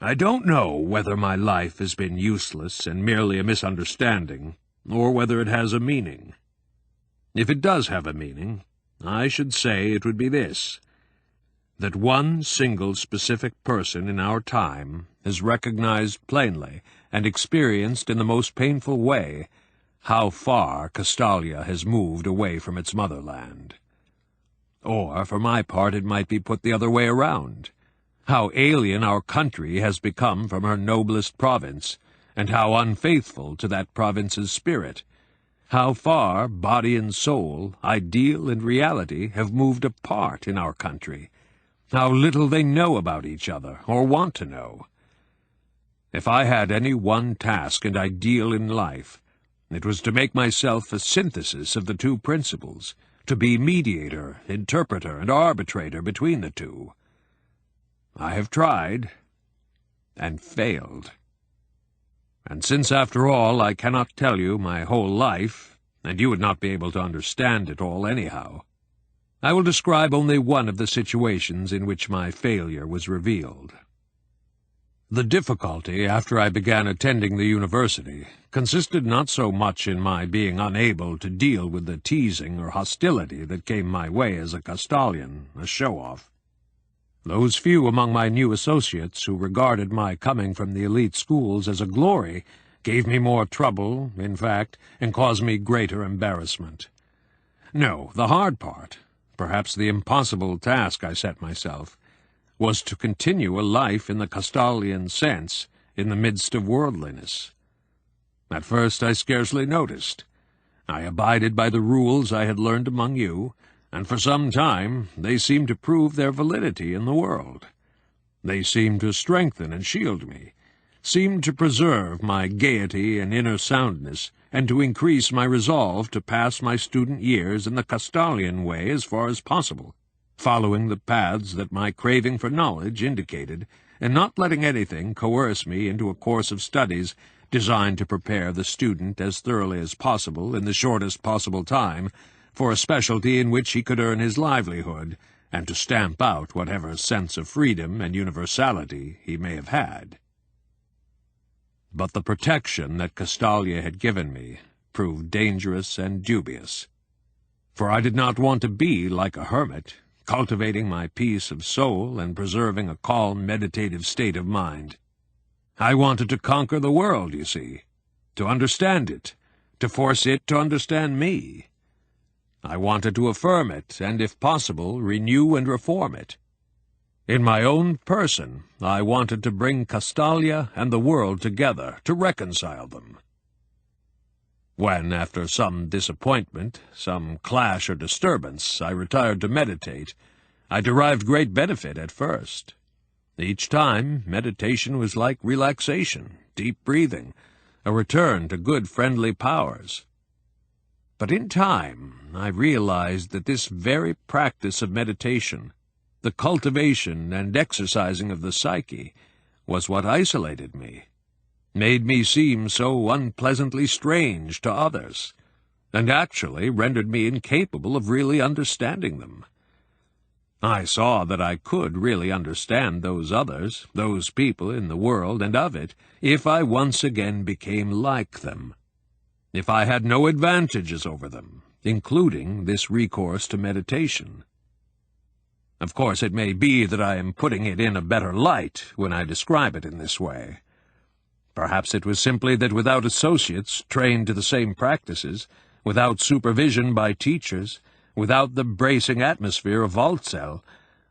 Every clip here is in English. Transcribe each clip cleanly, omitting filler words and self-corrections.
I don't know whether my life has been useless and merely a misunderstanding, or whether it has a meaning. If it does have a meaning, I should say it would be this: that one single specific person in our time has recognized plainly and experienced in the most painful way how far Castalia has moved away from its motherland. Or, for my part, it might be put the other way around: how alien our country has become from her noblest province, and how unfaithful to that province's spirit. How far body and soul, ideal and reality, have moved apart in our country. How little they know about each other, or want to know. If I had any one task and ideal in life, it was to make myself a synthesis of the two principles, to be mediator, interpreter, and arbitrator between the two. I have tried, and failed. And since, after all, I cannot tell you my whole life, and you would not be able to understand it all anyhow, I will describe only one of the situations in which my failure was revealed. The difficulty, after I began attending the university, consisted not so much in my being unable to deal with the teasing or hostility that came my way as a Castalian, a show-off. Those few among my new associates who regarded my coming from the elite schools as a glory gave me more trouble, in fact, and caused me greater embarrassment. No, the hard part, perhaps the impossible task I set myself, was to continue a life in the Castalian sense in the midst of worldliness. At first I scarcely noticed. I abided by the rules I had learned among you, and for some time they seemed to prove their validity in the world. They seemed to strengthen and shield me, seemed to preserve my gaiety and inner soundness, and to increase my resolve to pass my student years in the Castalian way as far as possible, following the paths that my craving for knowledge indicated, and not letting anything coerce me into a course of studies designed to prepare the student as thoroughly as possible in the shortest possible time for a specialty in which he could earn his livelihood, and to stamp out whatever sense of freedom and universality he may have had. But the protection that Castalia had given me proved dangerous and dubious, for I did not want to be like a hermit, cultivating my peace of soul and preserving a calm, meditative state of mind. I wanted to conquer the world, you see, to understand it, to force it to understand me. I wanted to affirm it, and, if possible, renew and reform it. In my own person, I wanted to bring Castalia and the world together, to reconcile them. When, after some disappointment, some clash or disturbance, I retired to meditate, I derived great benefit at first. Each time, meditation was like relaxation, deep breathing, a return to good friendly powers. But in time, I realized that this very practice of meditation, the cultivation and exercising of the psyche, was what isolated me, made me seem so unpleasantly strange to others, and actually rendered me incapable of really understanding them. I saw that I could really understand those others, those people in the world and of it, if I once again became like them, if I had no advantages over them, including this recourse to meditation. Of course, it may be that I am putting it in a better light when I describe it in this way. Perhaps it was simply that without associates trained to the same practices, without supervision by teachers, without the bracing atmosphere of Waldsell,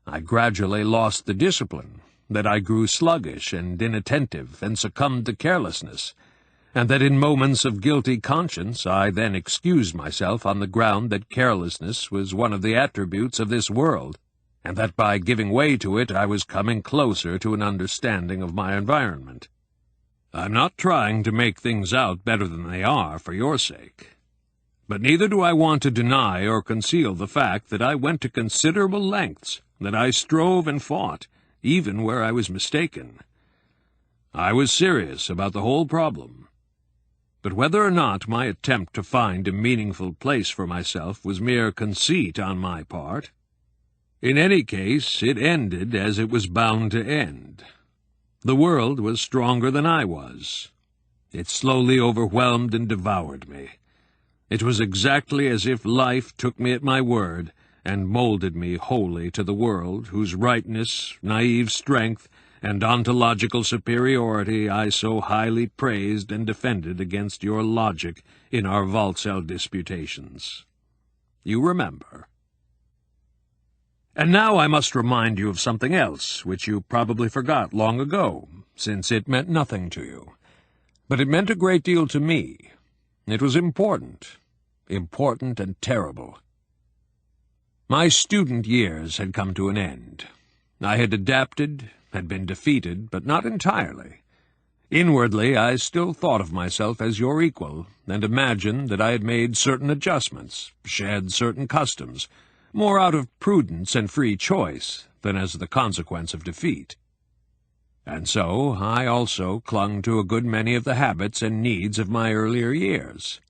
I gradually lost the discipline, that I grew sluggish and inattentive and succumbed to carelessness, and that in moments of guilty conscience I then excused myself on the ground that carelessness was one of the attributes of this world, and that by giving way to it I was coming closer to an understanding of my environment. I'm not trying to make things out better than they are for your sake, but neither do I want to deny or conceal the fact that I went to considerable lengths, that I strove and fought, even where I was mistaken. I was serious about the whole problem. But whether or not my attempt to find a meaningful place for myself was mere conceit on my part, in any case it ended as it was bound to end, The world was stronger than I was. It slowly overwhelmed and devoured me. It was exactly as if life took me at my word and molded me wholly to the world whose rightness, naive strength, and ontological superiority I so highly praised and defended against your logic in our Waldsell disputations. You remember. And now I must remind you of something else, which you probably forgot long ago, since it meant nothing to you. But it meant a great deal to me. It was important and terrible. My student years had come to an end. I had adapted, had been defeated, but not entirely. Inwardly, I still thought of myself as your equal, and imagined that I had made certain adjustments, shed certain customs, more out of prudence and free choice than as the consequence of defeat. And so I also clung to a good many of the habits and needs of my earlier years.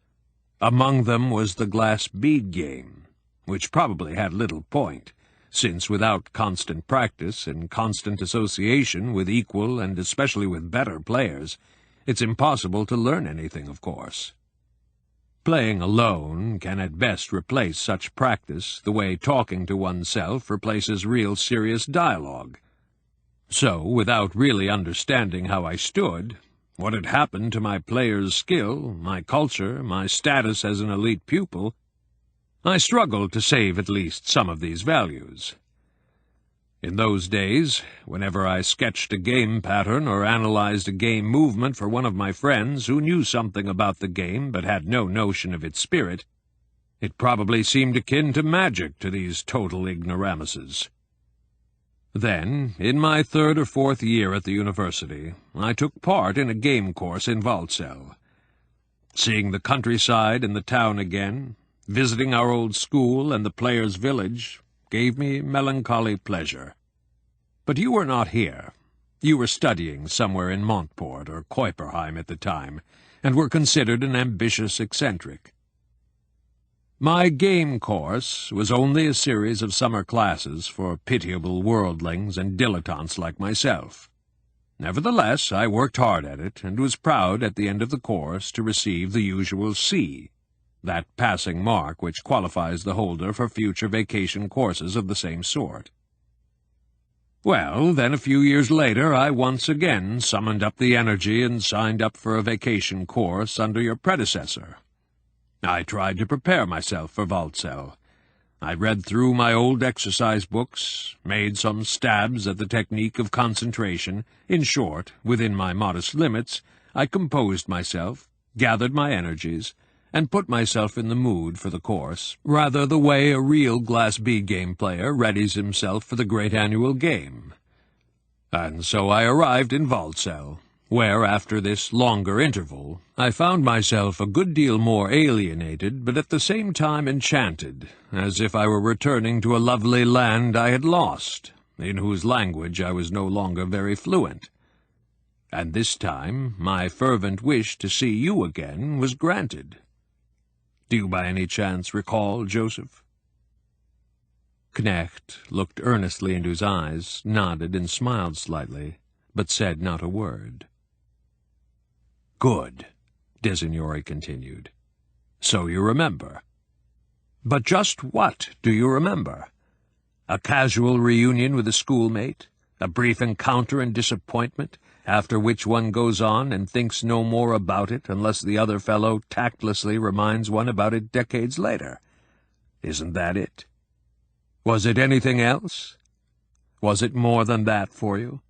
Among them was the Glass Bead Game, which probably had little point, since without constant practice and constant association with equal and especially with better players, it's impossible to learn anything, of course. Playing alone can at best replace such practice the way talking to oneself replaces real serious dialogue. So, without really understanding how I stood, what had happened to my player's skill, my culture, my status as an elite pupil, I struggled to save at least some of these values. In those days, whenever I sketched a game pattern or analyzed a game movement for one of my friends who knew something about the game but had no notion of its spirit, it probably seemed akin to magic to these total ignoramuses. Then, in my 3rd or 4th year at the university, I took part in a game course in Waldsell. Seeing the countryside and the town again, visiting our old school and the players' village, gave me melancholy pleasure. But you were not here. You were studying somewhere in Montport or Kuiperheim at the time, and were considered an ambitious eccentric. My game course was only a series of summer classes for pitiable worldlings and dilettantes like myself. Nevertheless, I worked hard at it, and was proud at the end of the course to receive the usual C, that passing mark which qualifies the holder for future vacation courses of the same sort. Well, then a few years later I once again summoned up the energy and signed up for a vacation course under your predecessor. I tried to prepare myself for Waldsell. I read through my old exercise books, made some stabs at the technique of concentration. In short, within my modest limits, I composed myself, gathered my energies, and put myself in the mood for the course, rather the way a real Glass Bead Game player readies himself for the great annual game. And so I arrived in Waldsell, where, after this longer interval, I found myself a good deal more alienated, but at the same time enchanted, as if I were returning to a lovely land I had lost, in whose language I was no longer very fluent. And this time my fervent wish to see you again was granted. Do you by any chance recall, Joseph? Knecht looked earnestly into his eyes, nodded and smiled slightly, but said not a word. "Good," Designori continued. "So you remember. But just what do you remember? A casual reunion with a schoolmate? A brief encounter and disappointment, after which one goes on and thinks no more about it unless the other fellow tactlessly reminds one about it decades later? Isn't that it? Was it anything else? Was it more than that for you?"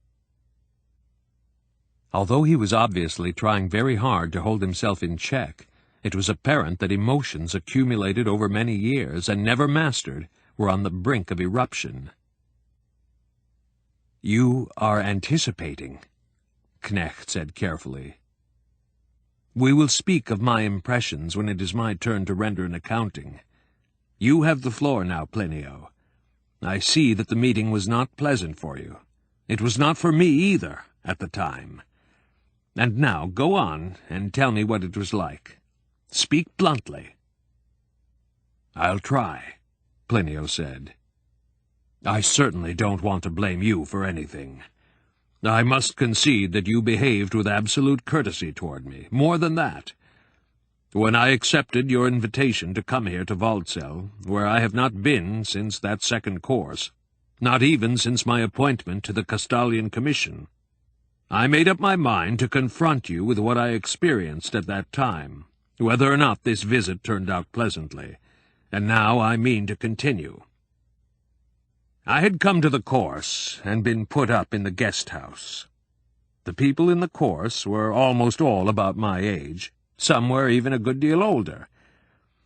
Although he was obviously trying very hard to hold himself in check, it was apparent that emotions accumulated over many years and never mastered were on the brink of eruption. "You are anticipating," Knecht said carefully. "We will speak of my impressions when it is my turn to render an accounting. You have the floor now, Plinio. I see that the meeting was not pleasant for you. It was not for me either, at the time. And now go on and tell me what it was like. Speak bluntly." "I'll try," Plinio said. "I certainly don't want to blame you for anything. I must concede that you behaved with absolute courtesy toward me. More than that. When I accepted your invitation to come here to Waldsell, where I have not been since that second course, not even since my appointment to the Castalian Commission, I made up my mind to confront you with what I experienced at that time, whether or not this visit turned out pleasantly, and now I mean to continue. I had come to the course and been put up in the guest house. The people in the course were almost all about my age. Some were even a good deal older.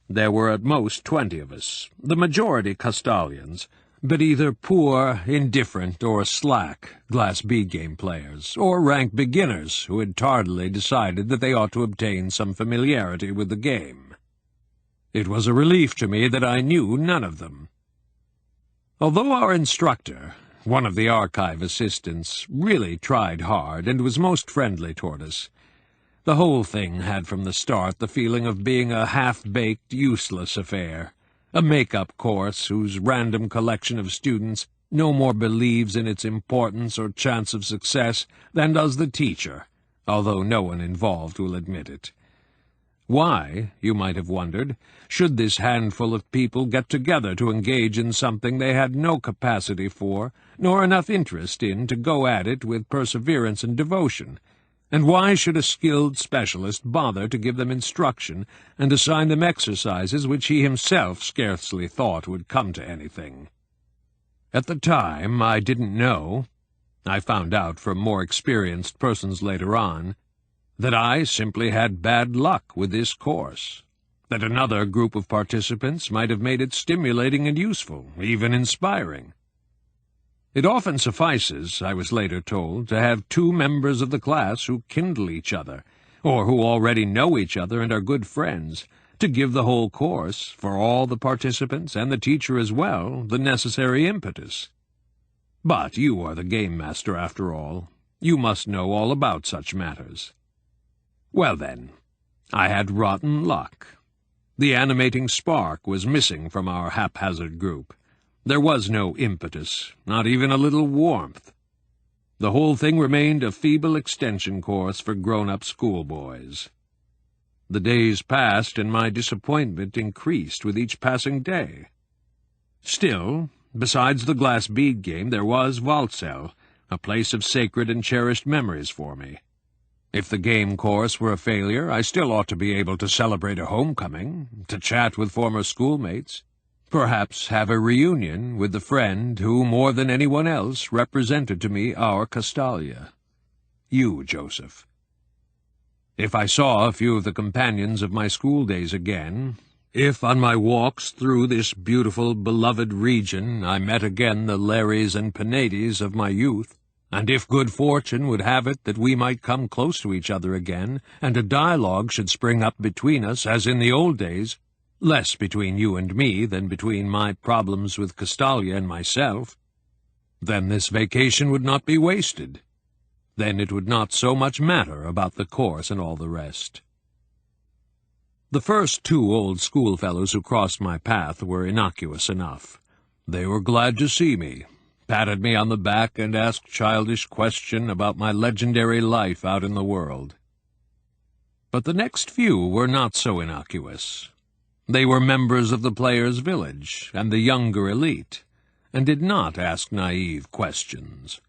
There were at most 20 of us, the majority Castalians, but either poor, indifferent, or slack Glass Bead Game players, or rank beginners who had tardily decided that they ought to obtain some familiarity with the game. It was a relief to me that I knew none of them. Although our instructor, one of the archive assistants, really tried hard and was most friendly toward us, the whole thing had from the start the feeling of being a half-baked, useless affair, a make-up course whose random collection of students no more believes in its importance or chance of success than does the teacher, although no one involved will admit it. Why, you might have wondered, should this handful of people get together to engage in something they had no capacity for, nor enough interest in to go at it with perseverance and devotion? And why should a skilled specialist bother to give them instruction and assign them exercises which he himself scarcely thought would come to anything? At the time, I didn't know. I found out from more experienced persons later on that I simply had bad luck with this course, that another group of participants might have made it stimulating and useful, even inspiring. It often suffices, I was later told, to have 2 members of the class who kindle each other, or who already know each other and are good friends, to give the whole course, for all the participants and the teacher as well, the necessary impetus. But you are the game master after all. You must know all about such matters. Well then, I had rotten luck. The animating spark was missing from our haphazard group. There was no impetus, not even a little warmth. The whole thing remained a feeble extension course for grown-up schoolboys. The days passed, and my disappointment increased with each passing day. Still, besides the Glass Bead Game, there was Waldsell, a place of sacred and cherished memories for me. If the game course were a failure, I still ought to be able to celebrate a homecoming, to chat with former schoolmates, perhaps have a reunion with the friend who, more than anyone else, represented to me our Castalia. You, Joseph. If I saw a few of the companions of my school days again, if on my walks through this beautiful, beloved region I met again the Larrys and Pinedis of my youth, and if good fortune would have it that we might come close to each other again, and a dialogue should spring up between us, as in the old days, less between you and me than between my problems with Castalia and myself, then this vacation would not be wasted. Then it would not so much matter about the course and all the rest. The first 2 old schoolfellows who crossed my path were innocuous enough. They were glad to see me, patted me on the back, and asked childish questions about my legendary life out in the world. But the next few were not so innocuous. They were members of the players' village and the younger elite, and did not ask naive questions.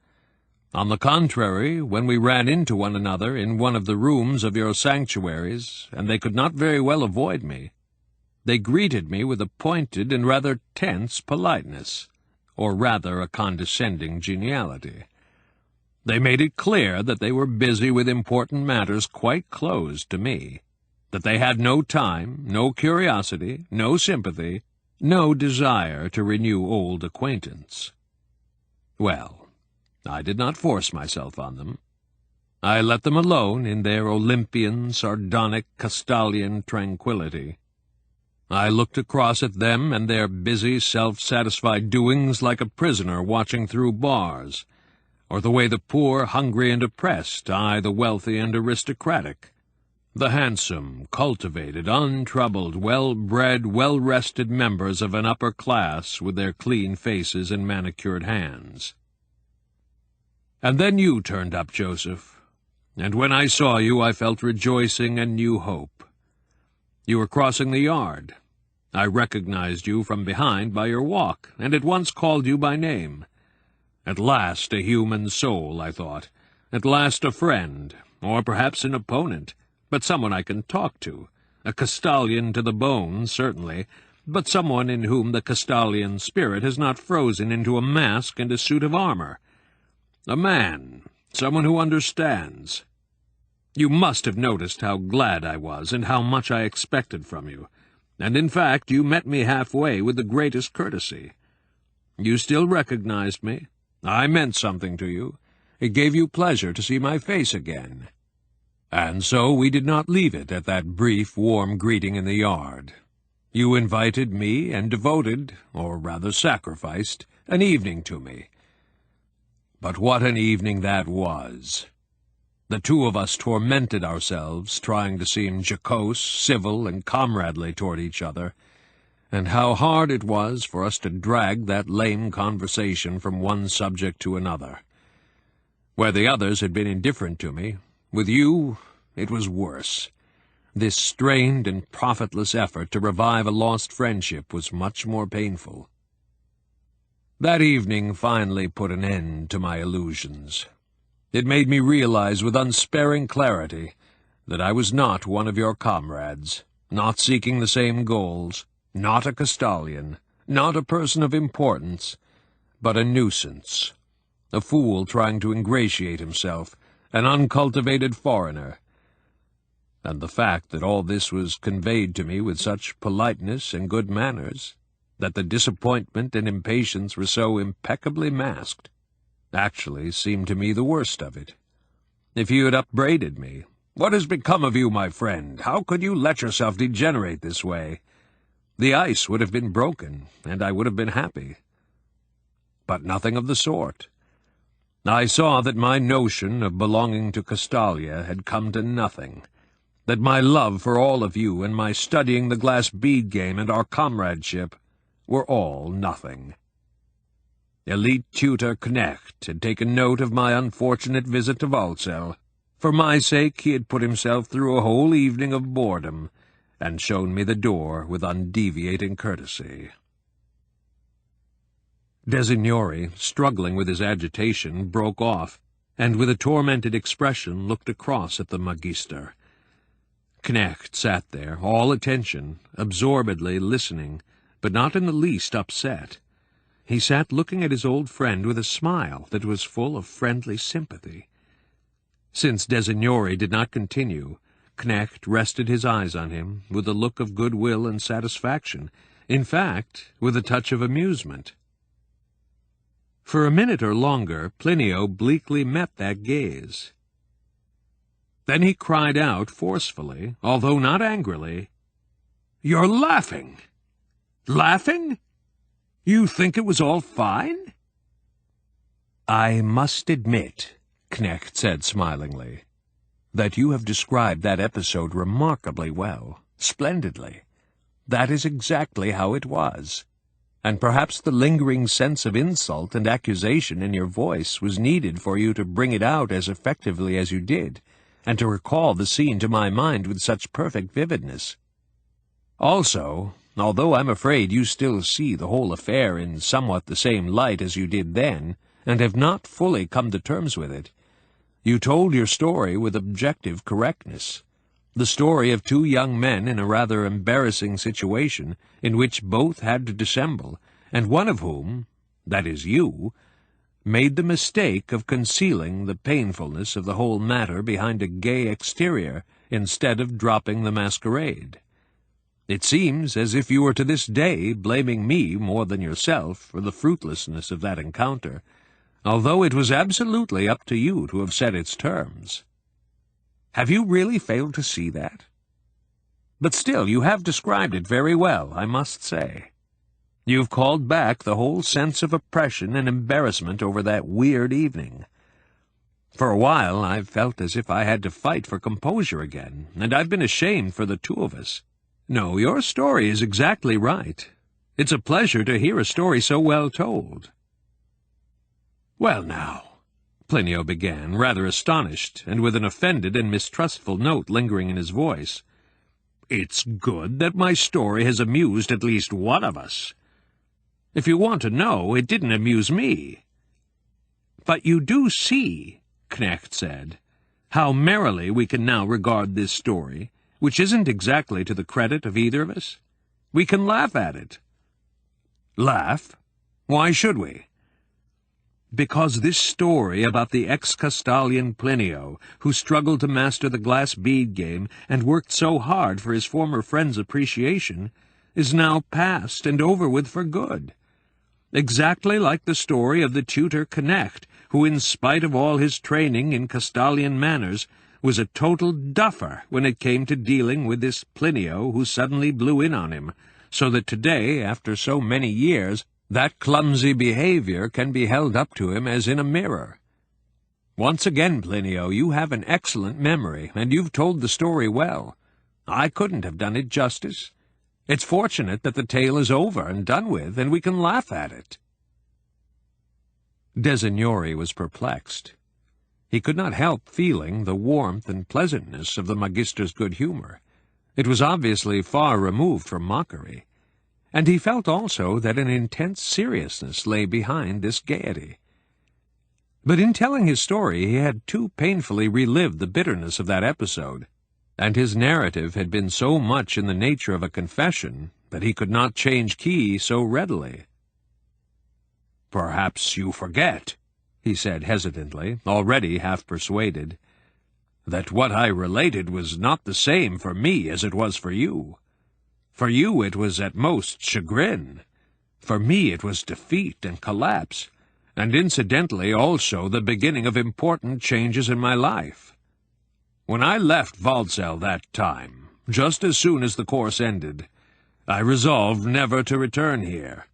On the contrary, when we ran into one another in one of the rooms of your sanctuaries, and they could not very well avoid me, they greeted me with a pointed and rather tense politeness, or rather a condescending geniality. They made it clear that they were busy with important matters quite closed to me, that they had no time, no curiosity, no sympathy, no desire to renew old acquaintance. Well, I did not force myself on them. I let them alone in their Olympian, sardonic, Castalian tranquillity. I looked across at them and their busy, self-satisfied doings like a prisoner watching through bars, or the way the poor, hungry, and oppressed eye the wealthy and aristocratic, the handsome, cultivated, untroubled, well-bred, well-rested members of an upper class with their clean faces and manicured hands. And then you turned up, Joseph, and when I saw you I felt rejoicing and new hope. You were crossing the yard. I recognized you from behind by your walk, and at once called you by name. At last a human soul, I thought. At last a friend, or perhaps an opponent, but someone I can talk to. A Castalian to the bone, certainly, but someone in whom the Castalian spirit has not frozen into a mask and a suit of armor. A man, someone who understands. You must have noticed how glad I was, and how much I expected from you, and in fact you met me halfway with the greatest courtesy. You still recognized me. I meant something to you. It gave you pleasure to see my face again. And so we did not leave it at that brief, warm greeting in the yard. You invited me and devoted, or rather sacrificed, an evening to me. But what an evening that was! The two of us tormented ourselves, trying to seem jocose, civil, and comradely toward each other, and how hard it was for us to drag that lame conversation from one subject to another. Where the others had been indifferent to me, with you it was worse. This strained and profitless effort to revive a lost friendship was much more painful. That evening finally put an end to my illusions. It made me realize with unsparing clarity that I was not one of your comrades, not seeking the same goals, not a Castalian, not a person of importance, but a nuisance, a fool trying to ingratiate himself, an uncultivated foreigner. And the fact that all this was conveyed to me with such politeness and good manners, that the disappointment and impatience were so impeccably masked, actually seemed to me the worst of it. If you had upbraided me, "What has become of you, my friend? How could you let yourself degenerate this way?" the ice would have been broken, and I would have been happy. But nothing of the sort. I saw that my notion of belonging to Castalia had come to nothing, that my love for all of you and my studying the Glass Bead Game and our comradeship were all nothing. Elite tutor Knecht had taken note of my unfortunate visit to Walsall. For my sake he had put himself through a whole evening of boredom, and shown me the door with undeviating courtesy. Designori, struggling with his agitation, broke off, and with a tormented expression looked across at the Magister. Knecht sat there, all attention, absorbedly listening, but not in the least upset. He sat looking at his old friend with a smile that was full of friendly sympathy. Since Designori did not continue, Knecht rested his eyes on him with a look of goodwill and satisfaction, in fact, with a touch of amusement. For a minute or longer, Plinio bleakly met that gaze. Then he cried out forcefully, although not angrily, "You're laughing! Laughing? You think it was all fine?" "I must admit," Knecht said smilingly, "that you have described that episode remarkably well, splendidly. That is exactly how it was. And perhaps the lingering sense of insult and accusation in your voice was needed for you to bring it out as effectively as you did, and to recall the scene to my mind with such perfect vividness. Also, although I'm afraid you still see the whole affair in somewhat the same light as you did then, and have not fully come to terms with it, you told your story with objective correctness, the story of two young men in a rather embarrassing situation in which both had to dissemble, and one of whom, that is you, made the mistake of concealing the painfulness of the whole matter behind a gay exterior instead of dropping the masquerade. It seems as if you were to this day blaming me more than yourself for the fruitlessness of that encounter, although it was absolutely up to you to have set its terms. Have you really failed to see that? But still, you have described it very well, I must say. You've called back the whole sense of oppression and embarrassment over that weird evening. For a while I've felt as if I had to fight for composure again, and I've been ashamed for the two of us. No, your story is exactly right. It's a pleasure to hear a story so well told. Well now, Plinio began, rather astonished, and with an offended and mistrustful note lingering in his voice. "It's good that my story has amused at least one of us. If you want to know, it didn't amuse me." "But you do see," Knecht said, "how merrily we can now regard this story, which isn't exactly to the credit of either of us. We can laugh at it." "Laugh? Why should we?" "Because this story about the ex-Castalian Plinio, who struggled to master the glass bead game and worked so hard for his former friend's appreciation, is now past and over with for good. Exactly like the story of the tutor Knecht, who, in spite of all his training in Castalian manners, was a total duffer when it came to dealing with this Plinio who suddenly blew in on him, so that today, after so many years, that clumsy behavior can be held up to him as in a mirror. Once again, Plinio, you have an excellent memory, and you've told the story well. I couldn't have done it justice. It's fortunate that the tale is over and done with, and we can laugh at it." Designori was perplexed. He could not help feeling the warmth and pleasantness of the Magister's good humor. It was obviously far removed from mockery, and he felt also that an intense seriousness lay behind this gaiety. But in telling his story he had too painfully relived the bitterness of that episode, and his narrative had been so much in the nature of a confession that he could not change key so readily. "Perhaps you forget," he said hesitantly, already half persuaded, "that what I related was not the same for me as it was for you. For you it was at most chagrin. For me it was defeat and collapse, and incidentally also the beginning of important changes in my life. When I left Waldsell that time, just as soon as the course ended, I resolved never to return here,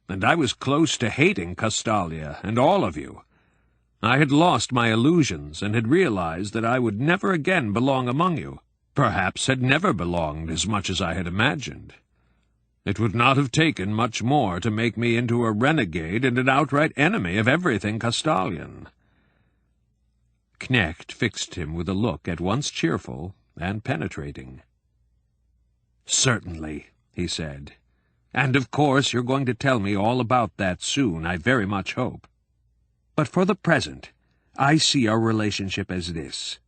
and I was close to hating Castalia and all of you. I had lost my illusions and had realized that I would never again belong among you, perhaps had never belonged as much as I had imagined. It would not have taken much more to make me into a renegade and an outright enemy of everything Castalian." Knecht fixed him with a look at once cheerful and penetrating. "Certainly," he said. "And of course you're going to tell me all about that soon, I very much hope. But for the present, I see our relationship as this.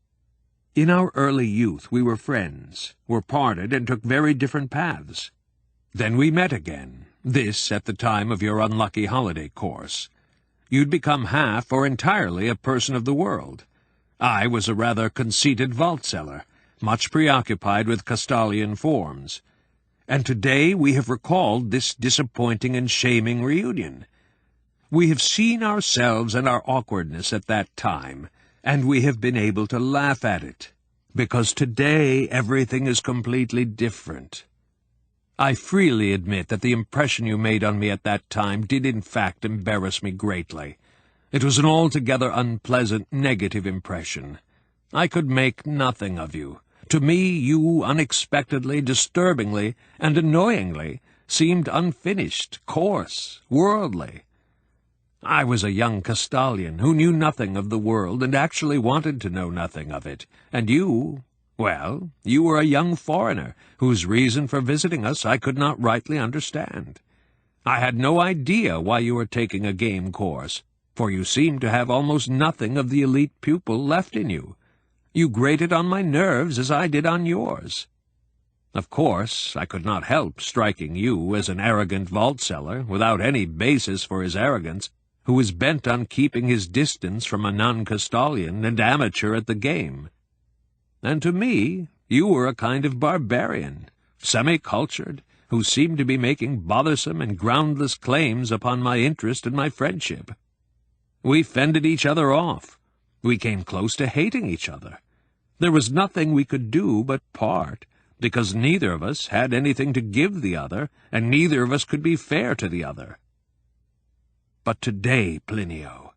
In our early youth we were friends, were parted, and took very different paths. Then we met again, this at the time of your unlucky holiday course. You'd become half or entirely a person of the world. I was a rather conceited vaultseller, much preoccupied with Castalian forms. And today we have recalled this disappointing and shaming reunion. We have seen ourselves and our awkwardness at that time, and we have been able to laugh at it, because today everything is completely different. I freely admit that the impression you made on me at that time did in fact embarrass me greatly. It was an altogether unpleasant, negative impression. I could make nothing of you. To me, you unexpectedly, disturbingly, and annoyingly seemed unfinished, coarse, worldly. I was a young Castalian who knew nothing of the world and actually wanted to know nothing of it, and you, well, you were a young foreigner whose reason for visiting us I could not rightly understand. I had no idea why you were taking a game course, for you seemed to have almost nothing of the elite pupil left in you. You grated on my nerves as I did on yours. Of course, I could not help striking you as an arrogant vaultseller, without any basis for his arrogance, who was bent on keeping his distance from a non-Castalian and amateur at the game. And to me, you were a kind of barbarian, semi-cultured, who seemed to be making bothersome and groundless claims upon my interest and my friendship. We fended each other off. We came close to hating each other. There was nothing we could do but part, because neither of us had anything to give the other, and neither of us could be fair to the other. But today, Plinio,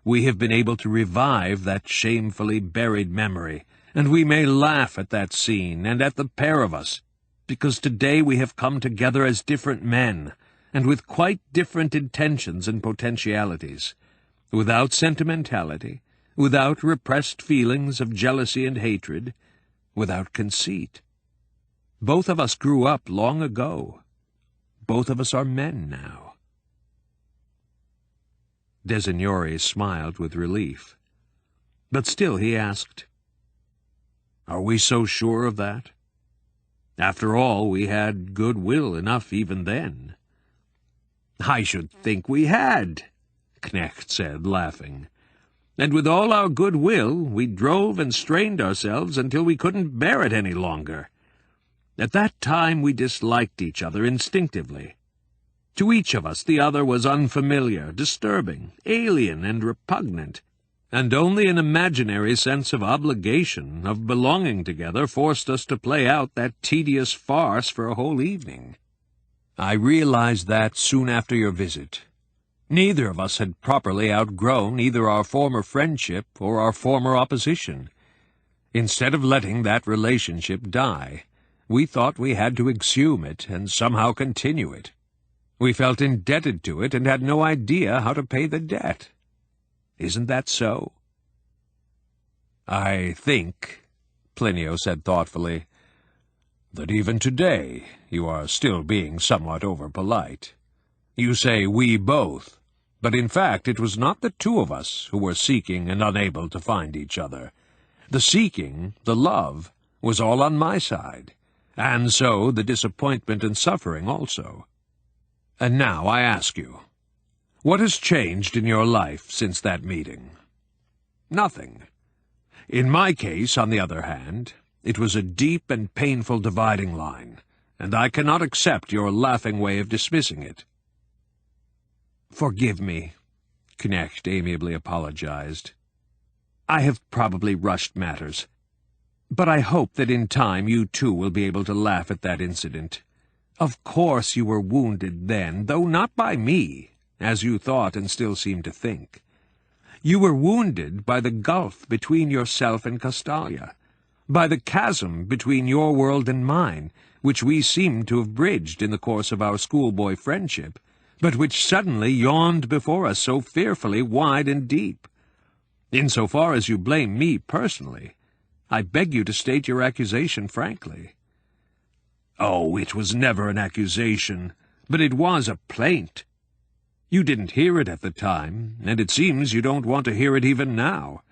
we have been able to revive that shamefully buried memory, and we may laugh at that scene and at the pair of us, because today we have come together as different men, and with quite different intentions and potentialities, without sentimentality, without repressed feelings of jealousy and hatred, without conceit. Both of us grew up long ago. Both of us are men now." Designore smiled with relief. But still he asked, "Are we so sure of that? After all, we had good will enough even then." "I should think we had," Knecht said, laughing. "And with all our good will, we drove and strained ourselves until we couldn't bear it any longer. At that time we disliked each other instinctively. To each of us the other was unfamiliar, disturbing, alien, and repugnant, and only an imaginary sense of obligation, of belonging together, forced us to play out that tedious farce for a whole evening. I realized that soon after your visit. Neither of us had properly outgrown either our former friendship or our former opposition. Instead of letting that relationship die, we thought we had to exhume it and somehow continue it. We felt indebted to it and had no idea how to pay the debt. Isn't that so?" "I think," Plinio said thoughtfully, "that even today you are still being somewhat over-polite. You say 'we both,' but in fact it was not the two of us who were seeking and unable to find each other. The seeking, the love, was all on my side, and so the disappointment and suffering also. And now I ask you, what has changed in your life since that meeting? Nothing. In my case, on the other hand, it was a deep and painful dividing line, and I cannot accept your laughing way of dismissing it." "Forgive me," Knecht amiably apologized. "I have probably rushed matters. But I hope that in time you too will be able to laugh at that incident. Of course you were wounded then, though not by me, as you thought and still seem to think. You were wounded by the gulf between yourself and Castalia, by the chasm between your world and mine, which we seemed to have bridged in the course of our schoolboy friendship, but which suddenly yawned before us so fearfully wide and deep. In so far as you blame me personally, I beg you to state your accusation frankly." "Oh, it was never an accusation, but it was a plaint. You didn't hear it at the time, and it seems you don't want to hear it even now.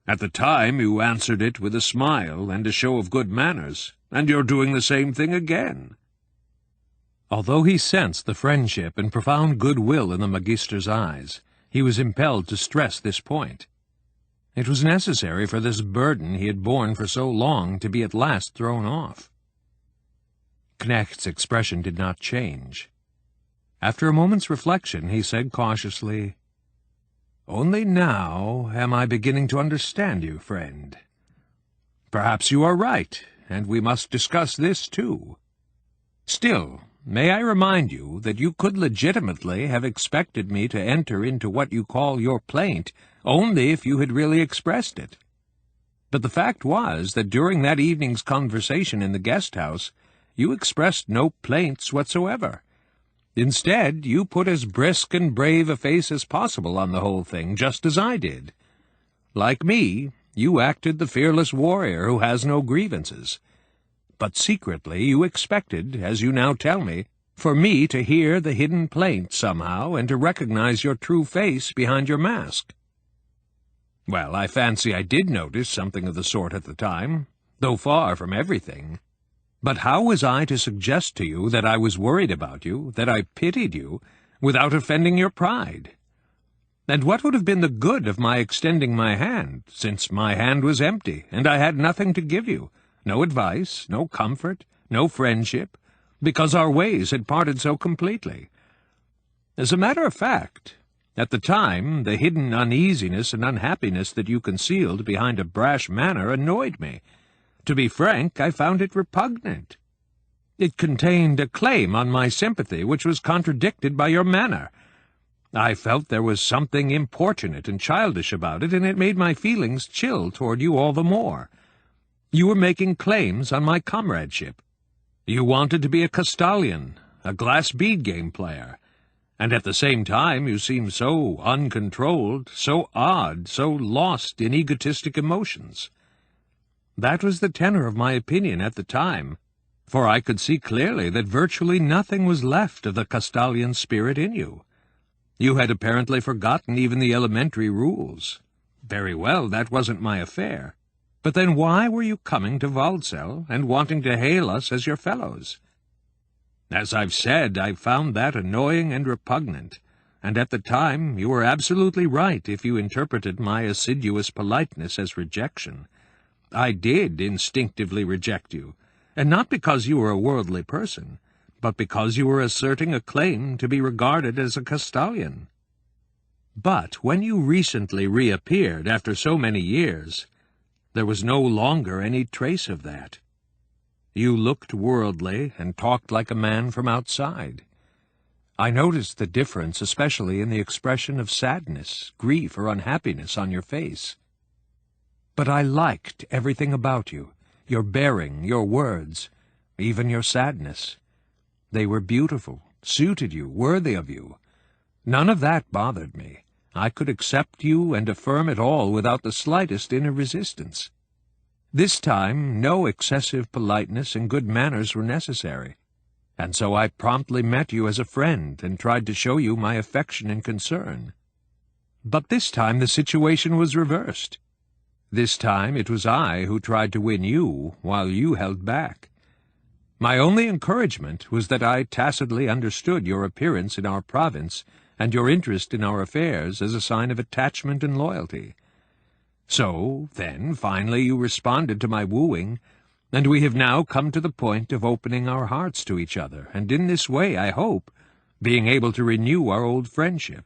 At the time you answered it with a smile and a show of good manners, and you're doing the same thing again." Although he sensed the friendship and profound goodwill in the Magister's eyes, he was impelled to stress this point. It was necessary for this burden he had borne for so long to be at last thrown off. Knecht's expression did not change. After a moment's reflection, he said cautiously, "Only now am I beginning to understand you, friend. Perhaps you are right, and we must discuss this too. Still, may I remind you that you could legitimately have expected me to enter into what you call your plaint only if you had really expressed it. But the fact was that during that evening's conversation in the guest-house, you expressed no plaints whatsoever. Instead, you put as brisk and brave a face as possible on the whole thing, just as I did. Like me, you acted the fearless warrior who has no grievances. But secretly you expected, as you now tell me, for me to hear the hidden plaint somehow and to recognize your true face behind your mask. Well, I fancy I did notice something of the sort at the time, though far from everything. But how was I to suggest to you that I was worried about you, that I pitied you, without offending your pride? And what would have been the good of my extending my hand, since my hand was empty, and I had nothing to give you, no advice, no comfort, no friendship, because our ways had parted so completely? As a matter of fact, at the time, the hidden uneasiness and unhappiness that you concealed behind a brash manner annoyed me. To be frank, I found it repugnant. It contained a claim on my sympathy which was contradicted by your manner. I felt there was something importunate and childish about it, and it made my feelings chill toward you all the more. You were making claims on my comradeship. You wanted to be a Castalian, a Glass Bead Game player, And at the same time you seem so uncontrolled, so odd, so lost in egotistic emotions. That was the tenor of my opinion at the time, for I could see clearly that virtually nothing was left of the Castalian spirit in you. You had apparently forgotten even the elementary rules. Very well, that wasn't my affair. But then why were you coming to Waldsell and wanting to hail us as your fellows? As I've said, I found that annoying and repugnant, and at the time you were absolutely right if you interpreted my assiduous politeness as rejection. I did instinctively reject you, and not because you were a worldly person, but because you were asserting a claim to be regarded as a Castalian. But when you recently reappeared after so many years, there was no longer any trace of that. You looked worldly and talked like a man from outside. I noticed the difference especially in the expression of sadness, grief, or unhappiness on your face. But I liked everything about you, your bearing, your words, even your sadness. They were beautiful, suited you, worthy of you. None of that bothered me. I could accept you and affirm it all without the slightest inner resistance. This time no excessive politeness and good manners were necessary, and so I promptly met you as a friend and tried to show you my affection and concern. But this time the situation was reversed. This time it was I who tried to win you, while you held back. My only encouragement was that I tacitly understood your appearance in our province and your interest in our affairs as a sign of attachment and loyalty. So, then, finally you responded to my wooing, and we have now come to the point of opening our hearts to each other, and in this way, I hope, being able to renew our old friendship.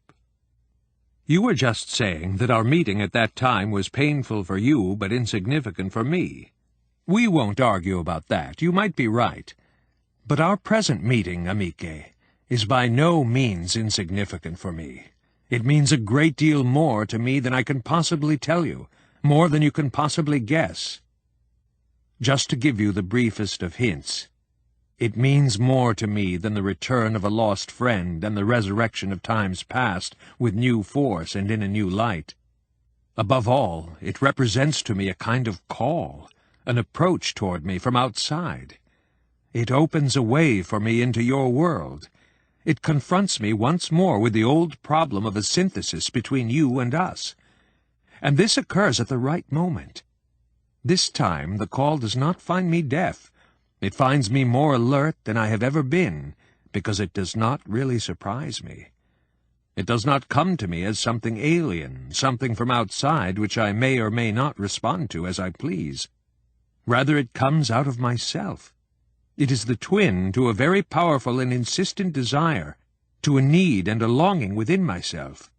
You were just saying that our meeting at that time was painful for you, but insignificant for me. We won't argue about that. You might be right. But our present meeting, amiche, is by no means insignificant for me. It means a great deal more to me than I can possibly tell you, more than you can possibly guess. Just to give you the briefest of hints, it means more to me than the return of a lost friend and the resurrection of times past with new force and in a new light. Above all, it represents to me a kind of call, an approach toward me from outside. It opens a way for me into your world. It confronts me once more with the old problem of a synthesis between you and us. And this occurs at the right moment. This time the call does not find me deaf. It finds me more alert than I have ever been, because it does not really surprise me. It does not come to me as something alien, something from outside which I may or may not respond to as I please. Rather, it comes out of myself. It is the twin to a very powerful and insistent desire, to a need and a longing within myself.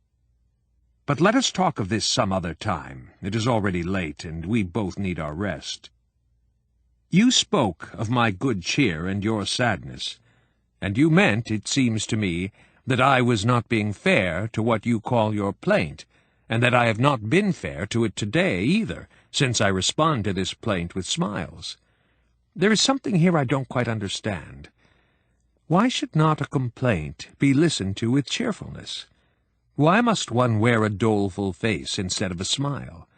But let us talk of this some other time. It is already late, and we both need our rest. You spoke of my good cheer and your sadness, and you meant, it seems to me, that I was not being fair to what you call your plaint, and that I have not been fair to it today either, since I respond to this plaint with smiles. There is something here I don't quite understand. Why should not a complaint be listened to with cheerfulness? Why must one wear a doleful face instead of a smile?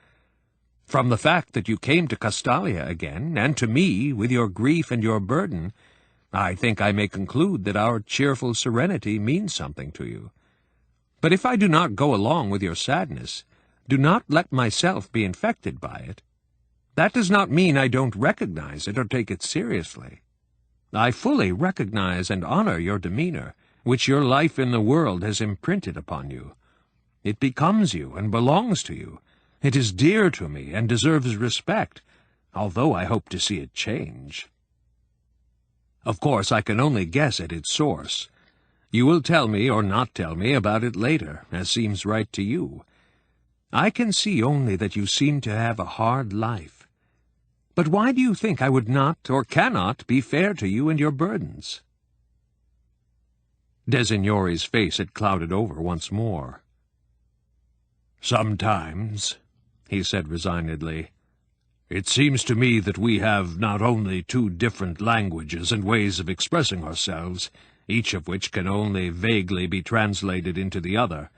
From the fact that you came to Castalia again, and to me, with your grief and your burden, I think I may conclude that our cheerful serenity means something to you. But if I do not go along with your sadness, do not let myself be infected by it. That does not mean I don't recognize it or take it seriously. I fully recognize and honor your demeanor, which your life in the world has imprinted upon you. It becomes you and belongs to you. It is dear to me and deserves respect, although I hope to see it change. Of course, I can only guess at its source. You will tell me or not tell me about it later, as seems right to you. I can see only that you seem to have a hard life. But why do you think I would not or cannot be fair to you and your burdens? Designori's face had clouded over once more. "Sometimes," he said resignedly, "it seems to me that we have not only two different languages and ways of expressing ourselves, each of which can only vaguely be translated into the other,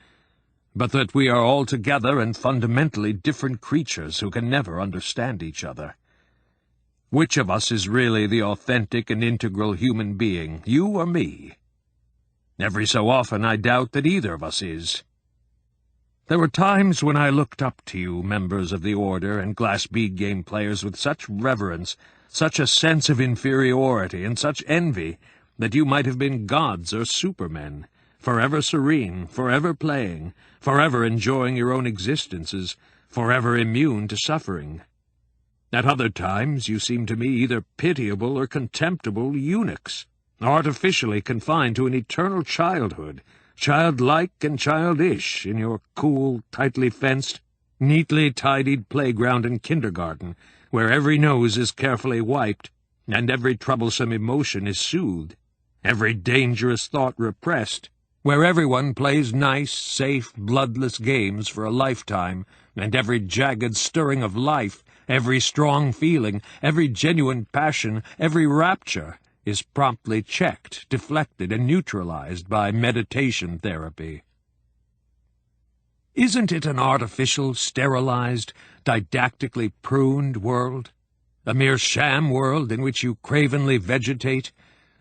but that we are altogether and fundamentally different creatures who can never understand each other. Which of us is really the authentic and integral human being, you or me? Every so often I doubt that either of us is. There were times when I looked up to you, members of the Order and Glass Bead Game players, with such reverence, such a sense of inferiority, and such envy, that you might have been gods or supermen, forever serene, forever playing, forever enjoying your own existences, forever immune to suffering. At other times you seemed to me either pitiable or contemptible eunuchs, artificially confined to an eternal childhood, childlike and childish, in your cool, tightly fenced, neatly tidied playground and kindergarten, where every nose is carefully wiped, and every troublesome emotion is soothed, every dangerous thought repressed, where everyone plays nice, safe, bloodless games for a lifetime, and every jagged stirring of life, every strong feeling, every genuine passion, every rapture, is promptly checked, deflected, and neutralized by meditation therapy. Isn't it an artificial, sterilized, didactically pruned world? A mere sham world in which you cravenly vegetate?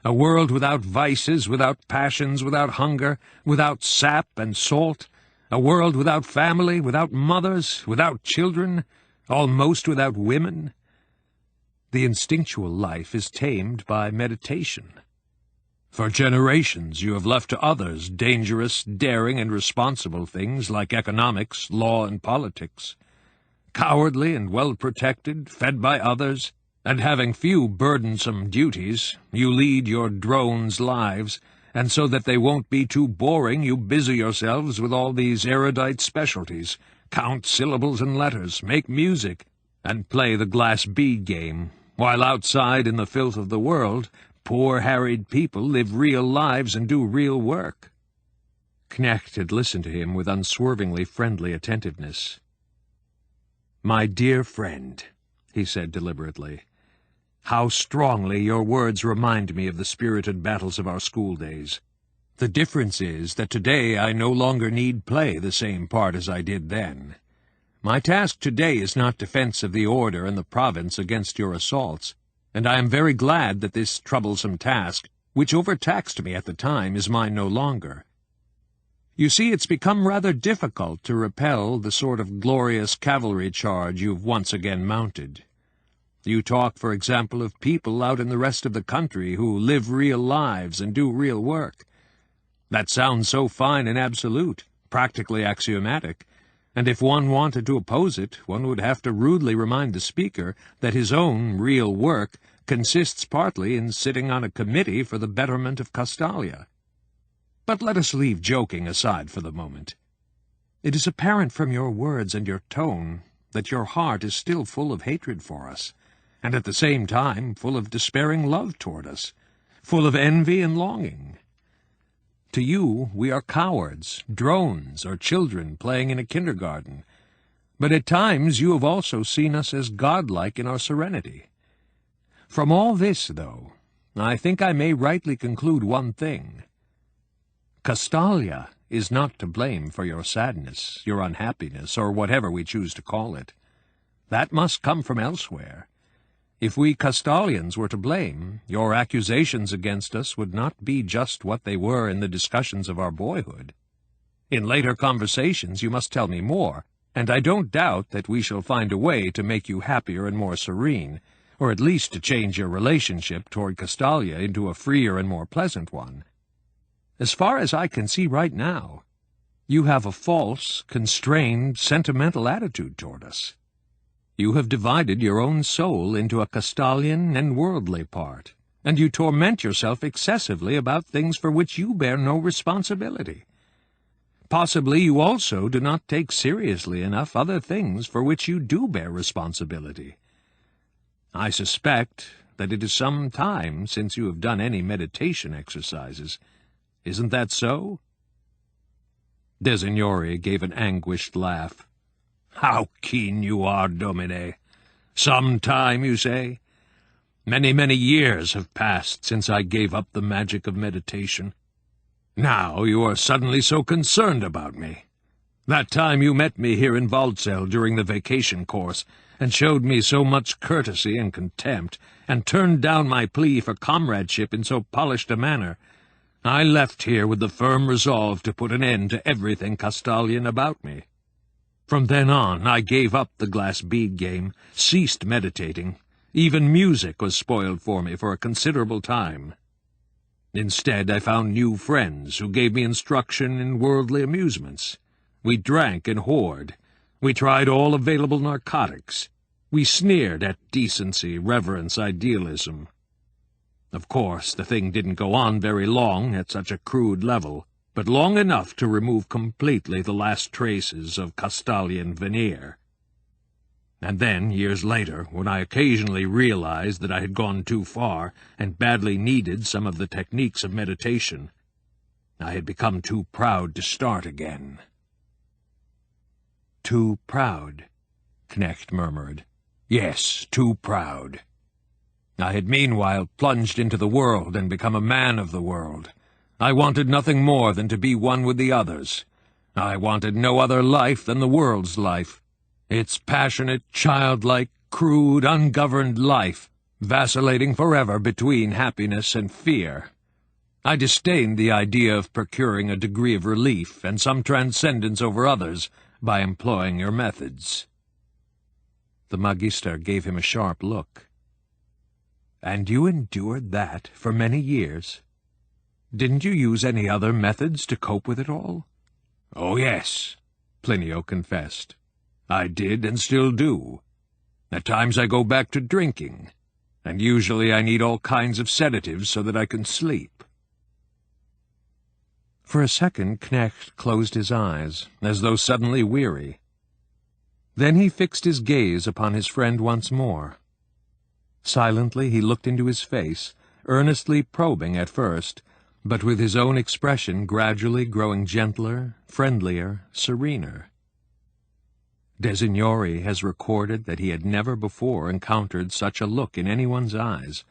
A world without vices, without passions, without hunger, without sap and salt? A world without family, without mothers, without children, almost without women? The instinctual life is tamed by meditation. For generations you have left to others dangerous, daring, and responsible things like economics, law, and politics. Cowardly and well-protected, fed by others, and having few burdensome duties, you lead your drones' lives, and so that they won't be too boring, you busy yourselves with all these erudite specialties, count syllables and letters, make music, and play the glass bead game, while outside in the filth of the world, poor harried people live real lives and do real work. Knecht had listened to him with unswervingly friendly attentiveness. "My dear friend," he said deliberately, "how strongly your words remind me of the spirited battles of our school days. The difference is that today I no longer need play the same part as I did then. My task today is not defense of the Order and the province against your assaults, and I am very glad that this troublesome task, which overtaxed me at the time, is mine no longer. You see, it's become rather difficult to repel the sort of glorious cavalry charge you've once again mounted. You talk, for example, of people out in the rest of the country who live real lives and do real work. That sounds so fine and absolute, practically axiomatic, and if one wanted to oppose it, one would have to rudely remind the speaker that his own real work consists partly in sitting on a committee for the betterment of Castalia. But let us leave joking aside for the moment. It is apparent from your words and your tone that your heart is still full of hatred for us, and at the same time full of despairing love toward us, full of envy and longing. To you, we are cowards, drones, or children playing in a kindergarten, but at times you have also seen us as godlike in our serenity. From all this, though, I think I may rightly conclude one thing. Castalia is not to blame for your sadness, your unhappiness, or whatever we choose to call it. That must come from elsewhere. If we Castalians were to blame, your accusations against us would not be just what they were in the discussions of our boyhood. In later conversations you must tell me more, and I don't doubt that we shall find a way to make you happier and more serene, or at least to change your relationship toward Castalia into a freer and more pleasant one. As far as I can see right now, you have a false, constrained, sentimental attitude toward us. You have divided your own soul into a Castalian and worldly part, and you torment yourself excessively about things for which you bear no responsibility. Possibly you also do not take seriously enough other things for which you do bear responsibility. I suspect that it is some time since you have done any meditation exercises. Isn't that so?" Designori gave an anguished laugh. "How keen you are, Domine! Some time, you say? Many, many years have passed since I gave up the magic of meditation. Now you are suddenly so concerned about me. That time you met me here in Waldsell during the vacation course, and showed me so much courtesy and contempt, and turned down my plea for comradeship in so polished a manner, I left here with the firm resolve to put an end to everything Castalian about me. From then on, I gave up the glass bead game, ceased meditating. Even music was spoiled for me for a considerable time. Instead, I found new friends who gave me instruction in worldly amusements. We drank and whored. We tried all available narcotics. We sneered at decency, reverence, idealism. Of course, the thing didn't go on very long at such a crude level, but long enough to remove completely the last traces of Castalian veneer. And then, years later, when I occasionally realized that I had gone too far and badly needed some of the techniques of meditation, I had become too proud to start again. "Too proud," Knecht murmured. "Yes, too proud. I had meanwhile plunged into the world and become a man of the world. I wanted nothing more than to be one with the others. I wanted no other life than the world's life, its passionate, childlike, crude, ungoverned life, vacillating forever between happiness and fear. I disdained the idea of procuring a degree of relief and some transcendence over others by employing your methods." The Magister gave him a sharp look. "And you endured that for many years? Didn't you use any other methods to cope with it all?" "Oh, yes," Plinio confessed. "I did and still do. At times I go back to drinking, and usually I need all kinds of sedatives so that I can sleep." For a second Knecht closed his eyes, as though suddenly weary. Then he fixed his gaze upon his friend once more. Silently he looked into his face, earnestly probing at first, but with his own expression gradually growing gentler, friendlier, serener. Designori has recorded that he had never before encountered such a look in anyone's eyes,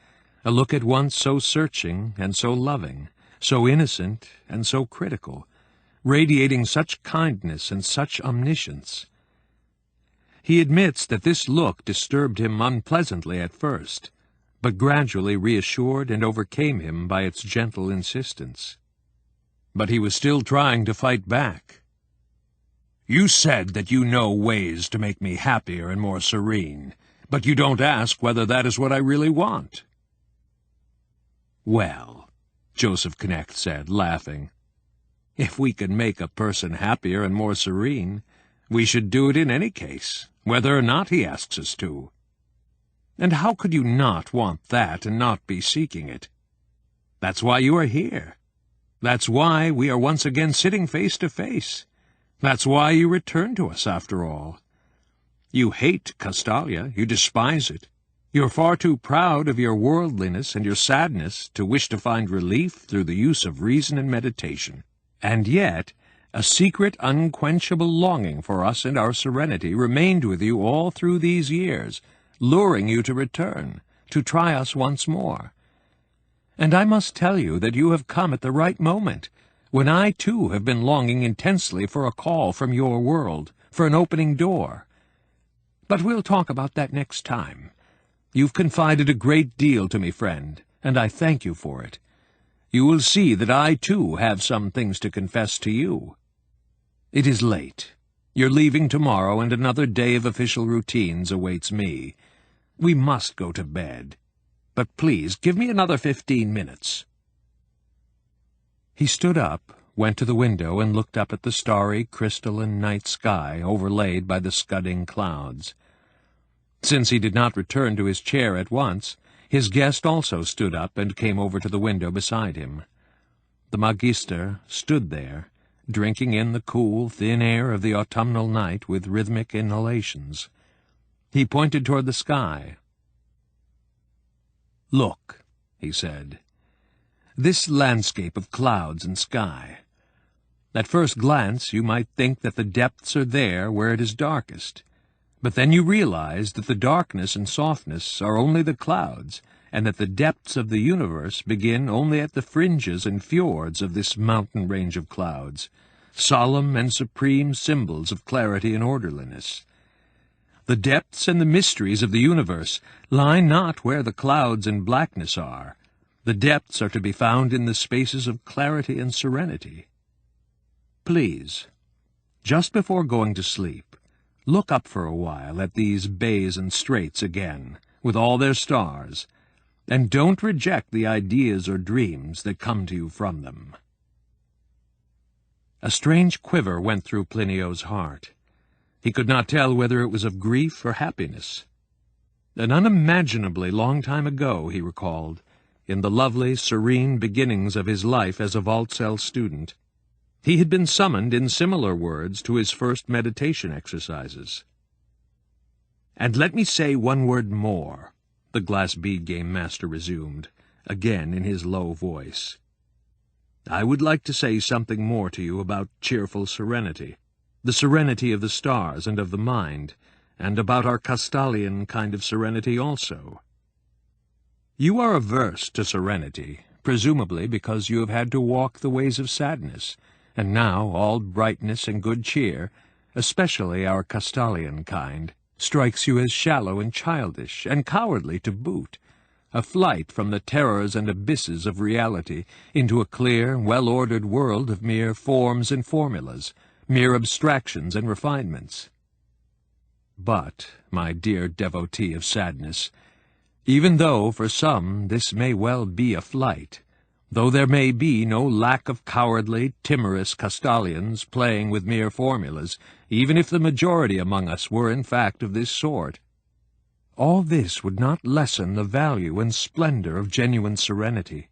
a look at once so searching and so loving, so innocent and so critical, radiating such kindness and such omniscience. He admits that this look disturbed him unpleasantly at first, but gradually reassured and overcame him by its gentle insistence. But he was still trying to fight back. "You said that you know ways to make me happier and more serene, but you don't ask whether that is what I really want." "Well," Joseph Knecht said, laughing, "if we can make a person happier and more serene, we should do it in any case, whether or not he asks us to. And how could you not want that and not be seeking it? That's why you are here. That's why we are once again sitting face to face. That's why you return to us, after all. You hate Castalia, you despise it. You're far too proud of your worldliness and your sadness to wish to find relief through the use of reason and meditation. And yet, a secret, unquenchable longing for us and our serenity remained with you all through these years, luring you to return, to try us once more. And I must tell you that you have come at the right moment, when I too have been longing intensely for a call from your world, for an opening door. But we'll talk about that next time. You've confided a great deal to me, friend, and I thank you for it. You will see that I too have some things to confess to you. It is late. You're leaving tomorrow, and another day of official routines awaits me. We must go to bed. But please, give me another 15 minutes. He stood up, went to the window, and looked up at the starry, crystalline night sky overlaid by the scudding clouds. Since he did not return to his chair at once, his guest also stood up and came over to the window beside him. The Magister stood there, drinking in the cool, thin air of the autumnal night with rhythmic inhalations. He pointed toward the sky. "Look," he said, "this landscape of clouds and sky. At first glance you might think that the depths are there where it is darkest, but then you realize that the darkness and softness are only the clouds, and that the depths of the universe begin only at the fringes and fjords of this mountain range of clouds, solemn and supreme symbols of clarity and orderliness. The depths and the mysteries of the universe lie not where the clouds and blackness are. The depths are to be found in the spaces of clarity and serenity. Please, just before going to sleep, look up for a while at these bays and straits again, with all their stars, and don't reject the ideas or dreams that come to you from them. A strange quiver went through Plinio's heart. He could not tell whether it was of grief or happiness. An unimaginably long time ago, he recalled, in the lovely, serene beginnings of his life as a Waldsell student, he had been summoned in similar words to his first meditation exercises. "And let me say one word more," the Glass Bead Game master resumed, again in his low voice. "I would like to say something more to you about cheerful serenity, the serenity of the stars and of the mind, and about our Castalian kind of serenity also. You are averse to serenity, presumably because you have had to walk the ways of sadness, and now all brightness and good cheer, especially our Castalian kind, strikes you as shallow and childish, and cowardly to boot, a flight from the terrors and abysses of reality into a clear, well-ordered world of mere forms and formulas, mere abstractions and refinements. But, my dear devotee of sadness, even though for some this may well be a flight, though there may be no lack of cowardly, timorous Castalians playing with mere formulas, even if the majority among us were in fact of this sort, all this would not lessen the value and splendor of genuine serenity,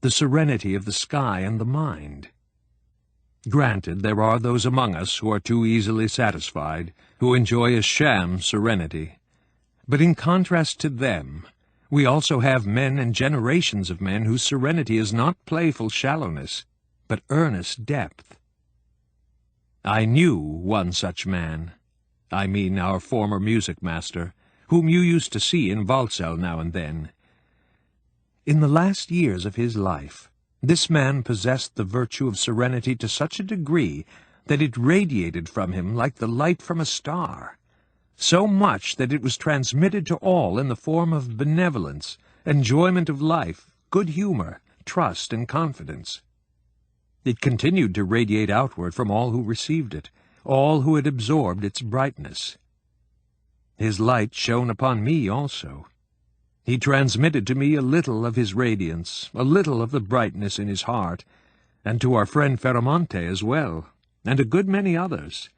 the serenity of the sky and the mind. Granted, there are those among us who are too easily satisfied, who enjoy a sham serenity, but in contrast to them, we also have men and generations of men whose serenity is not playful shallowness, but earnest depth. I knew one such man, I mean our former music master, whom you used to see in Waldsell now and then. In the last years of his life, this man possessed the virtue of serenity to such a degree that it radiated from him like the light from a star, so much that it was transmitted to all in the form of benevolence, enjoyment of life, good humor, trust, and confidence. It continued to radiate outward from all who received it, all who had absorbed its brightness. His light shone upon me also. He transmitted to me a little of his radiance, a little of the brightness in his heart, and to our friend Ferramante as well, and a good many others.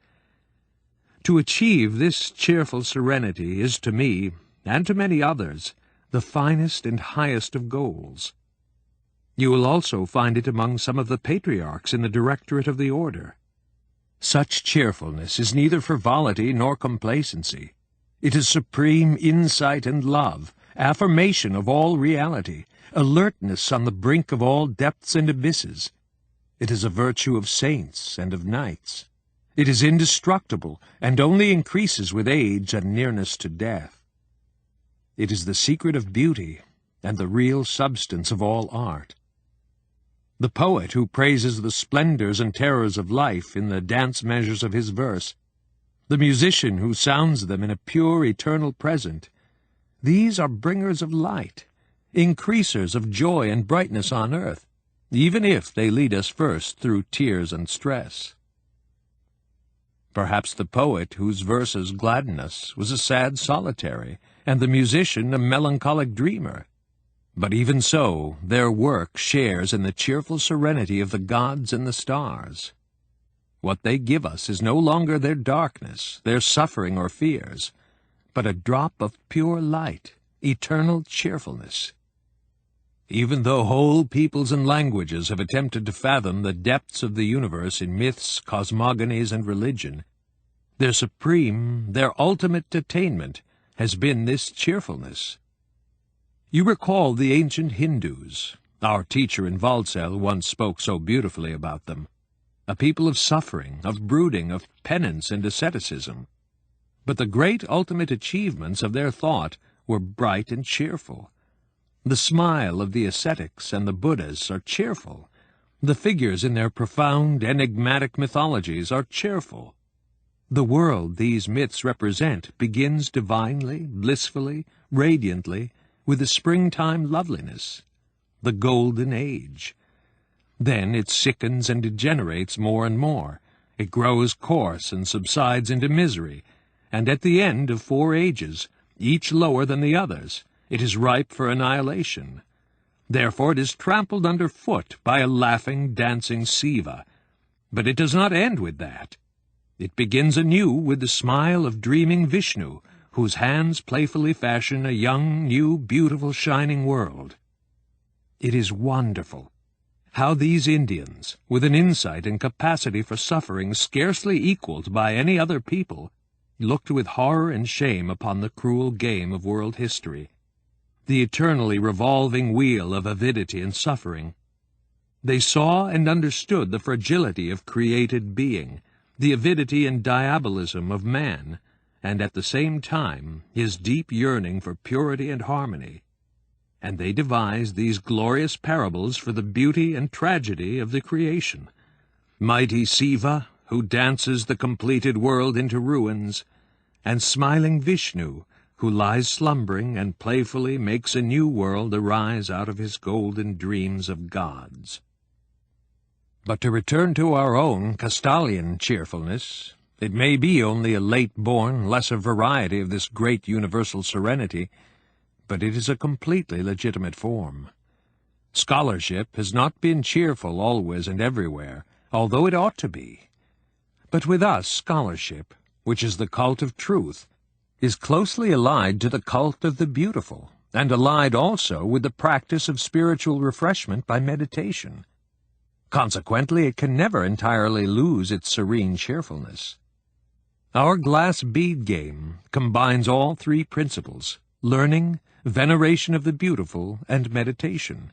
To achieve this cheerful serenity is to me, and to many others, the finest and highest of goals. You will also find it among some of the patriarchs in the directorate of the order. Such cheerfulness is neither frivolity nor complacency. It is supreme insight and love, affirmation of all reality, alertness on the brink of all depths and abysses. It is a virtue of saints and of knights. It is indestructible, and only increases with age and nearness to death. It is the secret of beauty, and the real substance of all art. The poet who praises the splendors and terrors of life in the dance measures of his verse, the musician who sounds them in a pure eternal present, these are bringers of light, increasers of joy and brightness on earth, even if they lead us first through tears and stress. Perhaps the poet whose verses gladden us was a sad solitary, and the musician a melancholic dreamer. But even so, their work shares in the cheerful serenity of the gods and the stars. What they give us is no longer their darkness, their suffering or fears, but a drop of pure light, eternal cheerfulness. Even though whole peoples and languages have attempted to fathom the depths of the universe in myths, cosmogonies, and religion, their supreme, their ultimate attainment has been this cheerfulness. You recall the ancient Hindus. Our teacher in Waldsell once spoke so beautifully about them. A people of suffering, of brooding, of penance and asceticism. But the great ultimate achievements of their thought were bright and cheerful. The smile of the ascetics and the Buddhas are cheerful. The figures in their profound, enigmatic mythologies are cheerful. The world these myths represent begins divinely, blissfully, radiantly, with a springtime loveliness, the golden age. Then it sickens and degenerates more and more. It grows coarse and subsides into misery, and at the end of 4 ages, each lower than the others, it is ripe for annihilation. Therefore it is trampled underfoot by a laughing, dancing Siva. But it does not end with that. It begins anew with the smile of dreaming Vishnu, whose hands playfully fashion a young, new, beautiful, shining world. It is wonderful how these Indians, with an insight and capacity for suffering scarcely equaled by any other people, looked with horror and shame upon the cruel game of world history, the eternally revolving wheel of avidity and suffering. They saw and understood the fragility of created being, the avidity and diabolism of man, and at the same time his deep yearning for purity and harmony. And they devised these glorious parables for the beauty and tragedy of the creation. Mighty Siva, who dances the completed world into ruins, and smiling Vishnu, who lies slumbering and playfully makes a new world arise out of his golden dreams of gods. But to return to our own Castalian cheerfulness, it may be only a late-born, lesser variety of this great universal serenity, but it is a completely legitimate form. Scholarship has not been cheerful always and everywhere, although it ought to be. But with us scholarship, which is the cult of truth, is closely allied to the cult of the beautiful, and allied also with the practice of spiritual refreshment by meditation. Consequently, it can never entirely lose its serene cheerfulness. Our glass bead game combines all 3 principles: learning, veneration of the beautiful, and meditation.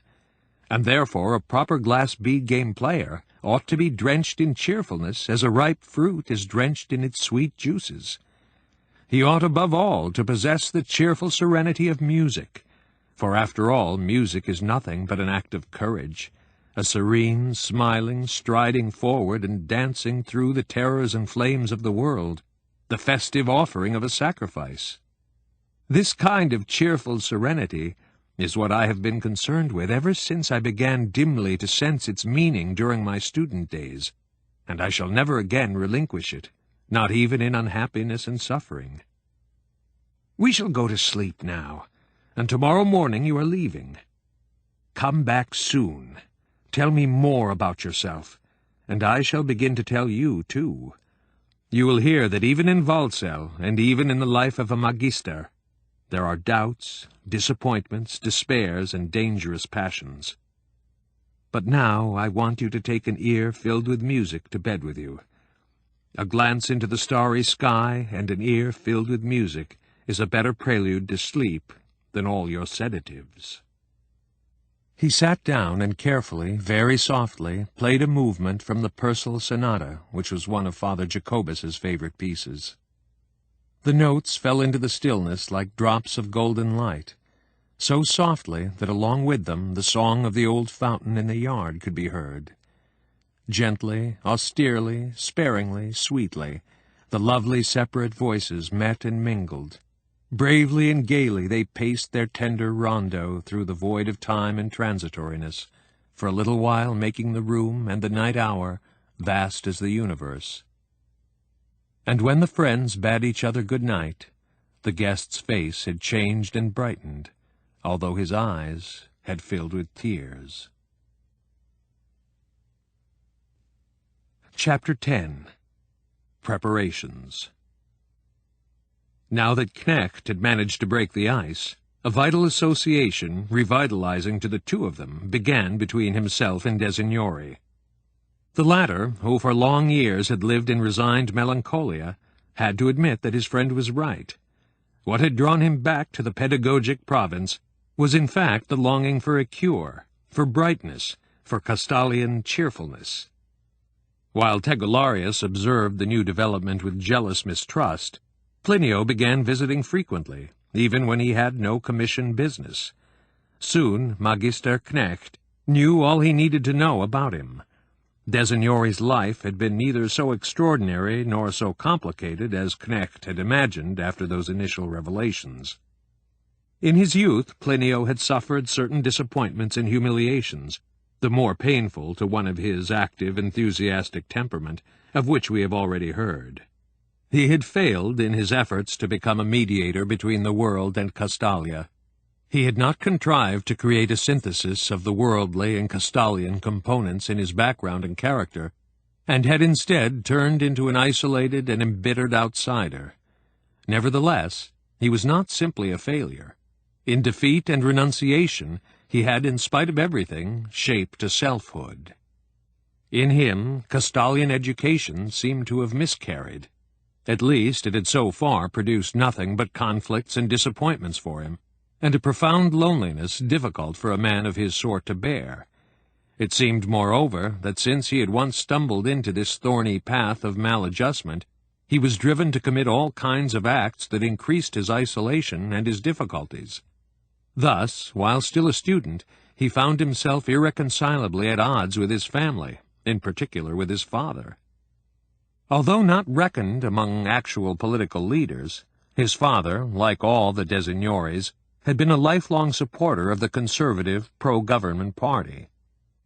And therefore a proper glass bead game player ought to be drenched in cheerfulness as a ripe fruit is drenched in its sweet juices. He ought above all to possess the cheerful serenity of music, for after all music is nothing but an act of courage, a serene, smiling, striding forward and dancing through the terrors and flames of the world, the festive offering of a sacrifice. This kind of cheerful serenity is what I have been concerned with ever since I began dimly to sense its meaning during my student days, and I shall never again relinquish it, not even in unhappiness and suffering. We shall go to sleep now, and tomorrow morning you are leaving. Come back soon. Tell me more about yourself, and I shall begin to tell you, too. You will hear that even in Walsall, and even in the life of a magister, there are doubts, disappointments, despairs, and dangerous passions. But now I want you to take an ear filled with music to bed with you. A glance into the starry sky and an ear filled with music is a better prelude to sleep than all your sedatives. He sat down and carefully, very softly, played a movement from the Purcell Sonata, which was one of Father Jacobus's favorite pieces. The notes fell into the stillness like drops of golden light, so softly that along with them the song of the old fountain in the yard could be heard. Gently, austerely, sparingly, sweetly, the lovely separate voices met and mingled. Bravely and gaily they paced their tender rondo through the void of time and transitoriness, for a little while making the room and the night hour vast as the universe. And when the friends bade each other good night, the guest's face had changed and brightened, although his eyes had filled with tears. Chapter 10. Preparations. Now that Knecht had managed to break the ice, a vital association, revitalizing to the two of them, began between himself and Designori. The latter, who for long years had lived in resigned melancholia, had to admit that his friend was right. What had drawn him back to the pedagogic province was in fact the longing for a cure, for brightness, for Castalian cheerfulness. While Tegularius observed the new development with jealous mistrust, Plinio began visiting frequently, even when he had no commission business. Soon Magister Knecht knew all he needed to know about him. Designori's life had been neither so extraordinary nor so complicated as Knecht had imagined after those initial revelations. In his youth, Plinio had suffered certain disappointments and humiliations, the more painful to one of his active, enthusiastic temperament, of which we have already heard. He had failed in his efforts to become a mediator between the world and Castalia. He had not contrived to create a synthesis of the worldly and Castalian components in his background and character, and had instead turned into an isolated and embittered outsider. Nevertheless, he was not simply a failure. In defeat and renunciation, he had, in spite of everything, shaped a selfhood. In him, Castalian education seemed to have miscarried. At least it had so far produced nothing but conflicts and disappointments for him, and a profound loneliness difficult for a man of his sort to bear. It seemed, moreover, that since he had once stumbled into this thorny path of maladjustment, he was driven to commit all kinds of acts that increased his isolation and his difficulties. Thus, while still a student, he found himself irreconcilably at odds with his family, in particular with his father. Although not reckoned among actual political leaders, his father, like all the Designores, had been a lifelong supporter of the conservative, pro-government party.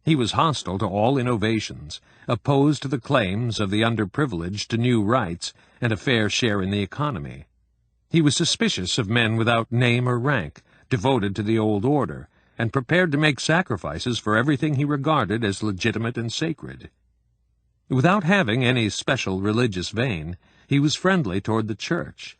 He was hostile to all innovations, opposed to the claims of the underprivileged to new rights and a fair share in the economy. He was suspicious of men without name or rank, devoted to the old order, and prepared to make sacrifices for everything he regarded as legitimate and sacred. Without having any special religious vein, he was friendly toward the Church,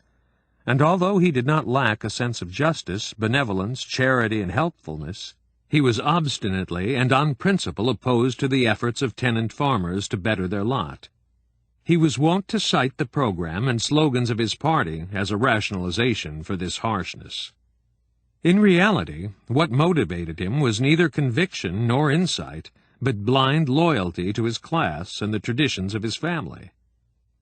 and although he did not lack a sense of justice, benevolence, charity, and helpfulness, he was obstinately and on principle opposed to the efforts of tenant farmers to better their lot. He was wont to cite the program and slogans of his party as a rationalization for this harshness. In reality, what motivated him was neither conviction nor insight, but blind loyalty to his class and the traditions of his family.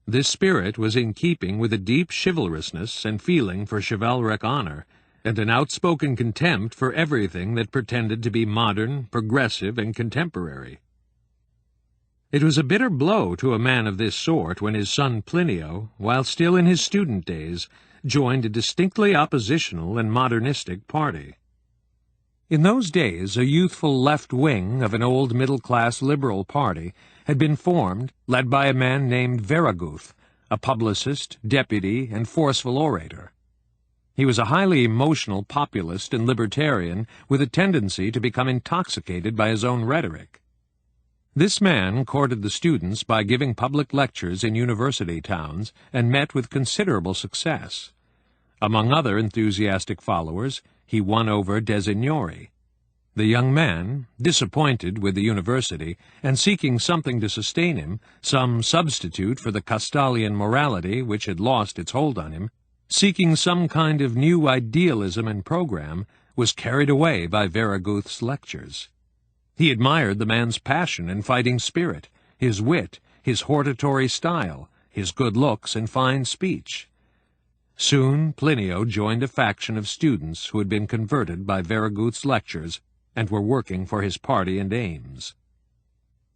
This spirit was in keeping with a deep chivalrousness and feeling for chivalric honor, and an outspoken contempt for everything that pretended to be modern, progressive, and contemporary. It was a bitter blow to a man of this sort when his son Plinio, while still in his student days, joined a distinctly oppositional and modernistic party. In those days, a youthful left wing of an old middle-class liberal party had been formed, led by a man named Veraguth, a publicist, deputy, and forceful orator. He was a highly emotional populist and libertarian with a tendency to become intoxicated by his own rhetoric. This man courted the students by giving public lectures in university towns and met with considerable success. Among other enthusiastic followers, he won over Designori. The young man, disappointed with the university and seeking something to sustain him, some substitute for the Castalian morality which had lost its hold on him, seeking some kind of new idealism and program, was carried away by Veraguth's lectures. He admired the man's passion and fighting spirit, his wit, his hortatory style, his good looks and fine speech. Soon Plinio joined a faction of students who had been converted by Veraguth's lectures and were working for his party and aims.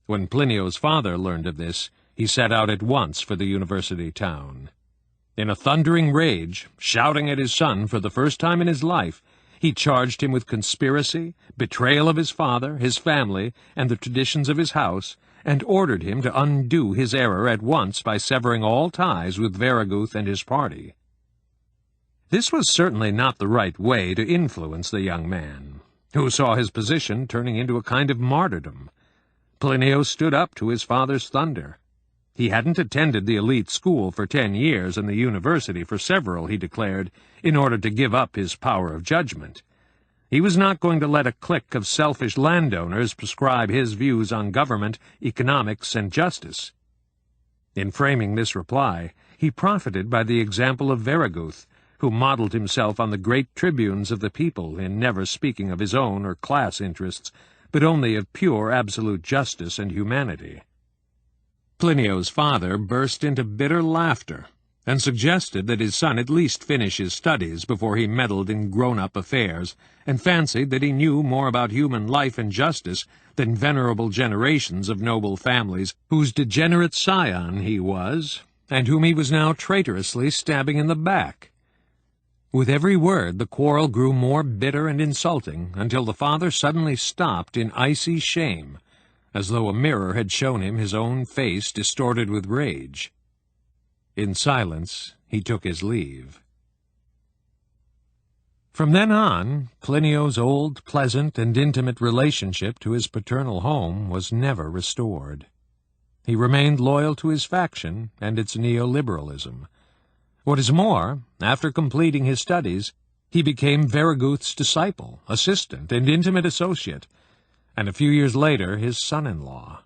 When Plinio's father learned of this, he set out at once for the university town. In a thundering rage, shouting at his son for the first time in his life, he charged him with conspiracy, betrayal of his father, his family, and the traditions of his house, and ordered him to undo his error at once by severing all ties with Veraguth and his party. This was certainly not the right way to influence the young man, who saw his position turning into a kind of martyrdom. Plinio stood up to his father's thunder. He hadn't attended the elite school for 10 years and the university for several, he declared, in order to give up his power of judgment. He was not going to let a clique of selfish landowners prescribe his views on government, economics, and justice. In framing this reply, he profited by the example of Veraguth, who modeled himself on the great tribunes of the people in never speaking of his own or class interests, but only of pure absolute justice and humanity. Plinio's father burst into bitter laughter, and suggested that his son at least finish his studies before he meddled in grown-up affairs, and fancied that he knew more about human life and justice than venerable generations of noble families whose degenerate scion he was, and whom he was now traitorously stabbing in the back. With every word the quarrel grew more bitter and insulting, until the father suddenly stopped in icy shame, as though a mirror had shown him his own face distorted with rage. In silence he took his leave. From then on, Plinio's old, pleasant, and intimate relationship to his paternal home was never restored. He remained loyal to his faction and its neoliberalism. What is more, after completing his studies, he became Veragouth's disciple, assistant, and intimate associate, and a few years later his son-in-law.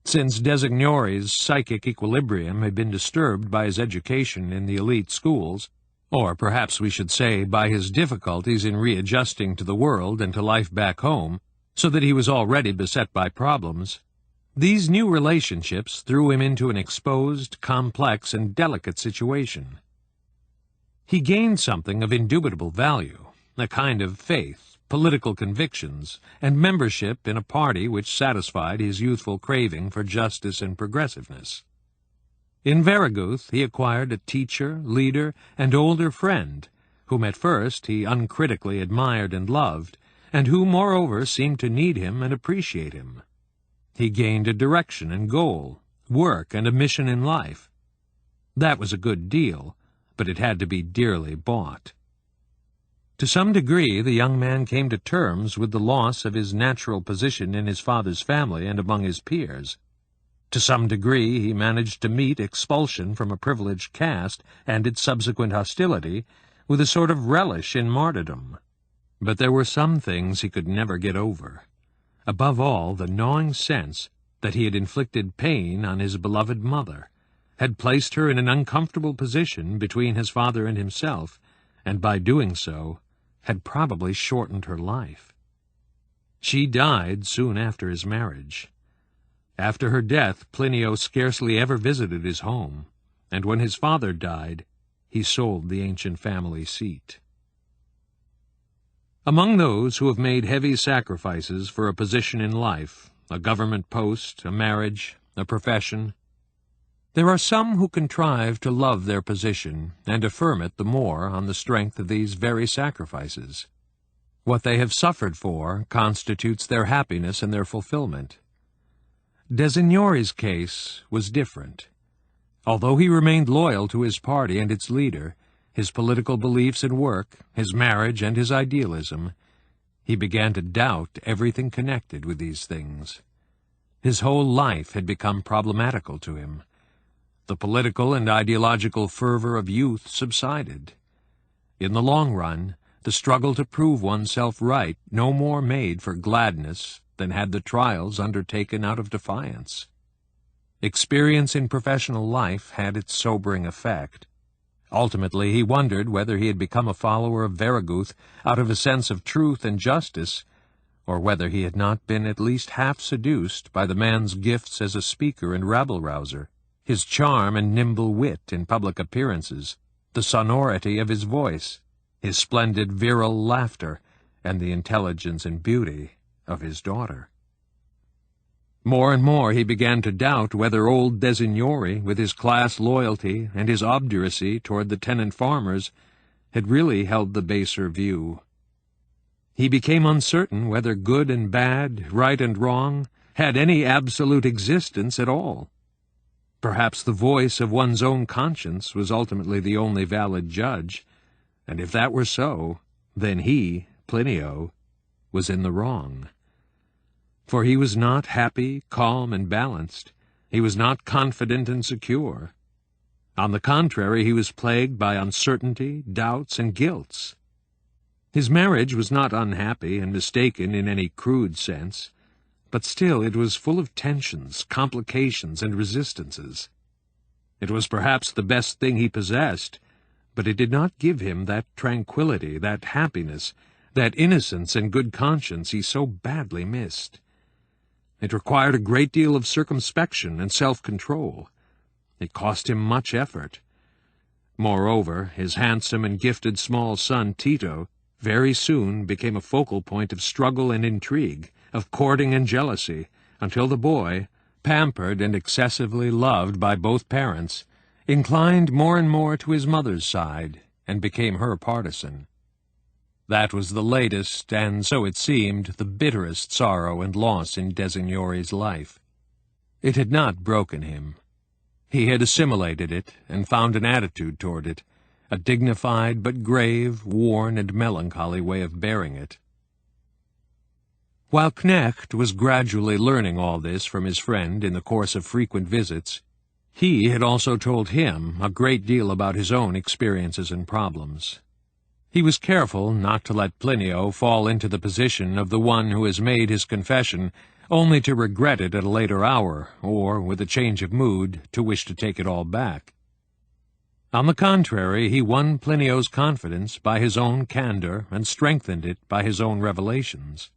Since Designori's psychic equilibrium had been disturbed by his education in the elite schools, or perhaps we should say by his difficulties in readjusting to the world and to life back home, so that he was already beset by problems, these new relationships threw him into an exposed, complex, and delicate situation. He gained something of indubitable value, a kind of faith, political convictions, and membership in a party which satisfied his youthful craving for justice and progressiveness. In Veragouth he acquired a teacher, leader, and older friend, whom at first he uncritically admired and loved, and who, moreover, seemed to need him and appreciate him. He gained a direction and goal, work and a mission in life. That was a good deal, but it had to be dearly bought. To some degree the young man came to terms with the loss of his natural position in his father's family and among his peers. To some degree he managed to meet expulsion from a privileged caste and its subsequent hostility with a sort of relish in martyrdom. But there were some things he could never get over. Above all, the gnawing sense that he had inflicted pain on his beloved mother, had placed her in an uncomfortable position between his father and himself, and by doing so had probably shortened her life. She died soon after his marriage. After her death, Plinio scarcely ever visited his home, and when his father died, he sold the ancient family seat. Among those who have made heavy sacrifices for a position in life, a government post, a marriage, a profession, there are some who contrive to love their position and affirm it the more on the strength of these very sacrifices. What they have suffered for constitutes their happiness and their fulfillment. Designori's case was different. Although he remained loyal to his party and its leader, his political beliefs and work, his marriage and his idealism, he began to doubt everything connected with these things. His whole life had become problematical to him. The political and ideological fervor of youth subsided. In the long run, the struggle to prove oneself right no more made for gladness than had the trials undertaken out of defiance. Experience in professional life had its sobering effect. Ultimately, he wondered whether he had become a follower of Veragouth out of a sense of truth and justice, or whether he had not been at least half seduced by the man's gifts as a speaker and rabble-rouser, his charm and nimble wit in public appearances, the sonority of his voice, his splendid virile laughter, and the intelligence and beauty of his daughter. More and more he began to doubt whether old Designori, with his class loyalty and his obduracy toward the tenant farmers, had really held the baser view. He became uncertain whether good and bad, right and wrong, had any absolute existence at all. Perhaps the voice of one's own conscience was ultimately the only valid judge, and if that were so, then he, Plinio, was in the wrong. For he was not happy, calm, and balanced. He was not confident and secure. On the contrary, he was plagued by uncertainty, doubts, and guilts. His marriage was not unhappy and mistaken in any crude sense, but still it was full of tensions, complications, and resistances. It was perhaps the best thing he possessed, but it did not give him that tranquility, that happiness, that innocence and good conscience he so badly missed. It required a great deal of circumspection and self-control. It cost him much effort, Moreover, his handsome and gifted small son, Tito, very soon became a focal point of struggle and intrigue, of courting and jealousy, until the boy, pampered and excessively loved by both parents, inclined more and more to his mother's side, and became her partisan. That was the latest, and, so it seemed, the bitterest sorrow and loss in Designori's life. It had not broken him. He had assimilated it, and found an attitude toward it, a dignified but grave, worn, and melancholy way of bearing it. While Knecht was gradually learning all this from his friend in the course of frequent visits, he had also told him a great deal about his own experiences and problems. He was careful not to let Plinio fall into the position of the one who has made his confession only to regret it at a later hour, or, with a change of mood, to wish to take it all back. On the contrary, he won Plinio's confidence by his own candor and strengthened it by his own revelations.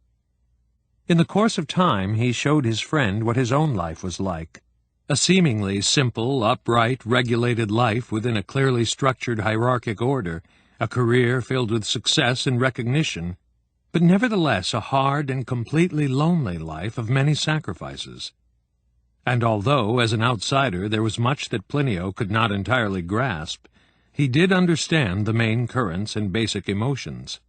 In the course of time he showed his friend what his own life was like, a seemingly simple, upright, regulated life within a clearly structured hierarchic order, a career filled with success and recognition, but nevertheless a hard and completely lonely life of many sacrifices. And although, as an outsider, there was much that Plinio could not entirely grasp, he did understand the main currents and basic emotions.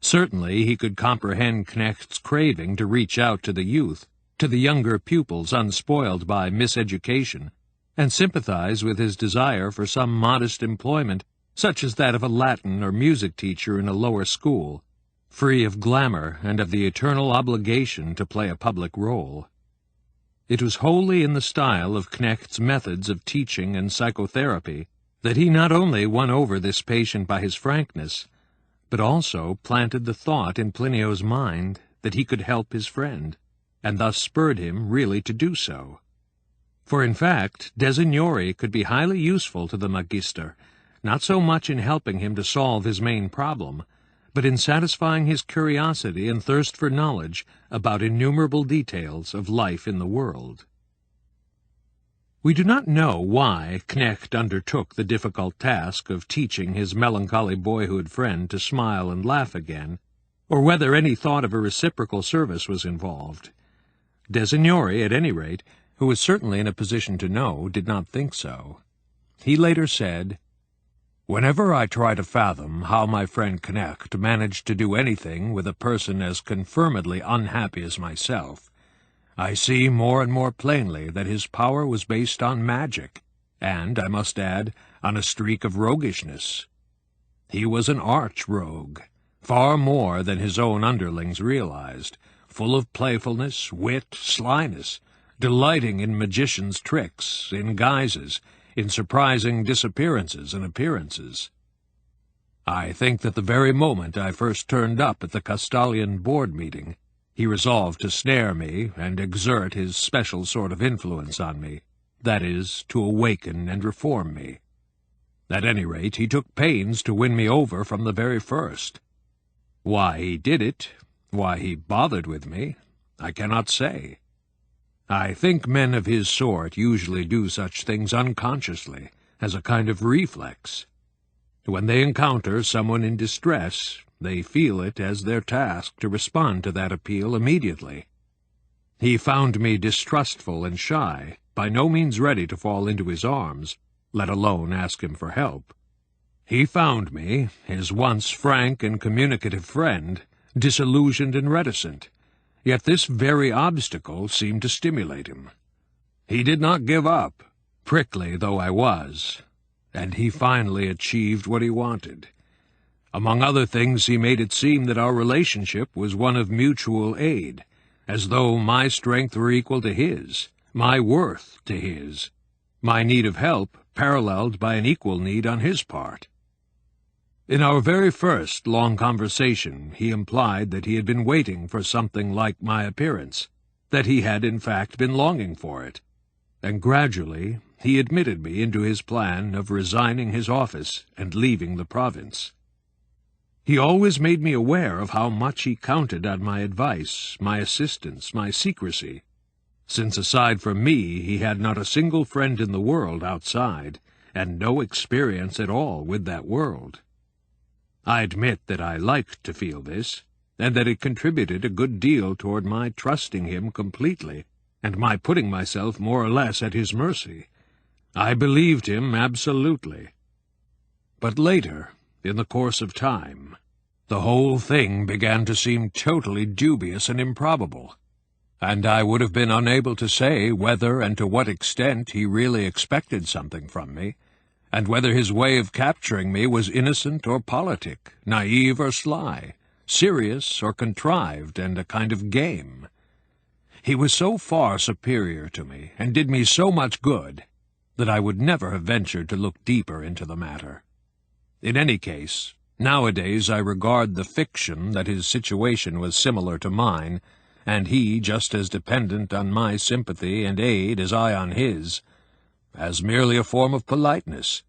Certainly he could comprehend Knecht's craving to reach out to the youth, to the younger pupils unspoiled by miseducation, and sympathize with his desire for some modest employment, such as that of a Latin or music teacher in a lower school, free of glamour and of the eternal obligation to play a public role. It was wholly in the style of Knecht's methods of teaching and psychotherapy that he not only won over this patient by his frankness, but also planted the thought in Plinio's mind that he could help his friend, and thus spurred him really to do so. For in fact, Designori could be highly useful to the Magister, not so much in helping him to solve his main problem, but in satisfying his curiosity and thirst for knowledge about innumerable details of life in the world. We do not know why Knecht undertook the difficult task of teaching his melancholy boyhood friend to smile and laugh again, or whether any thought of a reciprocal service was involved. Designori, at any rate, who was certainly in a position to know, did not think so. He later said, "Whenever I try to fathom how my friend Knecht managed to do anything with a person as confirmedly unhappy as myself, I see more and more plainly that his power was based on magic, and, I must add, on a streak of roguishness. He was an arch-rogue, far more than his own underlings realized, full of playfulness, wit, slyness, delighting in magicians' tricks, in guises, in surprising disappearances and appearances. I think that the very moment I first turned up at the Castalian board meeting, he resolved to snare me and exert his special sort of influence on me, that is, to awaken and reform me. At any rate, he took pains to win me over from the very first. Why he did it, why he bothered with me, I cannot say. I think men of his sort usually do such things unconsciously, as a kind of reflex. When they encounter someone in distress, they feel it as their task to respond to that appeal immediately. He found me distrustful and shy, by no means ready to fall into his arms, let alone ask him for help. He found me, his once frank and communicative friend, disillusioned and reticent, yet this very obstacle seemed to stimulate him. He did not give up, prickly though I was, and he finally achieved what he wanted. Among other things, he made it seem that our relationship was one of mutual aid, as though my strength were equal to his, my worth to his, my need of help paralleled by an equal need on his part. In our very first long conversation, he implied that he had been waiting for something like my appearance, that he had in fact been longing for it, and gradually he admitted me into his plan of resigning his office and leaving the province. He always made me aware of how much he counted on my advice, my assistance, my secrecy, since aside from me he had not a single friend in the world outside, and no experience at all with that world. I admit that I liked to feel this, and that it contributed a good deal toward my trusting him completely, and my putting myself more or less at his mercy. I believed him absolutely. But later, in the course of time, the whole thing began to seem totally dubious and improbable, and I would have been unable to say whether and to what extent he really expected something from me, and whether his way of capturing me was innocent or politic, naive or sly, serious or contrived and a kind of game. He was so far superior to me, and did me so much good, that I would never have ventured to look deeper into the matter. In any case, nowadays I regard the fiction that his situation was similar to mine, and he just as dependent on my sympathy and aid as I on his, as merely a form of politeness,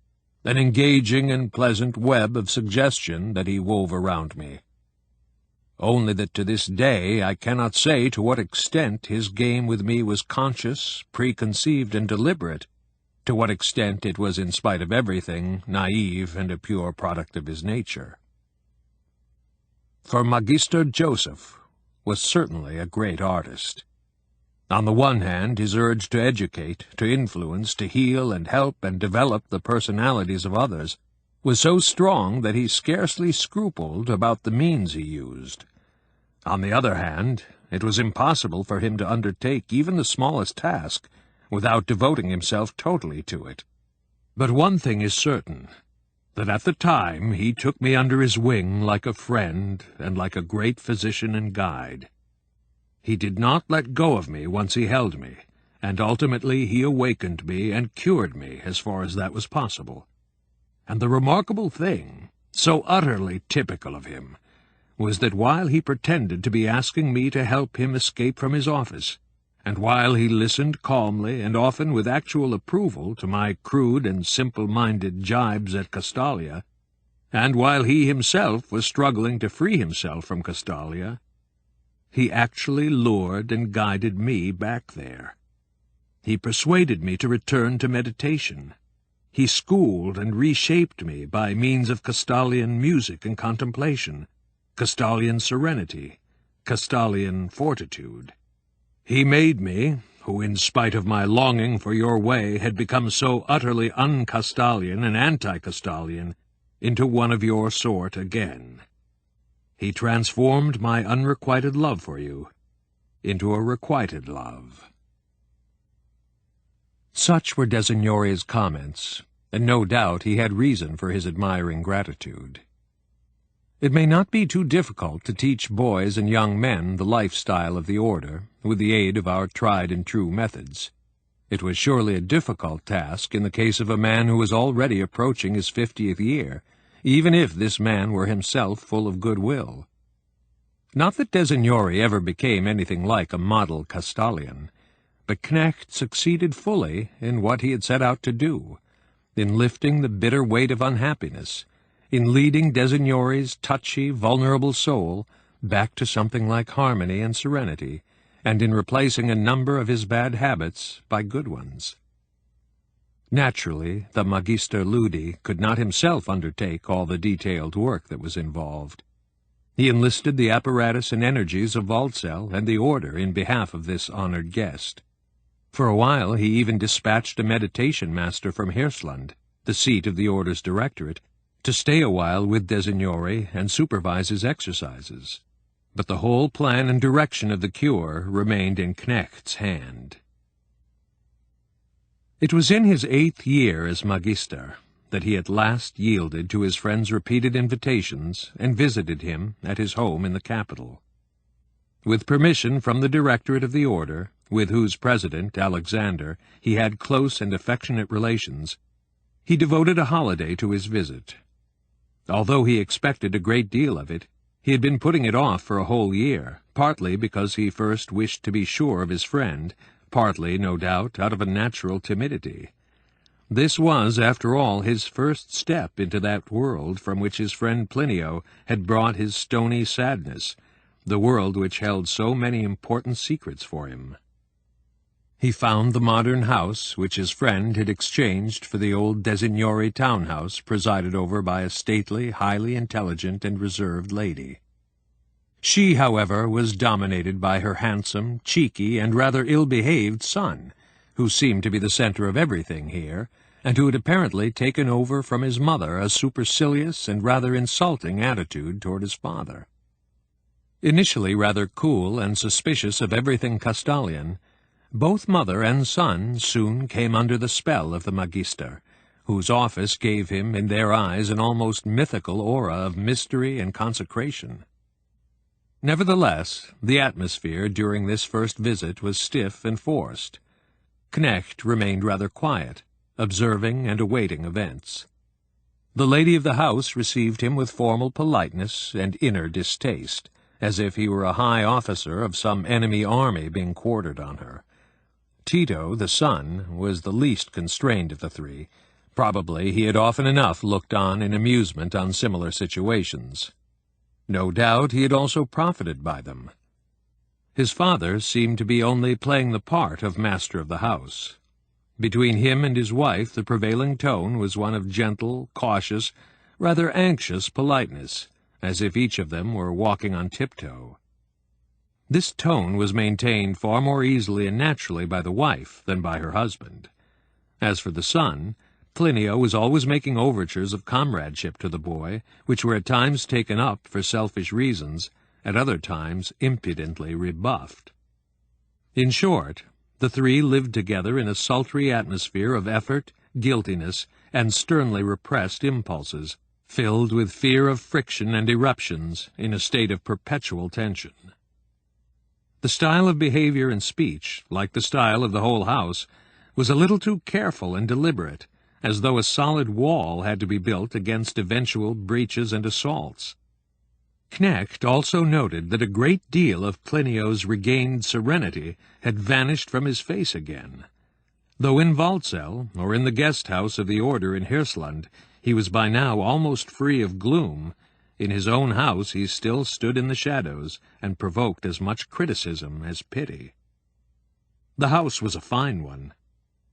an engaging and pleasant web of suggestion that he wove around me. Only that to this day I cannot say to what extent his game with me was conscious, preconceived, and deliberate, to what extent it was, in spite of everything, naive and a pure product of his nature. For Magister Joseph was certainly a great artist. On the one hand, his urge to educate, to influence, to heal and help and develop the personalities of others was so strong that he scarcely scrupled about the means he used. On the other hand, it was impossible for him to undertake even the smallest task without devoting himself totally to it. But one thing is certain, that at the time he took me under his wing like a friend and like a great physician and guide. He did not let go of me once he held me, and ultimately he awakened me and cured me as far as that was possible. And the remarkable thing, so utterly typical of him, was that while he pretended to be asking me to help him escape from his office, and while he listened calmly and often with actual approval to my crude and simple-minded jibes at Castalia, and while he himself was struggling to free himself from Castalia, he actually lured and guided me back there. He persuaded me to return to meditation. He schooled and reshaped me by means of Castalian music and contemplation, Castalian serenity, Castalian fortitude. He made me, who in spite of my longing for your way had become so utterly un-Castalian and anti-Castalian, into one of your sort again. He transformed my unrequited love for you into a requited love. Such were Designore's comments, and no doubt he had reason for his admiring gratitude. It may not be too difficult to teach boys and young men the lifestyle of the order, with the aid of our tried-and-true methods. It was surely a difficult task in the case of a man who was already approaching his 50th year, even if this man were himself full of goodwill. Not that Designore ever became anything like a model Castalian, but Knecht succeeded fully in what he had set out to do, in lifting the bitter weight of unhappiness, in leading Designore's touchy, vulnerable soul back to something like harmony and serenity, and in replacing a number of his bad habits by good ones. Naturally, the Magister Ludi could not himself undertake all the detailed work that was involved. He enlisted the apparatus and energies of Waldsell and the order in behalf of this honored guest. For a while he even dispatched a meditation master from Hirschland, the seat of the order's directorate, to stay a while with Designore and supervise his exercises. But the whole plan and direction of the cure remained in Knecht's hand. It was in his 8th year as Magister that he at last yielded to his friend's repeated invitations and visited him at his home in the capital. With permission from the directorate of the order, with whose president, Alexander, he had close and affectionate relations, he devoted a holiday to his visit. Although he expected a great deal of it, he had been putting it off for a whole year, partly because he first wished to be sure of his friend, partly, no doubt, out of a natural timidity. This was, after all, his first step into that world from which his friend Plinio had brought his stony sadness, the world which held so many important secrets for him. He found the modern house which his friend had exchanged for the old Designori townhouse presided over by a stately, highly intelligent and reserved lady. She, however, was dominated by her handsome, cheeky, and rather ill-behaved son, who seemed to be the center of everything here, and who had apparently taken over from his mother a supercilious and rather insulting attitude toward his father. Initially rather cool and suspicious of everything Castalian, both mother and son soon came under the spell of the Magister, whose office gave him, in their eyes, an almost mythical aura of mystery and consecration. Nevertheless, the atmosphere during this first visit was stiff and forced. Knecht remained rather quiet, observing and awaiting events. The lady of the house received him with formal politeness and inner distaste, as if he were a high officer of some enemy army being quartered on her. Tito, the son, was the least constrained of the three. Probably he had often enough looked on in amusement on similar situations. No doubt he had also profited by them. His father seemed to be only playing the part of master of the house. Between him and his wife the prevailing tone was one of gentle, cautious, rather anxious politeness, as if each of them were walking on tiptoe. This tone was maintained far more easily and naturally by the wife than by her husband. As for the son, Plinio was always making overtures of comradeship to the boy, which were at times taken up for selfish reasons, at other times impudently rebuffed. In short, the three lived together in a sultry atmosphere of effort, guiltiness, and sternly repressed impulses, filled with fear of friction and eruptions, in a state of perpetual tension. The style of behavior and speech, like the style of the whole house, was a little too careful and deliberate, as though a solid wall had to be built against eventual breaches and assaults. Knecht also noted that a great deal of Plinio's regained serenity had vanished from his face again. Though in Waldsell, or in the guest-house of the order in Hirschland, he was by now almost free of gloom, in his own house he still stood in the shadows and provoked as much criticism as pity. The house was a fine one.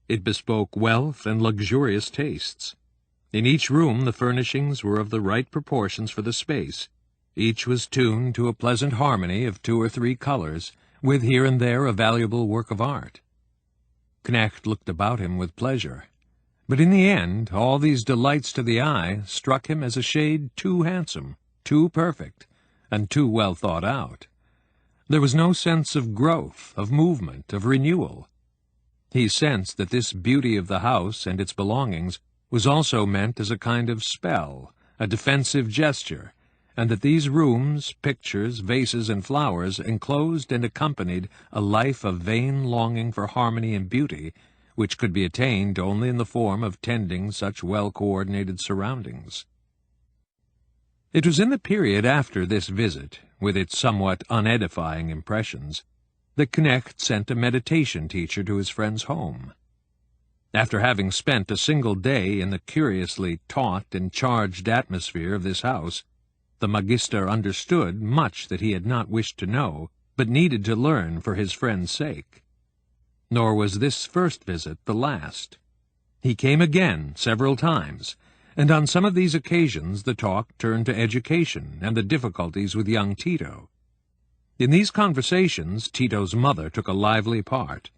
It bespoke wealth and luxurious tastes. In each room the furnishings were of the right proportions for the space. Each was tuned to a pleasant harmony of 2 or 3 colors, with here and there a valuable work of art. Knecht looked about him with pleasure. But in the end, all these delights to the eye struck him as a shade too handsome, too perfect, and too well thought out. There was no sense of growth, of movement, of renewal. He sensed that this beauty of the house and its belongings was also meant as a kind of spell, a defensive gesture, and that these rooms, pictures, vases, and flowers enclosed and accompanied a life of vain longing for harmony and beauty, which could be attained only in the form of tending such well-coordinated surroundings. It was in the period after this visit, with its somewhat unedifying impressions, that Knecht sent a meditation teacher to his friend's home. After having spent a single day in the curiously taut and charged atmosphere of this house, the Magister understood much that he had not wished to know, but needed to learn for his friend's sake. Nor was this first visit the last. He came again several times, and on some of these occasions the talk turned to education and the difficulties with young Tito. In these conversations Tito's mother took a lively part.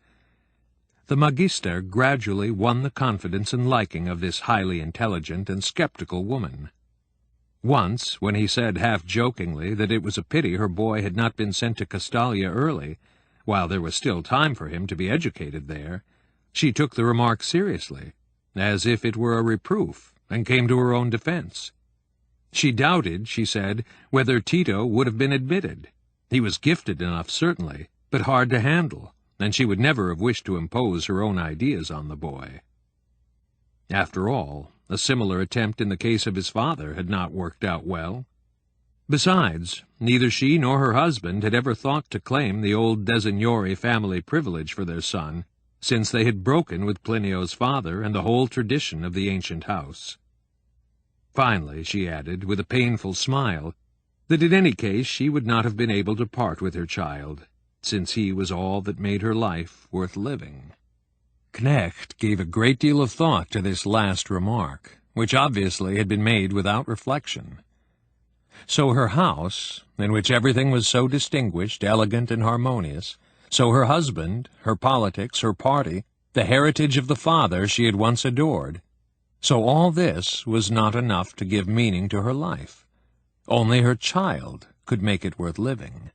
The Magister gradually won the confidence and liking of this highly intelligent and skeptical woman. Once, when he said half-jokingly that it was a pity her boy had not been sent to Castalia early, while there was still time for him to be educated there, she took the remark seriously, as if it were a reproof, and came to her own defense. She doubted, she said, whether Tito would have been admitted. He was gifted enough, certainly, but hard to handle, and she would never have wished to impose her own ideas on the boy. After all, a similar attempt in the case of his father had not worked out well. Besides, neither she nor her husband had ever thought to claim the old Designori family privilege for their son, since they had broken with Plinio's father and the whole tradition of the ancient house. Finally, she added, with a painful smile, that in any case she would not have been able to part with her child, since he was all that made her life worth living. Knecht gave a great deal of thought to this last remark, which obviously had been made without reflection. So her house, in which everything was so distinguished, elegant, and harmonious, so her husband, her politics, her party, the heritage of the father she had once adored, so all this was not enough to give meaning to her life. Only her child could make it worth living.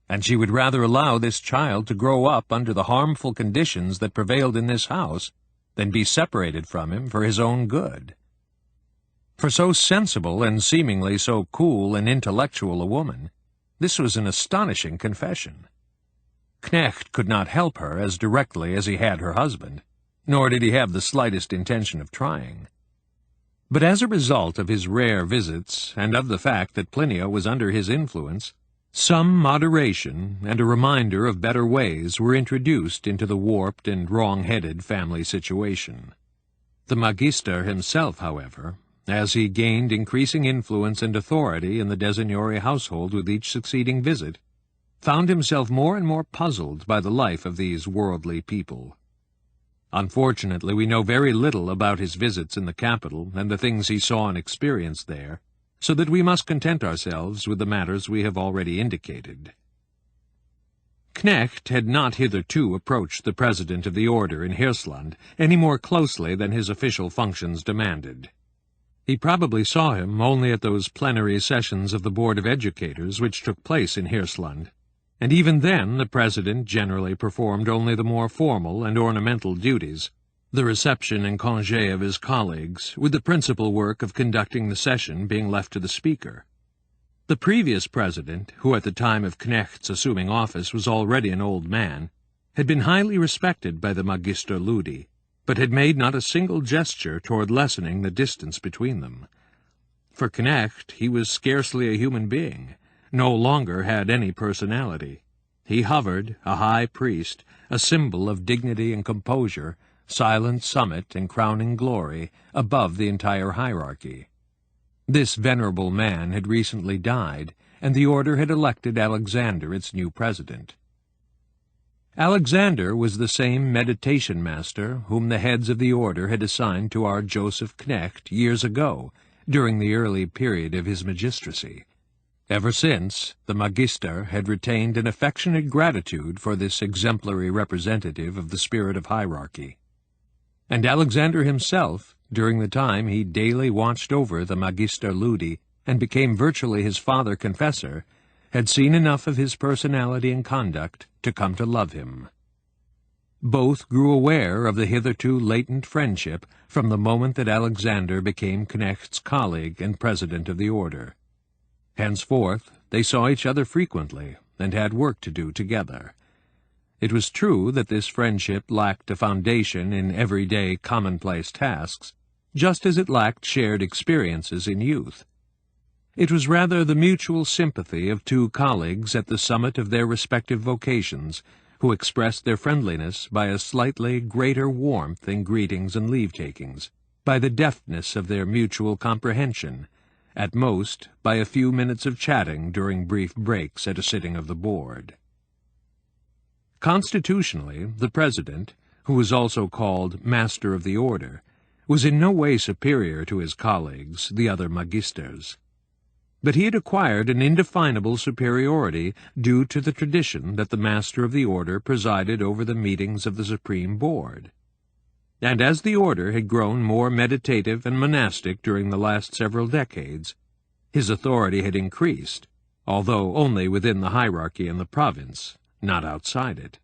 And she would rather allow this child to grow up under the harmful conditions that prevailed in this house than be separated from him for his own good. For so sensible and seemingly so cool and intellectual a woman, this was an astonishing confession. Knecht could not help her as directly as he had her husband, nor did he have the slightest intention of trying. But as a result of his rare visits, and of the fact that Plinia was under his influence, some moderation and a reminder of better ways were introduced into the warped and wrong-headed family situation. The Magister himself, however, as he gained increasing influence and authority in the Designori household with each succeeding visit, found himself more and more puzzled by the life of these worldly people. Unfortunately, we know very little about his visits in the capital and the things he saw and experienced there, so that we must content ourselves with the matters we have already indicated. Knecht had not hitherto approached the president of the order in Hirschland any more closely than his official functions demanded. He probably saw him only at those plenary sessions of the Board of Educators which took place in Hirschland, and even then the president generally performed only the more formal and ornamental duties, the reception and congé of his colleagues, with the principal work of conducting the session being left to the speaker. The previous president, who at the time of Knecht's assuming office was already an old man, had been highly respected by the Magister Ludi, but had made not a single gesture toward lessening the distance between them. For Knecht he was scarcely a human being, no longer had any personality. He hovered, a high priest, a symbol of dignity and composure, silent summit and crowning glory, above the entire hierarchy. This venerable man had recently died, and the order had elected Alexander its new president. Alexander was the same meditation master whom the heads of the order had assigned to our Joseph Knecht years ago, during the early period of his magistracy. Ever since, the Magister had retained an affectionate gratitude for this exemplary representative of the spirit of hierarchy. And Alexander himself, during the time he daily watched over the Magister Ludi and became virtually his father-confessor, had seen enough of his personality and conduct to come to love him. Both grew aware of the hitherto latent friendship from the moment that Alexander became Knecht's colleague and president of the order. Henceforth, they saw each other frequently, and had work to do together. It was true that this friendship lacked a foundation in everyday commonplace tasks, just as it lacked shared experiences in youth. It was rather the mutual sympathy of two colleagues at the summit of their respective vocations, who expressed their friendliness by a slightly greater warmth in greetings and leave-takings, by the deftness of their mutual comprehension, at most by a few minutes of chatting during brief breaks at a sitting of the board. Constitutionally, the president, who was also called Master of the Order, was in no way superior to his colleagues, the other magisters. But he had acquired an indefinable superiority due to the tradition that the Master of the Order presided over the meetings of the Supreme Board. And as the order had grown more meditative and monastic during the last several decades, his authority had increased, although only within the hierarchy in the province, not outside it.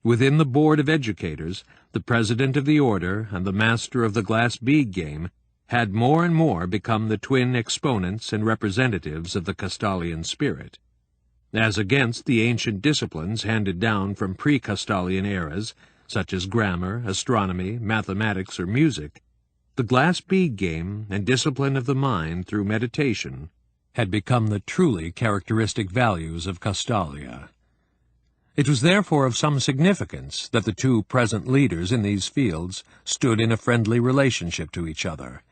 Within the Board of Educators, the president of the order and the master of the Glass Bead Game had more and more become the twin exponents and representatives of the Castalian spirit. As against the ancient disciplines handed down from pre-Castalian eras, such as grammar, astronomy, mathematics, or music, the glass bead game and discipline of the mind through meditation had become the truly characteristic values of Castalia. It was therefore of some significance that the two present leaders in these fields stood in a friendly relationship to each other.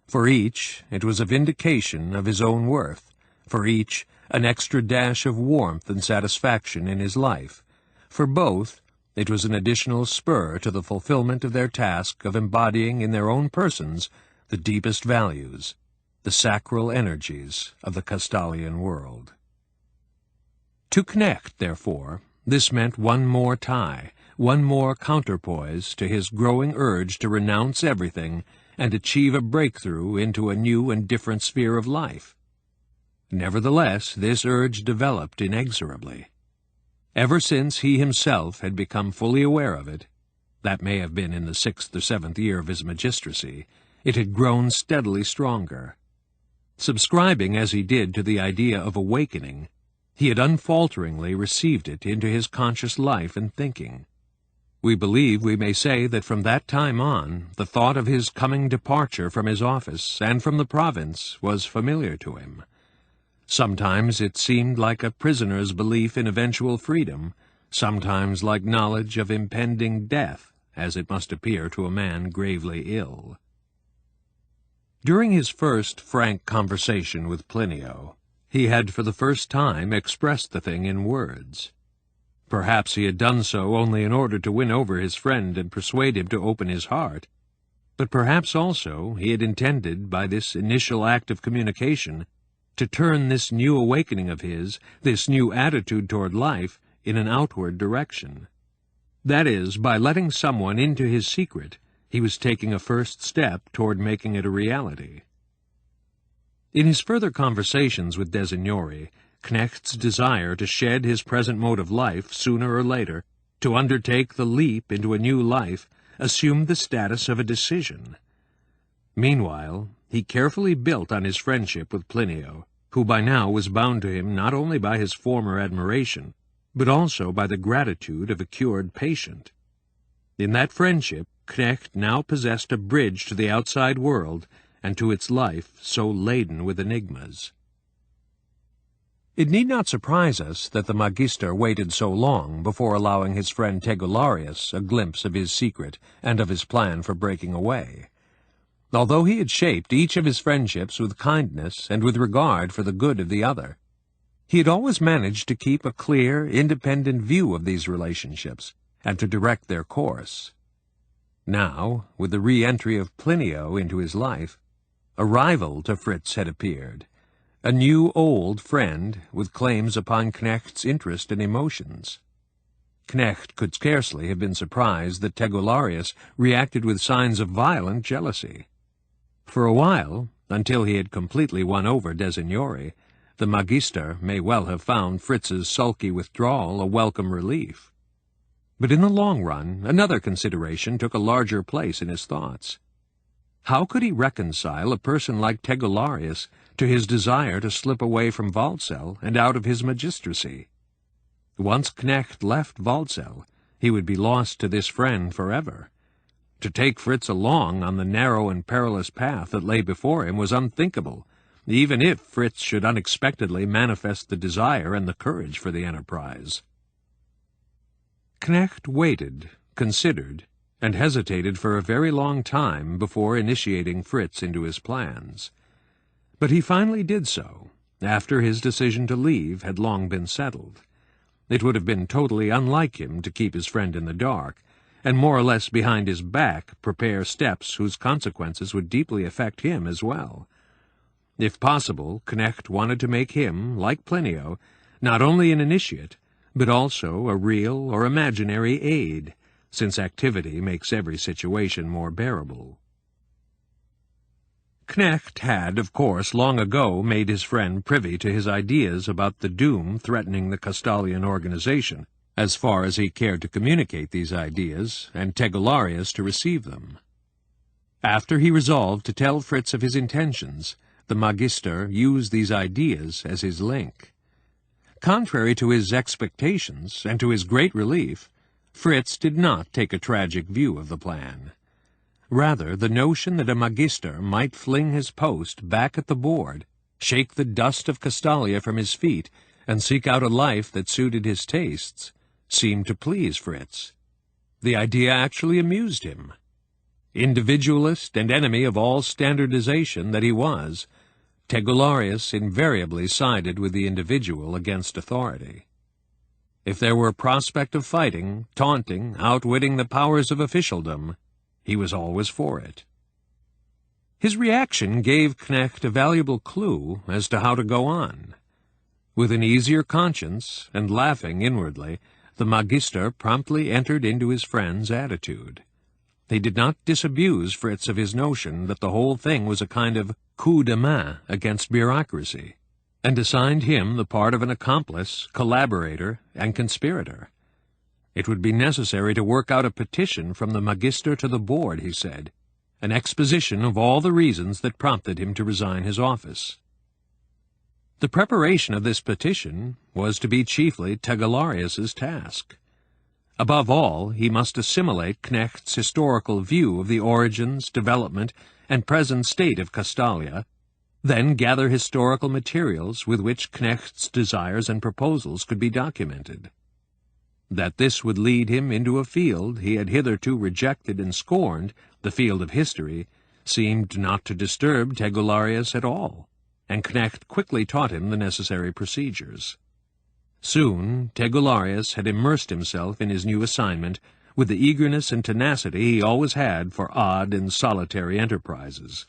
For each, it was a vindication of his own worth, for each, an extra dash of warmth and satisfaction in his life. For both, it was an additional spur to the fulfillment of their task of embodying in their own persons the deepest values, the sacral energies of the Castalian world. To Knecht, therefore, this meant one more tie, one more counterpoise to his growing urge to renounce everything and achieve a breakthrough into a new and different sphere of life. Nevertheless, this urge developed inexorably. Ever since he himself had become fully aware of it, that may have been in the 6th or 7th year of his magistracy, it had grown steadily stronger. Subscribing as he did to the idea of awakening, he had unfalteringly received it into his conscious life and thinking. We believe we may say that from that time on, the thought of his coming departure from his office and from the province was familiar to him. Sometimes it seemed like a prisoner's belief in eventual freedom, sometimes like knowledge of impending death, as it must appear to a man gravely ill. During his first frank conversation with Plinio, he had for the first time expressed the thing in words. Perhaps he had done so only in order to win over his friend and persuade him to open his heart, but perhaps also he had intended by this initial act of communication to turn this new awakening of his, this new attitude toward life, in an outward direction. That is, by letting someone into his secret, he was taking a first step toward making it a reality. In his further conversations with Designori, Knecht's desire to shed his present mode of life sooner or later, to undertake the leap into a new life, assumed the status of a decision. Meanwhile, he carefully built on his friendship with Plinio, who by now was bound to him not only by his former admiration, but also by the gratitude of a cured patient. In that friendship, Knecht now possessed a bridge to the outside world and to its life so laden with enigmas. It need not surprise us that the Magister waited so long before allowing his friend Tegularius a glimpse of his secret and of his plan for breaking away. Although he had shaped each of his friendships with kindness and with regard for the good of the other, he had always managed to keep a clear, independent view of these relationships and to direct their course. Now, with the re-entry of Plinio into his life, a rival to Fritz had appeared, a new old friend with claims upon Knecht's interest and emotions. Knecht could scarcely have been surprised that Tegularius reacted with signs of violent jealousy. For a while, until he had completely won over Designori, the Magister may well have found Fritz's sulky withdrawal a welcome relief. But in the long run, another consideration took a larger place in his thoughts. How could he reconcile a person like Tegularius to his desire to slip away from Waldsell and out of his magistracy? Once Knecht left Waldsell, he would be lost to this friend forever. To take Fritz along on the narrow and perilous path that lay before him was unthinkable, even if Fritz should unexpectedly manifest the desire and the courage for the enterprise. Knecht waited, considered, and hesitated for a very long time before initiating Fritz into his plans. But he finally did so, after his decision to leave had long been settled. It would have been totally unlike him to keep his friend in the dark, and more or less behind his back prepare steps whose consequences would deeply affect him as well. If possible, Knecht wanted to make him, like Plinio, not only an initiate, but also a real or imaginary aid, since activity makes every situation more bearable. Knecht had, of course, long ago made his friend privy to his ideas about the doom threatening the Castalian organization, as far as he cared to communicate these ideas, and Tegularius to receive them. After he resolved to tell Fritz of his intentions, the Magister used these ideas as his link. Contrary to his expectations, and to his great relief, Fritz did not take a tragic view of the plan. Rather, the notion that a Magister might fling his post back at the board, shake the dust of Castalia from his feet, and seek out a life that suited his tastes, seemed to please Fritz. The idea actually amused him. Individualist and enemy of all standardization that he was, Tegularius invariably sided with the individual against authority. If there were prospect of fighting, taunting, outwitting the powers of officialdom, he was always for it. His reaction gave Knecht a valuable clue as to how to go on. With an easier conscience, and laughing inwardly, the Magister promptly entered into his friend's attitude. He did not disabuse Fritz of his notion that the whole thing was a kind of coup de main against bureaucracy, and assigned him the part of an accomplice, collaborator, and conspirator. It would be necessary to work out a petition from the Magister to the board, he said, an exposition of all the reasons that prompted him to resign his office. The preparation of this petition was to be chiefly Tegularius's task. Above all, he must assimilate Knecht's historical view of the origins, development, and present state of Castalia, then gather historical materials with which Knecht's desires and proposals could be documented. That this would lead him into a field he had hitherto rejected and scorned, the field of history, seemed not to disturb Tegularius at all, and Knecht quickly taught him the necessary procedures. Soon Tegularius had immersed himself in his new assignment with the eagerness and tenacity he always had for odd and solitary enterprises.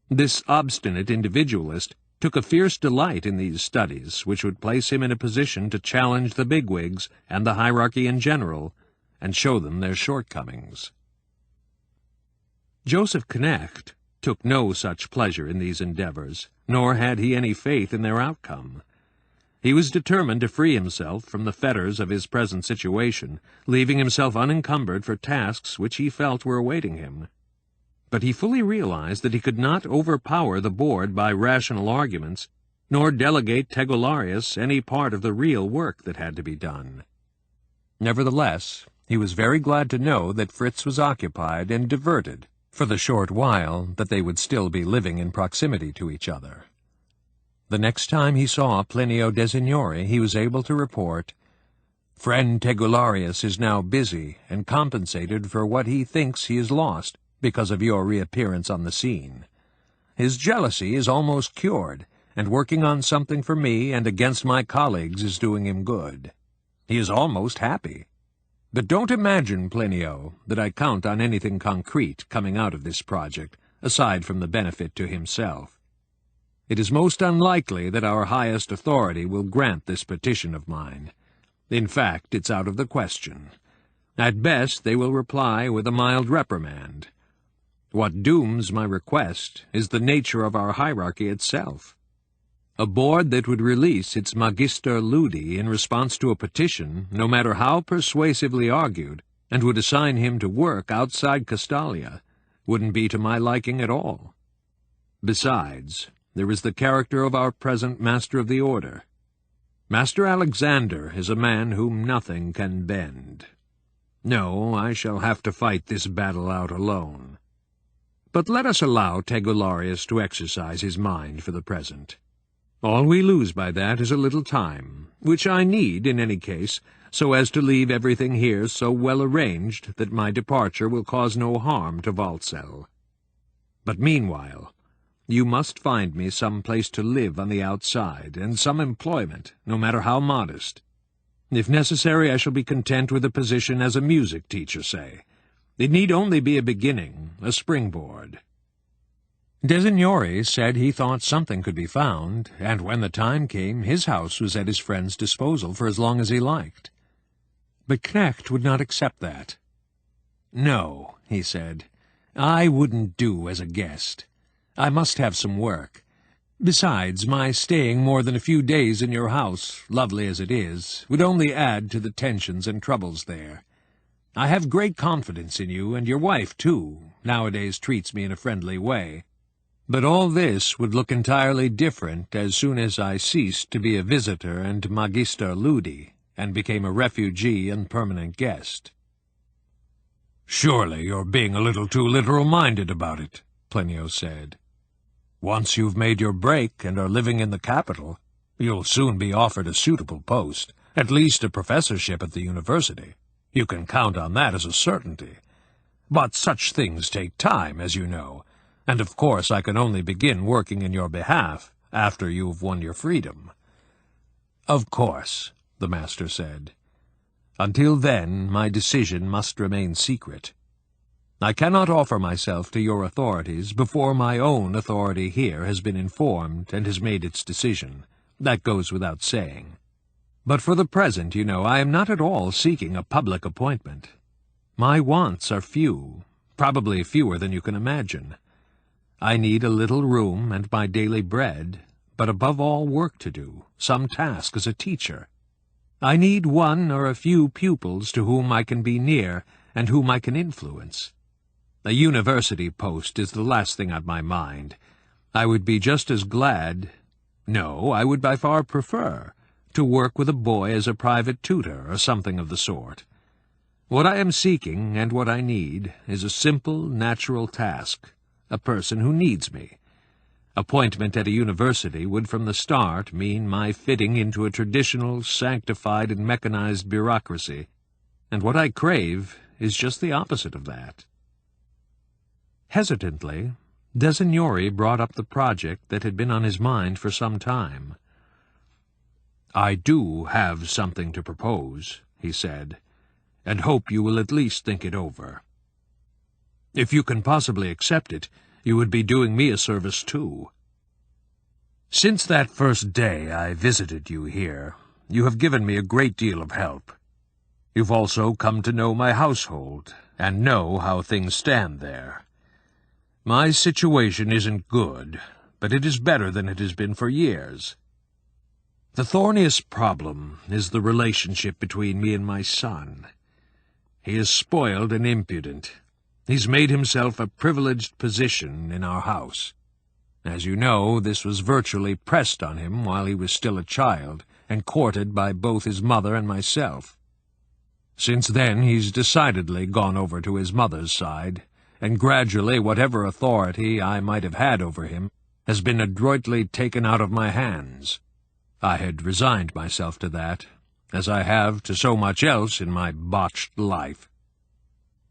This obstinate individualist took a fierce delight in these studies, which would place him in a position to challenge the bigwigs and the hierarchy in general, and show them their shortcomings. Joseph Knecht took no such pleasure in these endeavors, nor had he any faith in their outcome. He was determined to free himself from the fetters of his present situation, leaving himself unencumbered for tasks which he felt were awaiting him. But he fully realized that he could not overpower the board by rational arguments, nor delegate Tegularius any part of the real work that had to be done. Nevertheless, he was very glad to know that Fritz was occupied and diverted for the short while that they would still be living in proximity to each other. The next time he saw Plinio de Signori, he was able to report, "Friend Tegularius is now busy and compensated for what he thinks he has lost because of your reappearance on the scene. His jealousy is almost cured, and working on something for me and against my colleagues is doing him good. He is almost happy. But don't imagine, Plinio, that I count on anything concrete coming out of this project, aside from the benefit to himself. It is most unlikely that our highest authority will grant this petition of mine. In fact, it's out of the question. At best, they will reply with a mild reprimand. What dooms my request is the nature of our hierarchy itself. A board that would release its Magister Ludi in response to a petition, no matter how persuasively argued, and would assign him to work outside Castalia, wouldn't be to my liking at all. Besides, there is the character of our present Master of the Order. Master Alexander is a man whom nothing can bend. No, I shall have to fight this battle out alone. But let us allow Tegularius to exercise his mind for the present. All we lose by that is a little time, which I need in any case, so as to leave everything here so well arranged that my departure will cause no harm to Walsall. But meanwhile, you must find me some place to live on the outside, and some employment, no matter how modest. If necessary, I shall be content with a position as a music teacher, say. It need only be a beginning, a springboard." De Signori said he thought something could be found, and when the time came, his house was at his friend's disposal for as long as he liked. But Knecht would not accept that. "No," he said, "I wouldn't do as a guest. I must have some work. Besides, my staying more than a few days in your house, lovely as it is, would only add to the tensions and troubles there. I have great confidence in you, and your wife, too, nowadays treats me in a friendly way. But all this would look entirely different as soon as I ceased to be a visitor and Magister Ludi, and became a refugee and permanent guest." "Surely you're being a little too literal-minded about it," Plinio said. "Once you've made your break and are living in the capital, you'll soon be offered a suitable post, at least a professorship at the university. You can count on that as a certainty. But such things take time, as you know. And of course I can only begin working in your behalf after you've won your freedom." "Of course," the master said. "Until then, my decision must remain secret. I cannot offer myself to your authorities before my own authority here has been informed and has made its decision. That goes without saying. But for the present, you know, I am not at all seeking a public appointment. My wants are few, probably fewer than you can imagine. I need a little room and my daily bread, but above all work to do, some task as a teacher. I need one or a few pupils to whom I can be near and whom I can influence. A university post is the last thing on my mind. I would be just as glad, no, I would by far prefer, to work with a boy as a private tutor or something of the sort. What I am seeking and what I need is a simple, natural task, a person who needs me. Appointment at a university would from the start mean my fitting into a traditional, sanctified and mechanized bureaucracy, and what I crave is just the opposite of that." Hesitantly, Designori brought up the project that had been on his mind for some time. "I do have something to propose," he said, "and hope you will at least think it over. If you can possibly accept it, you would be doing me a service too. Since that first day I visited you here, you have given me a great deal of help. You've also come to know my household, and know how things stand there. My situation isn't good, but it is better than it has been for years. The thorniest problem is the relationship between me and my son. He is spoiled and impudent. He's made himself a privileged position in our house. As you know, this was virtually pressed on him while he was still a child, and courted by both his mother and myself. Since then he's decidedly gone over to his mother's side, and gradually whatever authority I might have had over him has been adroitly taken out of my hands. I had resigned myself to that, as I have to so much else in my botched life.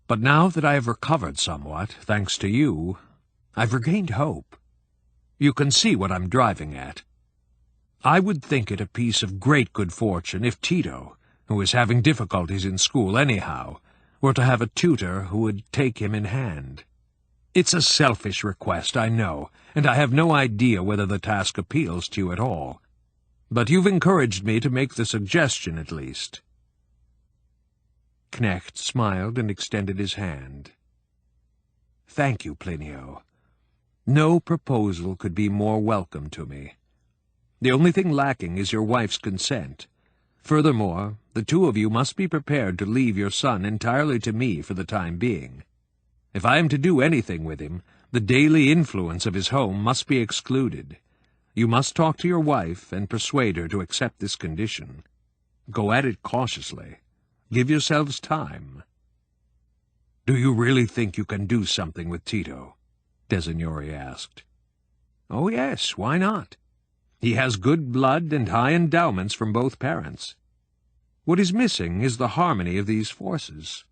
But now that I have recovered somewhat, thanks to you, I've regained hope. You can see what I'm driving at. I would think it a piece of great good fortune if Tito, who is having difficulties in school anyhow, were to have a tutor who would take him in hand. It's a selfish request, I know, and I have no idea whether the task appeals to you at all. But you've encouraged me to make the suggestion, at least." Knecht smiled and extended his hand. "Thank you, Plinio. No proposal could be more welcome to me. The only thing lacking is your wife's consent. Furthermore, the two of you must be prepared to leave your son entirely to me for the time being. If I am to do anything with him, the daily influence of his home must be excluded. You must talk to your wife and persuade her to accept this condition. Go at it cautiously. Give yourselves time." "Do you really think you can do something with Tito?" Designori asked. "Oh, yes, why not? He has good blood and high endowments from both parents. What is missing is the harmony of these forces.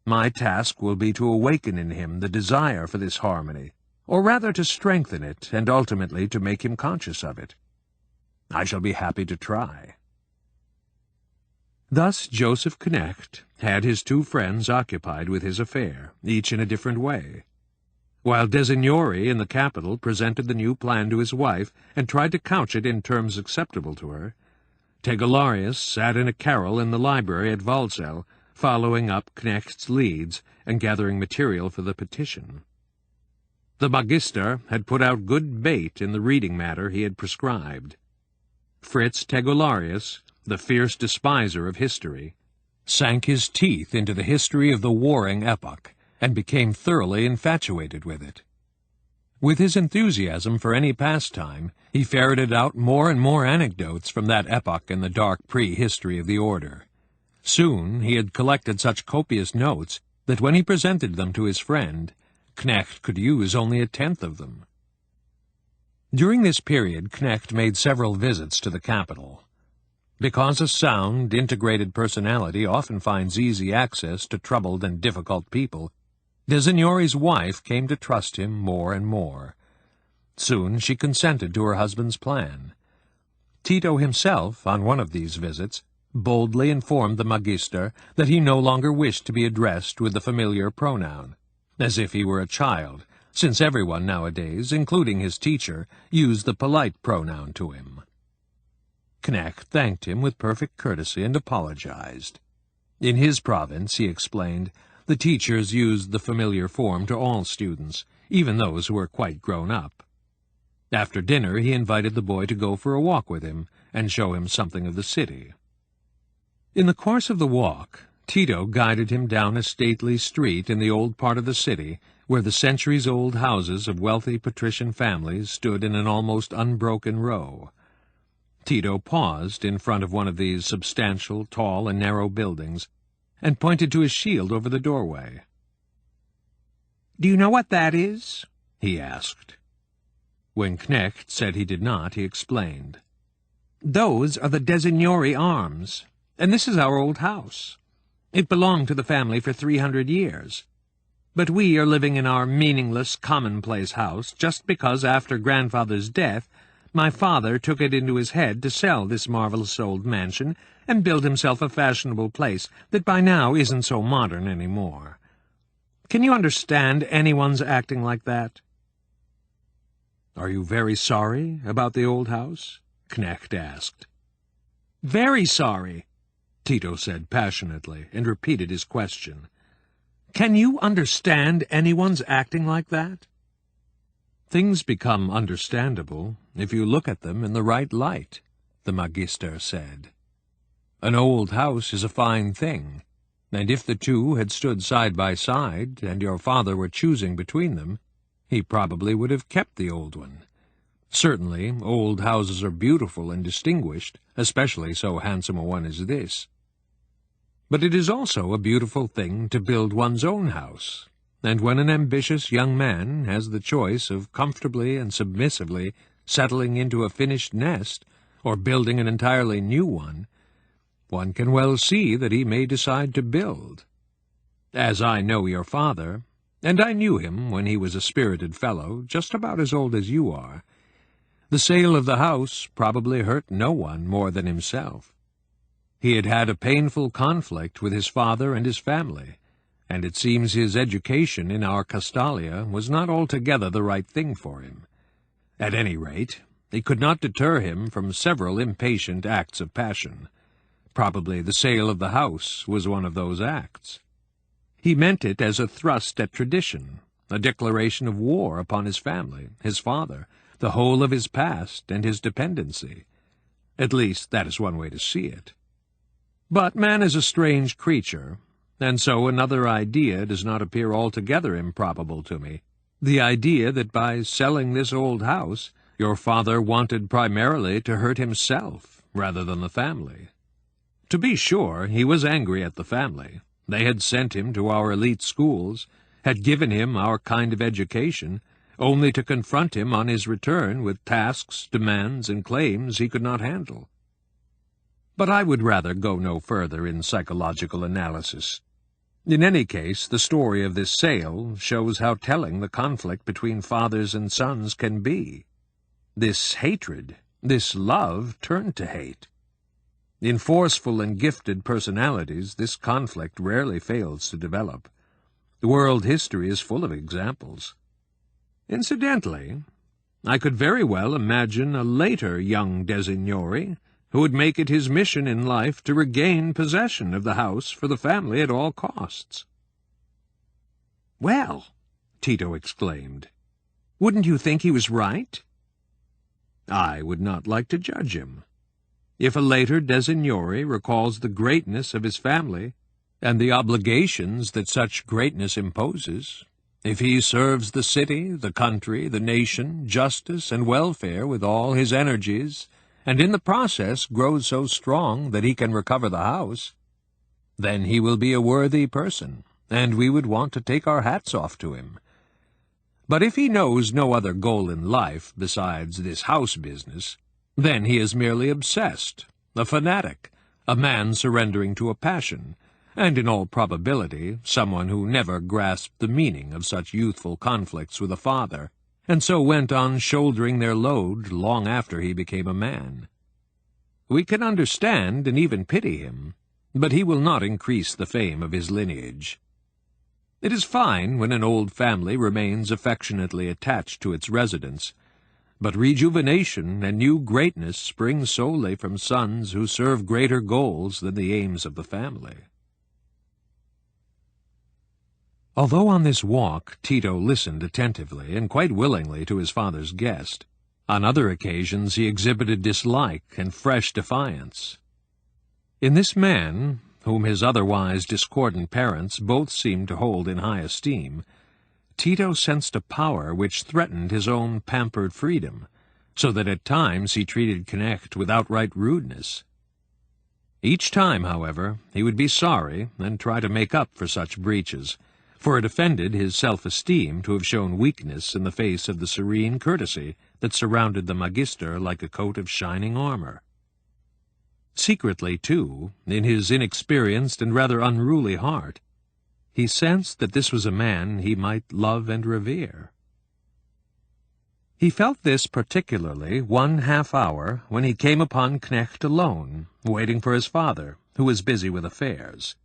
My task will be to awaken in him the desire for this harmony, or rather to strengthen it and ultimately to make him conscious of it. I shall be happy to try." Thus Joseph Knecht had his two friends occupied with his affair, each in a different way. While Designori in the capital presented the new plan to his wife and tried to couch it in terms acceptable to her, Tegelarius sat in a carrel in the library at Walsall, following up Knecht's leads and gathering material for the petition. The Magister had put out good bait in the reading matter he had prescribed. Fritz Tegelarius, the fierce despiser of history, sank his teeth into the history of the warring epoch, and became thoroughly infatuated with it. With his enthusiasm for any pastime, he ferreted out more and more anecdotes from that epoch in the dark prehistory of the order. Soon he had collected such copious notes that when he presented them to his friend, Knecht could use only a tenth of them. During this period Knecht made several visits to the capital. Because a sound, integrated personality often finds easy access to troubled and difficult people, De Signori's wife came to trust him more and more. Soon she consented to her husband's plan. Tito himself, on one of these visits, boldly informed the Magister that he no longer wished to be addressed with the familiar pronoun, as if he were a child, since everyone nowadays, including his teacher, used the polite pronoun to him. Knecht thanked him with perfect courtesy and apologized. In his province, he explained, the teachers used the familiar form to all students, even those who were quite grown up. After dinner, he invited the boy to go for a walk with him and show him something of the city. In the course of the walk, Tito guided him down a stately street in the old part of the city, where the centuries-old houses of wealthy patrician families stood in an almost unbroken row. Tito paused in front of one of these substantial, tall, and narrow buildings, and pointed to his shield over the doorway. "Do you know what that is?" he asked. When Knecht said he did not, he explained. "Those are the De Signori arms, and this is our old house. It belonged to the family for 300 years. But we are living in our meaningless, commonplace house just because after grandfather's death my father took it into his head to sell this marvelous old mansion and build himself a fashionable place that by now isn't so modern any more. Can you understand anyone's acting like that?" "Are you very sorry about the old house?" Knecht asked. "Very sorry," Tito said passionately, and repeated his question. "Can you understand anyone's acting like that?" "Things become understandable if you look at them in the right light," the Magister said. "An old house is a fine thing, and if the two had stood side by side, and your father were choosing between them, he probably would have kept the old one. Certainly, old houses are beautiful and distinguished, especially so handsome a one as this. But it is also a beautiful thing to build one's own house, and when an ambitious young man has the choice of comfortably and submissively settling into a finished nest, or building an entirely new one can well see that he may decide to build. As I know your father, and I knew him when he was a spirited fellow, just about as old as you are, the sale of the house probably hurt no one more than himself. He had had a painful conflict with his father and his family, and it seems his education in our Castalia was not altogether the right thing for him. At any rate, it could not deter him from several impatient acts of passion. Probably the sale of the house was one of those acts. He meant it as a thrust at tradition, a declaration of war upon his family, his father, the whole of his past, and his dependency. At least, that is one way to see it. But man is a strange creature, and so another idea does not appear altogether improbable to me. The idea that by selling this old house, your father wanted primarily to hurt himself rather than the family. To be sure, he was angry at the family. They had sent him to our elite schools, had given him our kind of education, only to confront him on his return with tasks, demands, and claims he could not handle. But I would rather go no further in psychological analysis. In any case, the story of this sale shows how telling the conflict between fathers and sons can be. This hatred, this love, turned to hate. In forceful and gifted personalities, this conflict rarely fails to develop. World history is full of examples. Incidentally, I could very well imagine a later young De Signori who would make it his mission in life to regain possession of the house for the family at all costs. "Well," Tito exclaimed, "wouldn't you think he was right?" "I would not like to judge him. If a later De Signori recalls the greatness of his family and the obligations that such greatness imposes, if he serves the city, the country, the nation, justice, and welfare with all his energies, and in the process grows so strong that he can recover the house, then he will be a worthy person, and we would want to take our hats off to him. But if he knows no other goal in life besides this house business, then he is merely obsessed, a fanatic, a man surrendering to a passion, and in all probability someone who never grasped the meaning of such youthful conflicts with a father, and so went on shouldering their load long after he became a man. We can understand and even pity him, but he will not increase the fame of his lineage. It is fine when an old family remains affectionately attached to its residents, but rejuvenation and new greatness spring solely from sons who serve greater goals than the aims of the family. Although on this walk Tito listened attentively and quite willingly to his father's guest, on other occasions he exhibited dislike and fresh defiance. In this man, whom his otherwise discordant parents both seemed to hold in high esteem, Tito sensed a power which threatened his own pampered freedom, so that at times he treated Knecht with outright rudeness. Each time, however, he would be sorry and try to make up for such breaches, for it offended his self-esteem to have shown weakness in the face of the serene courtesy that surrounded the Magister like a coat of shining armor. Secretly, too, in his inexperienced and rather unruly heart, he sensed that this was a man he might love and revere. He felt this particularly one half-hour when he came upon Knecht alone, waiting for his father, who was busy with affairs.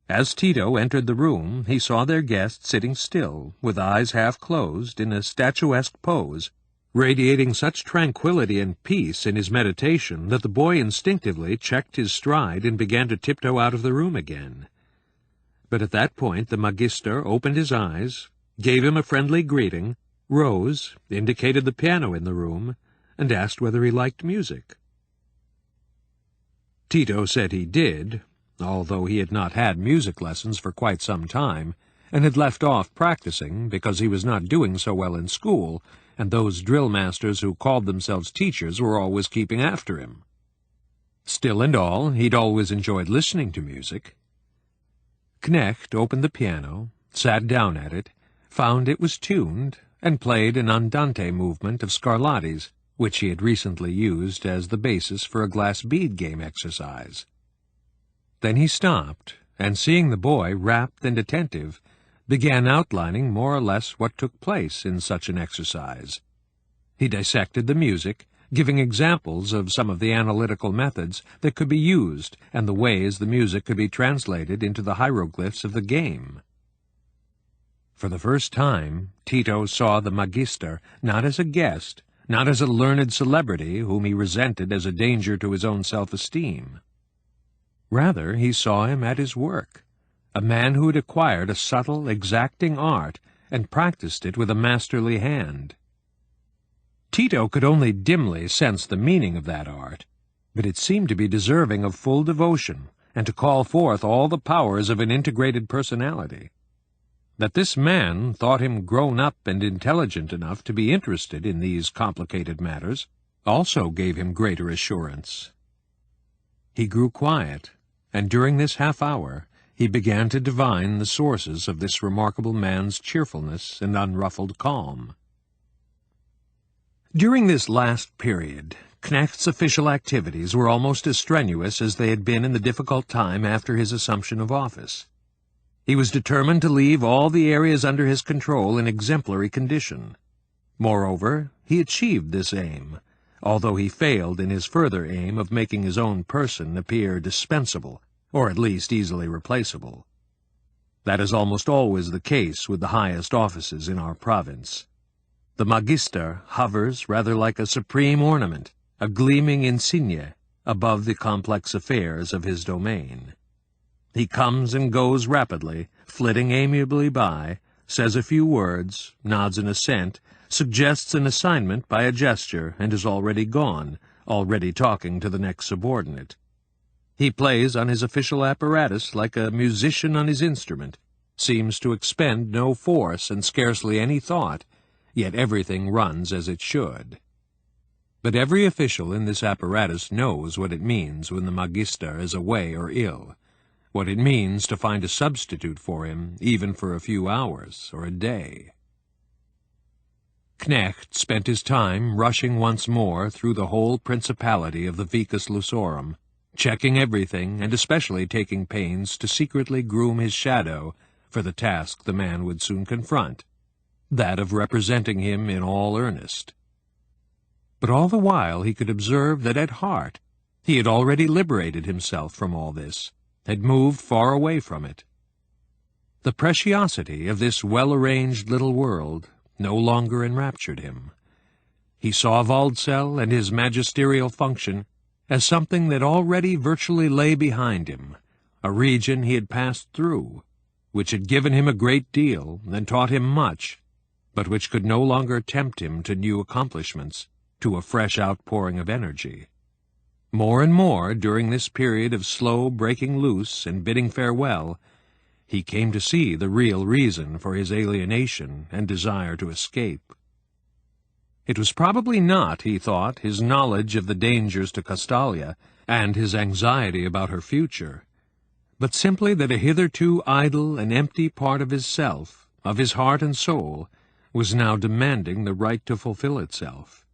As Tito entered the room, he saw their guest sitting still, with eyes half-closed, in a statuesque pose, radiating such tranquillity and peace in his meditation that the boy instinctively checked his stride and began to tiptoe out of the room again. But at that point the Magister opened his eyes, gave him a friendly greeting, rose, indicated the piano in the room, and asked whether he liked music. Tito said he did, although he had not had music lessons for quite some time, and had left off practicing because he was not doing so well in school, and those drill-masters who called themselves teachers were always keeping after him. Still and all, he'd always enjoyed listening to music. Knecht opened the piano, sat down at it, found it was tuned, and played an andante movement of Scarlatti's, which he had recently used as the basis for a glass bead game exercise. Then he stopped, and seeing the boy rapt and attentive, began outlining more or less what took place in such an exercise. He dissected the music, giving examples of some of the analytical methods that could be used and the ways the music could be translated into the hieroglyphs of the game. For the first time, Tito saw the Magister not as a guest, not as a learned celebrity whom he resented as a danger to his own self-esteem. Rather, he saw him at his work, a man who had acquired a subtle, exacting art and practiced it with a masterly hand. Tito could only dimly sense the meaning of that art, but it seemed to be deserving of full devotion and to call forth all the powers of an integrated personality. That this man thought him grown up and intelligent enough to be interested in these complicated matters also gave him greater assurance. He grew quiet, and during this half-hour he began to divine the sources of this remarkable man's cheerfulness and unruffled calm. During this last period, Knecht's official activities were almost as strenuous as they had been in the difficult time after his assumption of office. He was determined to leave all the areas under his control in exemplary condition. Moreover, he achieved this aim, although he failed in his further aim of making his own person appear dispensable, or at least easily replaceable. That is almost always the case with the highest offices in our province. The Magister hovers rather like a supreme ornament, a gleaming insignia, above the complex affairs of his domain. He comes and goes rapidly, flitting amiably by, says a few words, nods an assent, suggests an assignment by a gesture, and is already gone, already talking to the next subordinate. He plays on his official apparatus like a musician on his instrument, seems to expend no force and scarcely any thought, yet everything runs as it should. But every official in this apparatus knows what it means when the Magister is away or ill, what it means to find a substitute for him, even for a few hours or a day. Knecht spent his time rushing once more through the whole principality of the Vicus Lusorum, checking everything and especially taking pains to secretly groom his shadow for the task the man would soon confront, that of representing him in all earnest. But all the while he could observe that at heart he had already liberated himself from all this, had moved far away from it. The preciosity of this well-arranged little world no longer enraptured him. He saw Waldsell and his magisterial function as something that already virtually lay behind him, a region he had passed through, which had given him a great deal and taught him much, but which could no longer tempt him to new accomplishments, to a fresh outpouring of energy. More and more, during this period of slow breaking loose and bidding farewell, he came to see the real reason for his alienation and desire to escape. It was probably not, he thought, his knowledge of the dangers to Castalia and his anxiety about her future, but simply that a hitherto idle and empty part of his self, of his heart and soul, was now demanding the right to fulfill itself.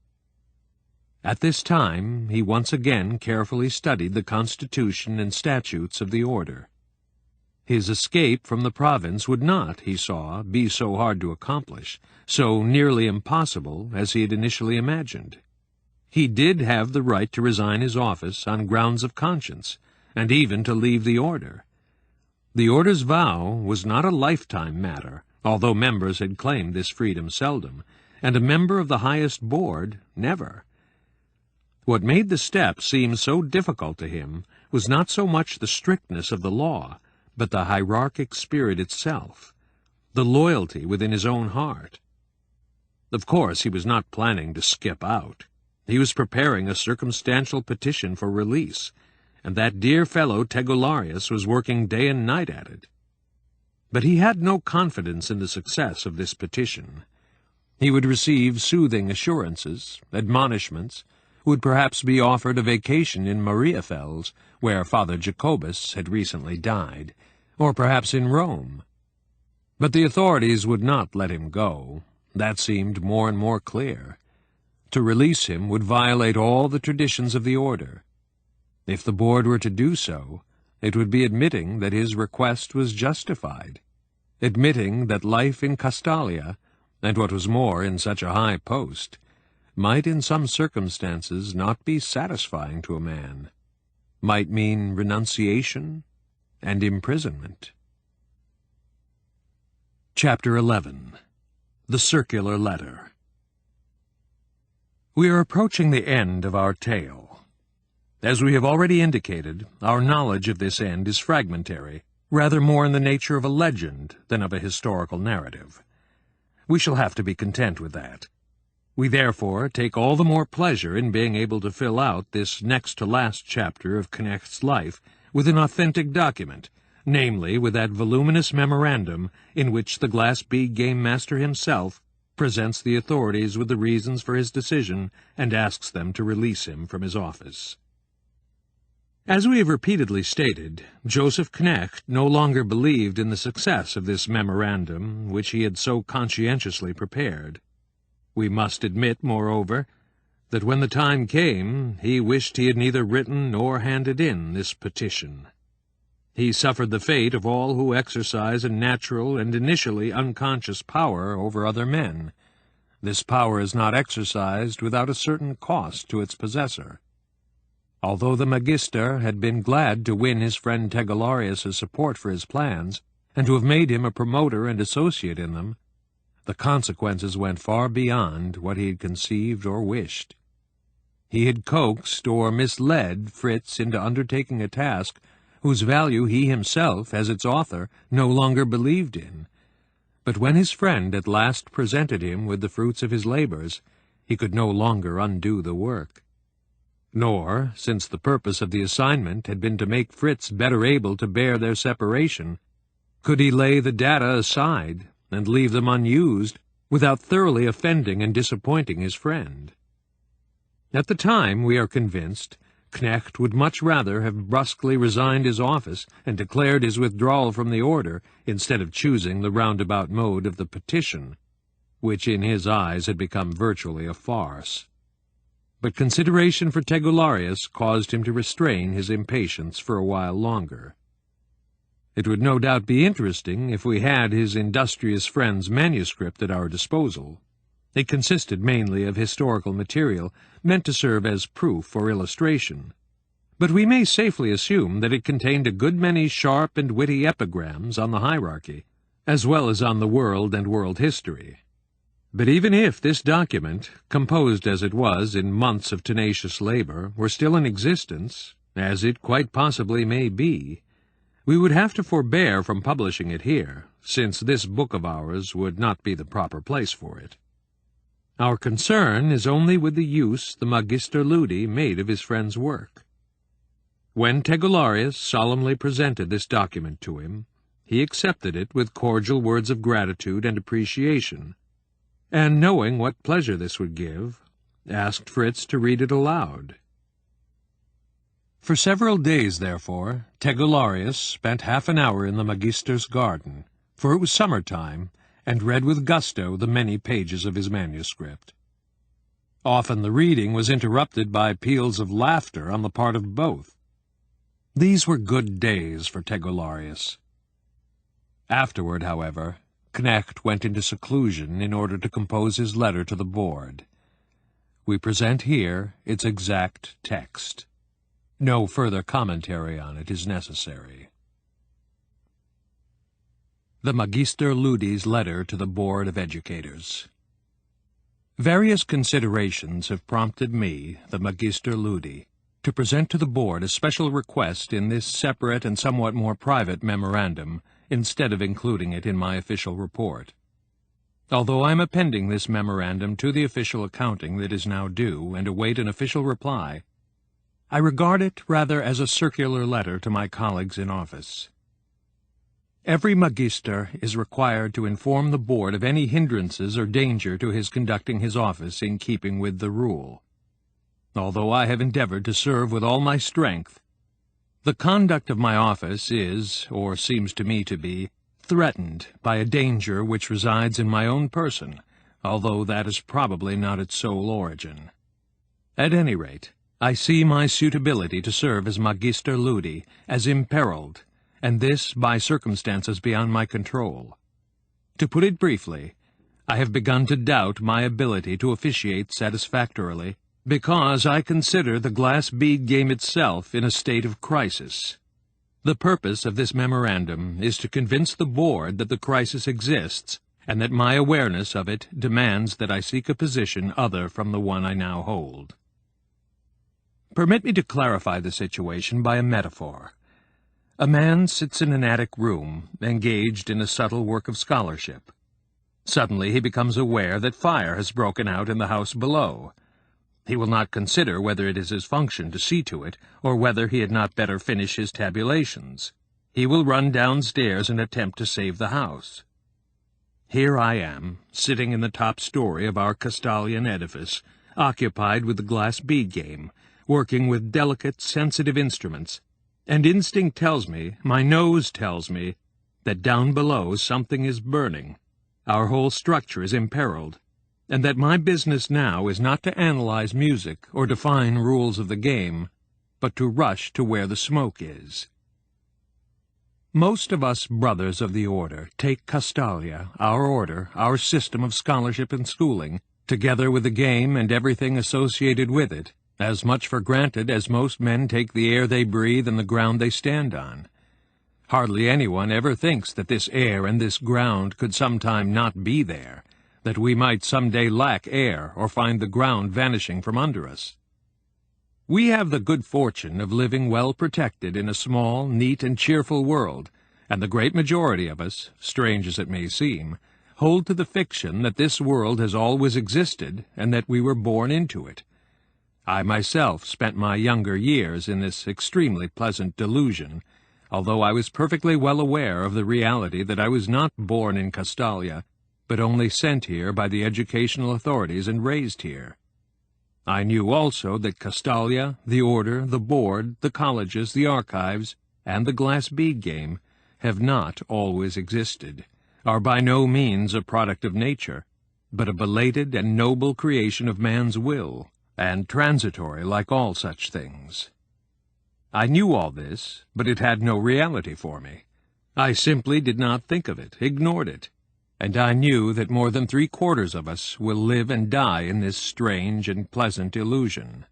At this time he once again carefully studied the constitution and statutes of the order. His escape from the province would not, he saw, be so hard to accomplish, so nearly impossible as he had initially imagined. He did have the right to resign his office on grounds of conscience, and even to leave the order. The order's vow was not a lifetime matter, although members had claimed this freedom seldom, and a member of the highest board never. What made the step seem so difficult to him was not so much the strictness of the law, but the hierarchic spirit itself, the loyalty within his own heart. Of course, he was not planning to skip out. He was preparing a circumstantial petition for release, and that dear fellow Tegularius was working day and night at it. But he had no confidence in the success of this petition. He would receive soothing assurances, admonishments, would perhaps be offered a vacation in Mariafels, where Father Jacobus had recently died, or perhaps in Rome. But the authorities would not let him go. That seemed more and more clear. To release him would violate all the traditions of the order. If the board were to do so, it would be admitting that his request was justified, admitting that life in Castalia, and what was more in such a high post, might in some circumstances not be satisfying to a man, might mean renunciation and imprisonment. Chapter 11. The Circular Letter. We are approaching the end of our tale. As we have already indicated, our knowledge of this end is fragmentary, rather more in the nature of a legend than of a historical narrative. We shall have to be content with that. We therefore take all the more pleasure in being able to fill out this next-to-last chapter of Knecht's life with an authentic document, namely with that voluminous memorandum in which the Glass Bead Game master himself presents the authorities with the reasons for his decision and asks them to release him from his office. As we have repeatedly stated, Joseph Knecht no longer believed in the success of this memorandum which he had so conscientiously prepared. We must admit, moreover, that when the time came, he wished he had neither written nor handed in this petition. He suffered the fate of all who exercise a natural and initially unconscious power over other men. This power is not exercised without a certain cost to its possessor. Although the Magister had been glad to win his friend Tegularius' support for his plans, and to have made him a promoter and associate in them, the consequences went far beyond what he had conceived or wished. He had coaxed or misled Fritz into undertaking a task whose value he himself, as its author, no longer believed in. But when his friend at last presented him with the fruits of his labors, he could no longer undo the work. Nor, since the purpose of the assignment had been to make Fritz better able to bear their separation, could he lay the data aside and leave them unused without thoroughly offending and disappointing his friend. At the time, we are convinced, Knecht would much rather have brusquely resigned his office and declared his withdrawal from the order instead of choosing the roundabout mode of the petition, which in his eyes had become virtually a farce. but consideration for Tegularius caused him to restrain his impatience for a while longer. It would no doubt be interesting if we had his industrious friend's manuscript at our disposal. It consisted mainly of historical material meant to serve as proof or illustration, but we may safely assume that it contained a good many sharp and witty epigrams on the hierarchy, as well as on the world and world history. But even if this document, composed as it was in months of tenacious labor, were still in existence, as it quite possibly may be, we would have to forbear from publishing it here, since this book of ours would not be the proper place for it. Our concern is only with the use the Magister Ludi made of his friend's work. When Tegularius solemnly presented this document to him, he accepted it with cordial words of gratitude and appreciation, and knowing what pleasure this would give, asked Fritz to read it aloud. For several days, therefore, Tegularius spent half an hour in the Magister's garden, for it was summer-time, and read with gusto the many pages of his manuscript. Often the reading was interrupted by peals of laughter on the part of both. These were good days for Tegularius. Afterward, however, Knecht went into seclusion in order to compose his letter to the board. We present here its exact text. No further commentary on it is necessary. The Magister Ludi's Letter to the Board of Educators. Various considerations have prompted me, the Magister Ludi, to present to the board a special request in this separate and somewhat more private memorandum, instead of including it in my official report. Although I am appending this memorandum to the official accounting that is now due and await an official reply, I regard it rather as a circular letter to my colleagues in office. Every magister is required to inform the board of any hindrances or danger to his conducting his office in keeping with the rule. Although I have endeavored to serve with all my strength, the conduct of my office is, or seems to me to be, threatened by a danger which resides in my own person, although that is probably not its sole origin. At any rate, I see my suitability to serve as Magister Ludi as imperiled, and this by circumstances beyond my control. To put it briefly, I have begun to doubt my ability to officiate satisfactorily, because I consider the Glass Bead Game itself in a state of crisis. The purpose of this memorandum is to convince the board that the crisis exists, and that my awareness of it demands that I seek a position other from the one I now hold. Permit me to clarify the situation by a metaphor. A man sits in an attic room, engaged in a subtle work of scholarship. Suddenly he becomes aware that fire has broken out in the house below. He will not consider whether it is his function to see to it, or whether he had not better finish his tabulations. He will run downstairs and attempt to save the house. Here I am, sitting in the top story of our Castalian edifice, occupied with the Glass Bead Game, working with delicate, sensitive instruments, and instinct tells me, my nose tells me, that down below something is burning, our whole structure is imperiled, and that my business now is not to analyze music or define rules of the game, but to rush to where the smoke is. Most of us brothers of the order take Castalia, our order, our system of scholarship and schooling, together with the game and everything associated with it, as much for granted as most men take the air they breathe and the ground they stand on. Hardly anyone ever thinks that this air and this ground could sometime not be there, that we might some day lack air or find the ground vanishing from under us. We have the good fortune of living well protected in a small, neat, and cheerful world, and the great majority of us, strange as it may seem, hold to the fiction that this world has always existed and that we were born into it. I myself spent my younger years in this extremely pleasant delusion, although I was perfectly well aware of the reality that I was not born in Castalia, but only sent here by the educational authorities and raised here. I knew also that Castalia, the order, the board, the colleges, the archives, and the Glass Bead Game have not always existed, are by no means a product of nature, but a belated and noble creation of man's will, and transitory like all such things. I knew all this, but it had no reality for me. I simply did not think of it, ignored it, and I knew that more than 3/4 of us will live and die in this strange and pleasant illusion.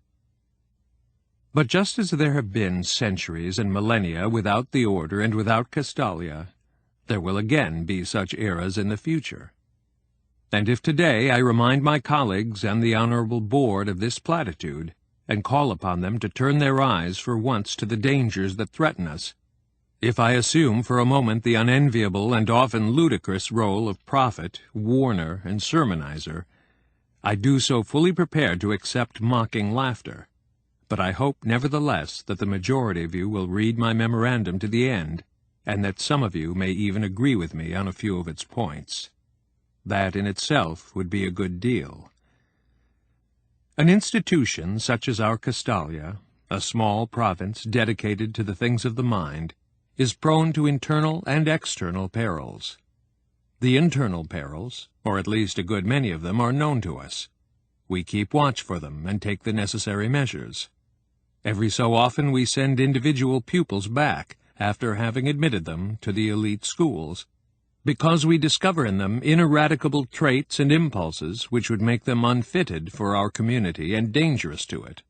But just as there have been centuries and millennia without the order and without Castalia, there will again be such eras in the future. And if today I remind my colleagues and the Honorable Board of this platitude, and call upon them to turn their eyes for once to the dangers that threaten us, if I assume for a moment the unenviable and often ludicrous role of prophet, warner, and sermonizer, I do so fully prepared to accept mocking laughter. But I hope nevertheless that the majority of you will read my memorandum to the end, and that some of you may even agree with me on a few of its points. That in itself would be a good deal. An institution such as our Castalia, a small province dedicated to the things of the mind, is prone to internal and external perils. The internal perils, or at least a good many of them, are known to us. We keep watch for them and take the necessary measures. Every so often we send individual pupils back, after having admitted them to the elite schools, because we discover in them ineradicable traits and impulses which would make them unfitted for our community and dangerous to it.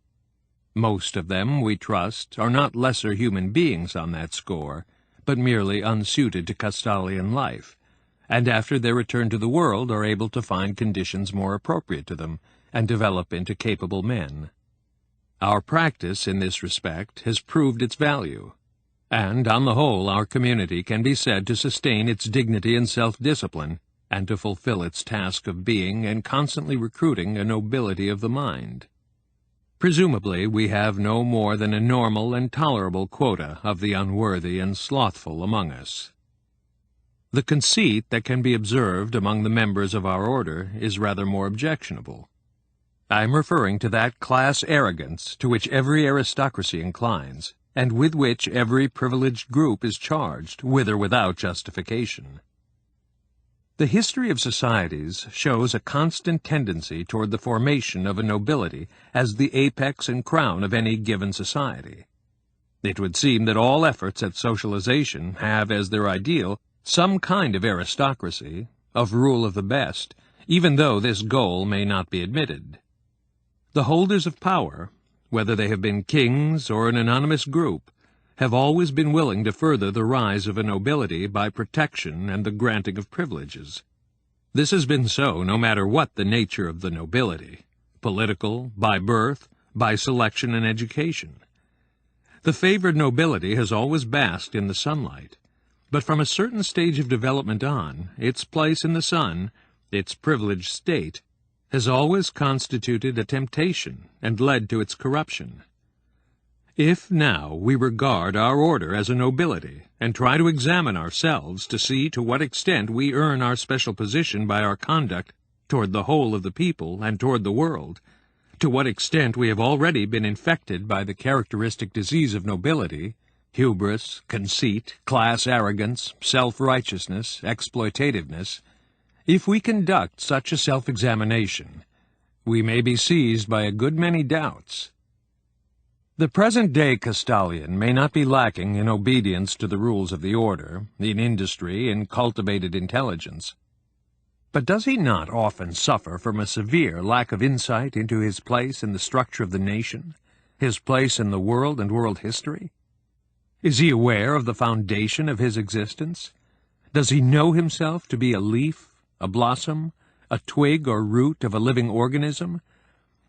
Most of them, we trust, are not lesser human beings on that score, but merely unsuited to Castalian life, and after their return to the world are able to find conditions more appropriate to them, and develop into capable men. Our practice in this respect has proved its value, and on the whole our community can be said to sustain its dignity and self-discipline, and to fulfill its task of being and constantly recruiting a nobility of the mind. Presumably we have no more than a normal and tolerable quota of the unworthy and slothful among us. The conceit that can be observed among the members of our order is rather more objectionable. I am referring to that class arrogance to which every aristocracy inclines, and with which every privileged group is charged, with or without justification. The history of societies shows a constant tendency toward the formation of a nobility as the apex and crown of any given society. It would seem that all efforts at socialization have as their ideal some kind of aristocracy, of rule of the best, even though this goal may not be admitted. The holders of power, whether they have been kings or an anonymous group, have always been willing to further the rise of a nobility by protection and the granting of privileges. This has been so no matter what the nature of the nobility, political, by birth, by selection and education. The favored nobility has always basked in the sunlight, but from a certain stage of development on, its place in the sun, its privileged state, has always constituted a temptation and led to its corruption. If now we regard our order as a nobility and try to examine ourselves to see to what extent we earn our special position by our conduct toward the whole of the people and toward the world, to what extent we have already been infected by the characteristic disease of nobility, hubris, conceit, class arrogance, self-righteousness, exploitativeness, if we conduct such a self-examination, we may be seized by a good many doubts. The present-day Castalian may not be lacking in obedience to the rules of the order, in industry, in cultivated intelligence. But does he not often suffer from a severe lack of insight into his place in the structure of the nation, his place in the world and world history? Is he aware of the foundation of his existence? Does he know himself to be a leaf, a blossom, a twig or root of a living organism?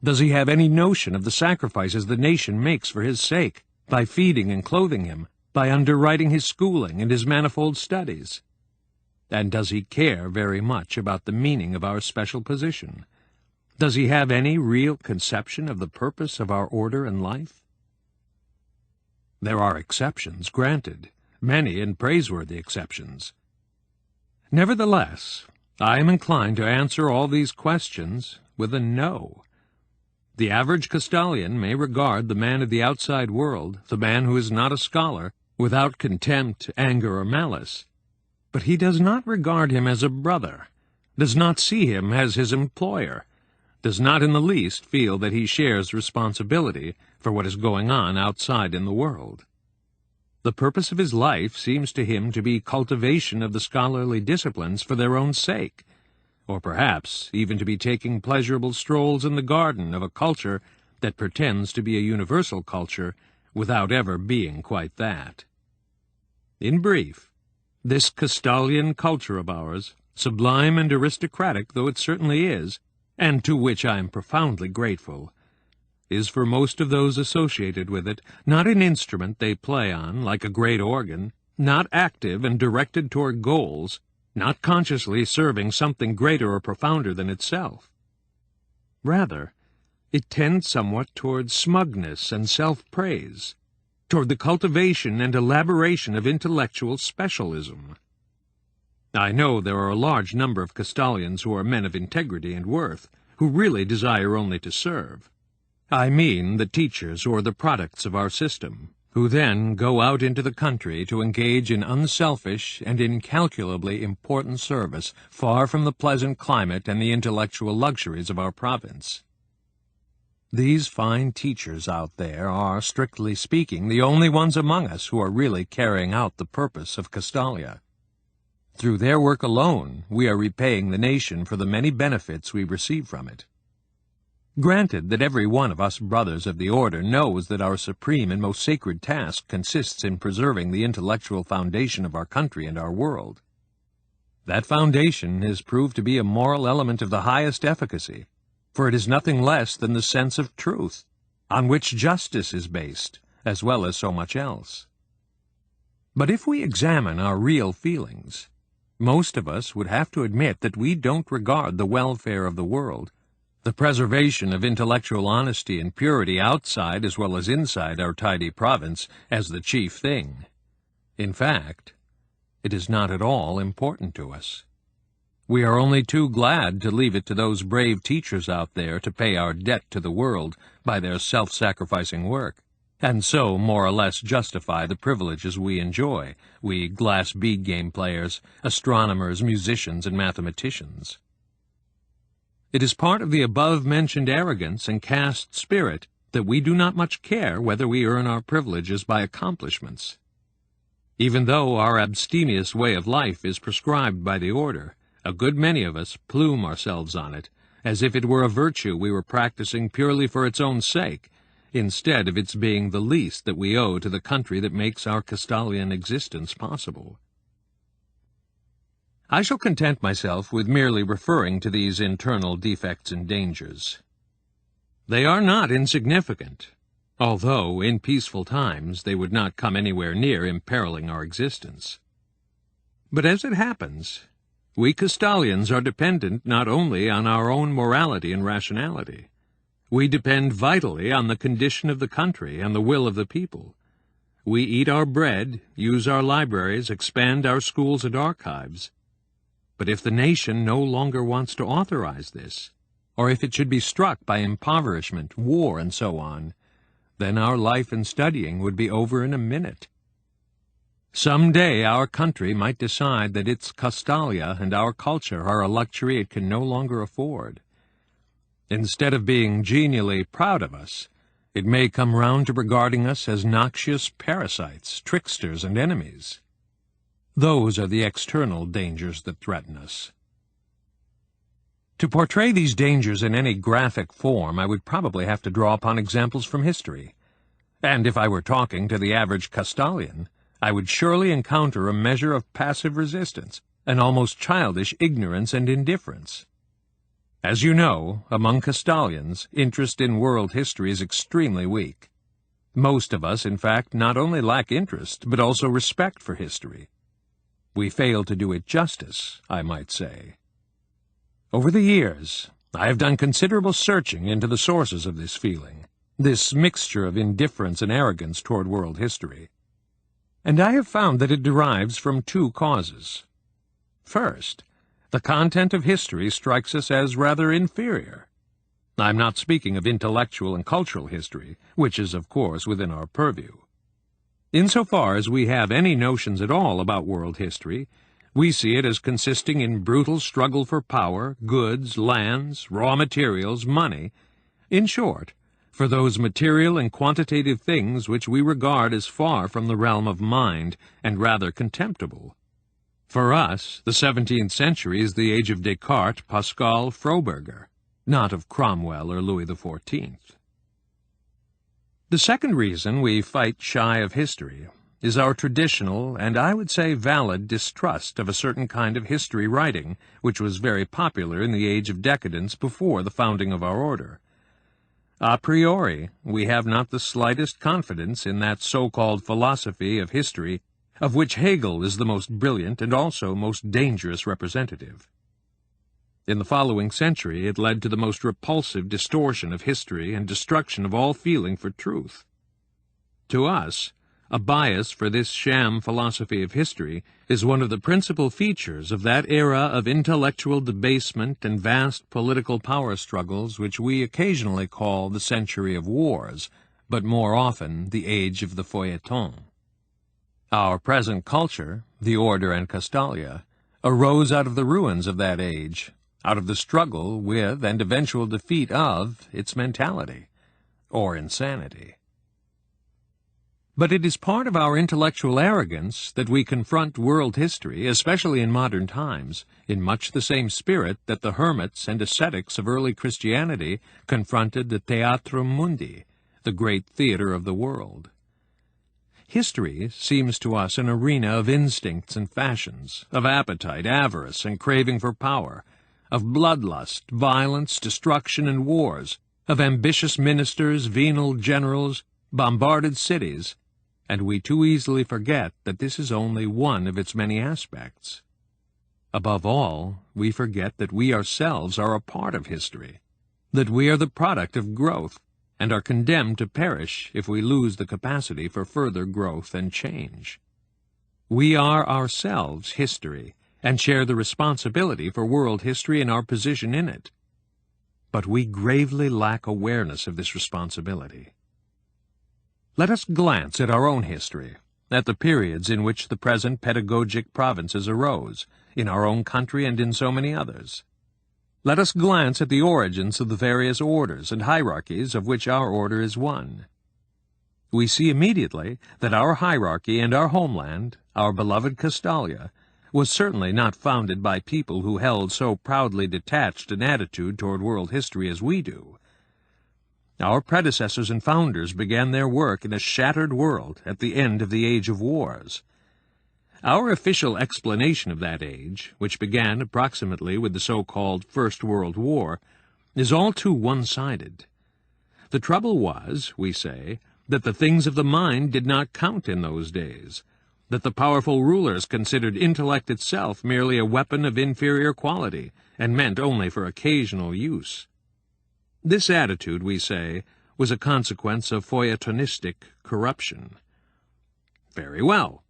Does he have any notion of the sacrifices the nation makes for his sake, by feeding and clothing him, by underwriting his schooling and his manifold studies? And does he care very much about the meaning of our special position? Does he have any real conception of the purpose of our order and life? There are exceptions, granted, many and praiseworthy exceptions. Nevertheless, I am inclined to answer all these questions with a no. The average Castalian may regard the man of the outside world, the man who is not a scholar, without contempt, anger, or malice. But he does not regard him as a brother, does not see him as his employer, does not in the least feel that he shares responsibility for what is going on outside in the world. The purpose of his life seems to him to be cultivation of the scholarly disciplines for their own sake, or perhaps even to be taking pleasurable strolls in the garden of a culture that pretends to be a universal culture without ever being quite that. In brief, this Castalian culture of ours, sublime and aristocratic though it certainly is, and to which I am profoundly grateful, is for most of those associated with it not an instrument they play on like a great organ, not active and directed toward goals, not consciously serving something greater or profounder than itself. Rather, it tends somewhat toward smugness and self-praise, toward the cultivation and elaboration of intellectual specialism. I know there are a large number of Castalians who are men of integrity and worth, who really desire only to serve. I mean the teachers or the products of our system, who then go out into the country to engage in unselfish and incalculably important service far from the pleasant climate and the intellectual luxuries of our province. These fine teachers out there are, strictly speaking, the only ones among us who are really carrying out the purpose of Castalia. Through their work alone, we are repaying the nation for the many benefits we receive from it. Granted that every one of us brothers of the order knows that our supreme and most sacred task consists in preserving the intellectual foundation of our country and our world. That foundation has proved to be a moral element of the highest efficacy, for it is nothing less than the sense of truth, on which justice is based, as well as so much else. But if we examine our real feelings, most of us would have to admit that we don't regard the welfare of the world, the preservation of intellectual honesty and purity outside as well as inside our tidy province, as the chief thing. In fact, it is not at all important to us. We are only too glad to leave it to those brave teachers out there to pay our debt to the world by their self-sacrificing work, and so more or less justify the privileges we enjoy, we glass bead game players, astronomers, musicians, and mathematicians. It is part of the above-mentioned arrogance and caste spirit that we do not much care whether we earn our privileges by accomplishments. Even though our abstemious way of life is prescribed by the order, a good many of us plume ourselves on it, as if it were a virtue we were practicing purely for its own sake, instead of its being the least that we owe to the country that makes our Castalian existence possible. I shall content myself with merely referring to these internal defects and dangers. They are not insignificant, although in peaceful times they would not come anywhere near imperiling our existence. But as it happens, we Castalians are dependent not only on our own morality and rationality. We depend vitally on the condition of the country and the will of the people. We eat our bread, use our libraries, expand our schools and archives. But if the nation no longer wants to authorize this, or if it should be struck by impoverishment, war, and so on, then our life and studying would be over in a minute. Some day our country might decide that its Castalia and our culture are a luxury it can no longer afford. Instead of being genially proud of us, it may come round to regarding us as noxious parasites, tricksters, and enemies. Those are the external dangers that threaten us. To portray these dangers in any graphic form, I would probably have to draw upon examples from history. And if I were talking to the average Castalian, I would surely encounter a measure of passive resistance, an almost childish ignorance and indifference. As you know, among Castalians, interest in world history is extremely weak. Most of us, in fact, not only lack interest, but also respect for history. We fail to do it justice, I might say. Over the years, I have done considerable searching into the sources of this feeling, this mixture of indifference and arrogance toward world history. And I have found that it derives from two causes. First, the content of history strikes us as rather inferior. I'm not speaking of intellectual and cultural history, which is, of course, within our purview. Insofar as we have any notions at all about world history, We see it as consisting in brutal struggle for power, goods, lands, raw materials, money, in short, for those material and quantitative things which we regard as far from the realm of mind and rather contemptible. For us, the 17th century is the age of Descartes, Pascal, Froberger, not of Cromwell or Louis XIV. The second reason we fight shy of history is our traditional, and I would say valid, distrust of a certain kind of history writing which was very popular in the age of decadence before the founding of our order. A priori, we have not the slightest confidence in that so-called philosophy of history of which Hegel is the most brilliant and also most dangerous representative. In the following century it led to the most repulsive distortion of history and destruction of all feeling for truth. To us, a bias for this sham philosophy of history is one of the principal features of that era of intellectual debasement and vast political power struggles which we occasionally call the century of wars, but more often the age of the feuilleton. Our present culture, the order and Castalia, arose out of the ruins of that age, out of the struggle with and eventual defeat of its mentality, or insanity. But it is part of our intellectual arrogance that we confront world history, especially in modern times, in much the same spirit that the hermits and ascetics of early Christianity confronted the Theatrum Mundi, the great theater of the world. History seems to us an arena of instincts and fashions, of appetite, avarice, and craving for power, of bloodlust, violence, destruction, and wars, of ambitious ministers, venal generals, bombarded cities, and we too easily forget that this is only one of its many aspects. Above all, we forget that we ourselves are a part of history, that we are the product of growth, and are condemned to perish if we lose the capacity for further growth and change. We are ourselves history, and share the responsibility for world history and our position in it. But we gravely lack awareness of this responsibility. Let us glance at our own history, at the periods in which the present pedagogic provinces arose, in our own country and in so many others. Let us glance at the origins of the various orders and hierarchies of which our order is one. We see immediately that our hierarchy and our homeland, our beloved Castalia, was certainly not founded by people who held so proudly detached an attitude toward world history as we do. Our predecessors and founders began their work in a shattered world at the end of the age of wars. Our official explanation of that age, which began approximately with the so-called First World War, is all too one-sided. The trouble was, we say, that the things of the mind did not count in those days, that the powerful rulers considered intellect itself merely a weapon of inferior quality, and meant only for occasional use. This attitude, we say, was a consequence of feuilletonistic corruption. Very well.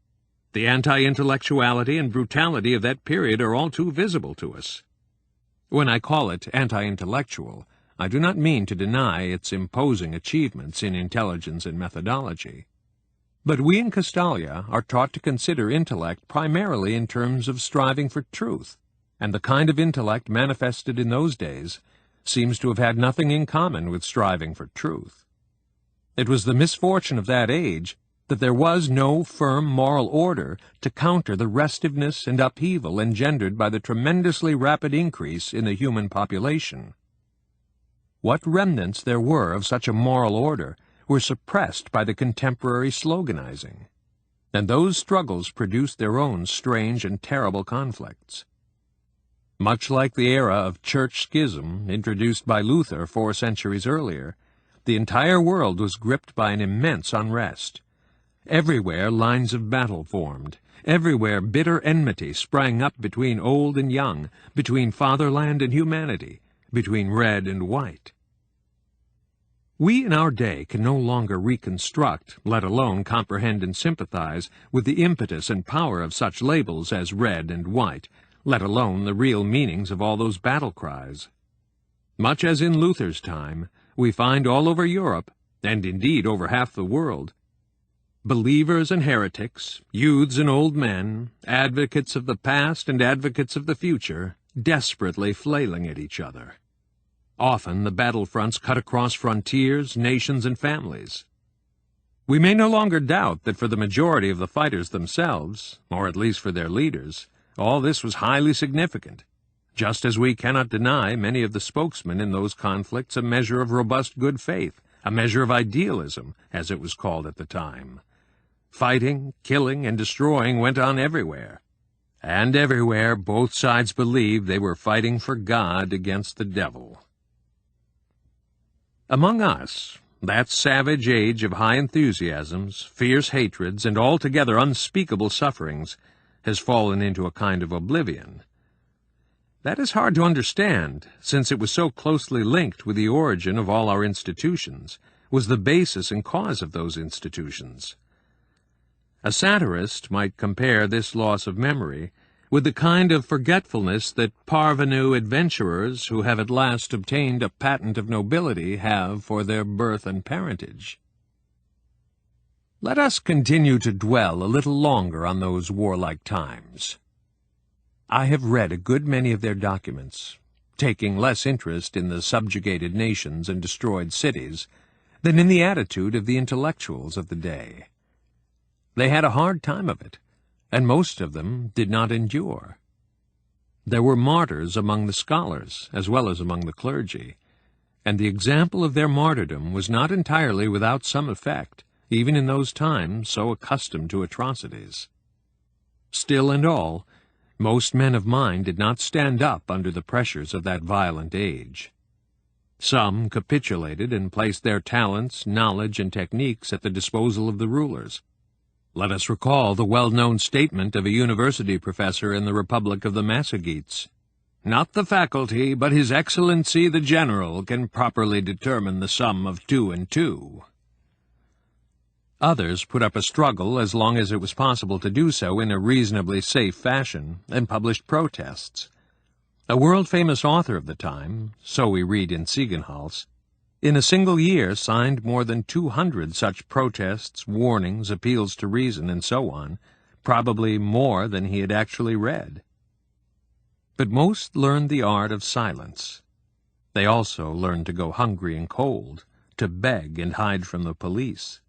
The anti-intellectuality and brutality of that period are all too visible to us. When I call it anti-intellectual, I do not mean to deny its imposing achievements in intelligence and methodology. But we in Castalia are taught to consider intellect primarily in terms of striving for truth, and the kind of intellect manifested in those days seems to have had nothing in common with striving for truth. It was the misfortune of that age that there was no firm moral order to counter the restiveness and upheaval engendered by the tremendously rapid increase in the human population. What remnants there were of such a moral order were suppressed by the contemporary sloganizing, and those struggles produced their own strange and terrible conflicts. Much like the era of church schism introduced by Luther 4 centuries earlier, the entire world was gripped by an immense unrest. Everywhere lines of battle formed. Everywhere bitter enmity sprang up between old and young, between fatherland and humanity, between red and white. We in our day can no longer reconstruct, let alone comprehend and sympathize, with the impetus and power of such labels as red and white, let alone the real meanings of all those battle cries. Much as in Luther's time, we find all over Europe, and indeed over half the world, Believers and heretics, youths and old men, advocates of the past and advocates of the future, desperately flailing at each other. Often the battlefronts cut across frontiers, nations, and families. We may no longer doubt that for the majority of the fighters themselves, or at least for their leaders, all this was highly significant, just as we cannot deny many of the spokesmen in those conflicts a measure of robust good faith, a measure of idealism, as it was called at the time. Fighting, killing, and destroying went on everywhere, and everywhere both sides believed they were fighting for God against the devil. Among us, that savage age of high enthusiasms, fierce hatreds, and altogether unspeakable sufferings has fallen into a kind of oblivion. That is hard to understand, since it was so closely linked with the origin of all our institutions, was the basis and cause of those institutions. A satirist might compare this loss of memory with the kind of forgetfulness that parvenu adventurers who have at last obtained a patent of nobility have for their birth and parentage. Let us continue to dwell a little longer on those warlike times. I have read a good many of their documents, taking less interest in the subjugated nations and destroyed cities than in the attitude of the intellectuals of the day. They had a hard time of it, and most of them did not endure. There were martyrs among the scholars as well as among the clergy, and the example of their martyrdom was not entirely without some effect, even in those times so accustomed to atrocities. Still and all, most men of mind did not stand up under the pressures of that violent age. Some capitulated and placed their talents, knowledge, and techniques at the disposal of the rulers. Let us recall the well-known statement of a university professor in the Republic of the Massagetes. "Not the faculty, but His Excellency the General can properly determine the sum of 2 and 2. Others put up a struggle as long as it was possible to do so in a reasonably safe fashion, and published protests. A world-famous author of the time, so we read in Ziegenhals, in a single year signed more than 200 such protests, warnings, appeals to reason, and so on, probably more than he had actually read. But most learned the art of silence. They also learned to go hungry and cold, to beg and hide from the police.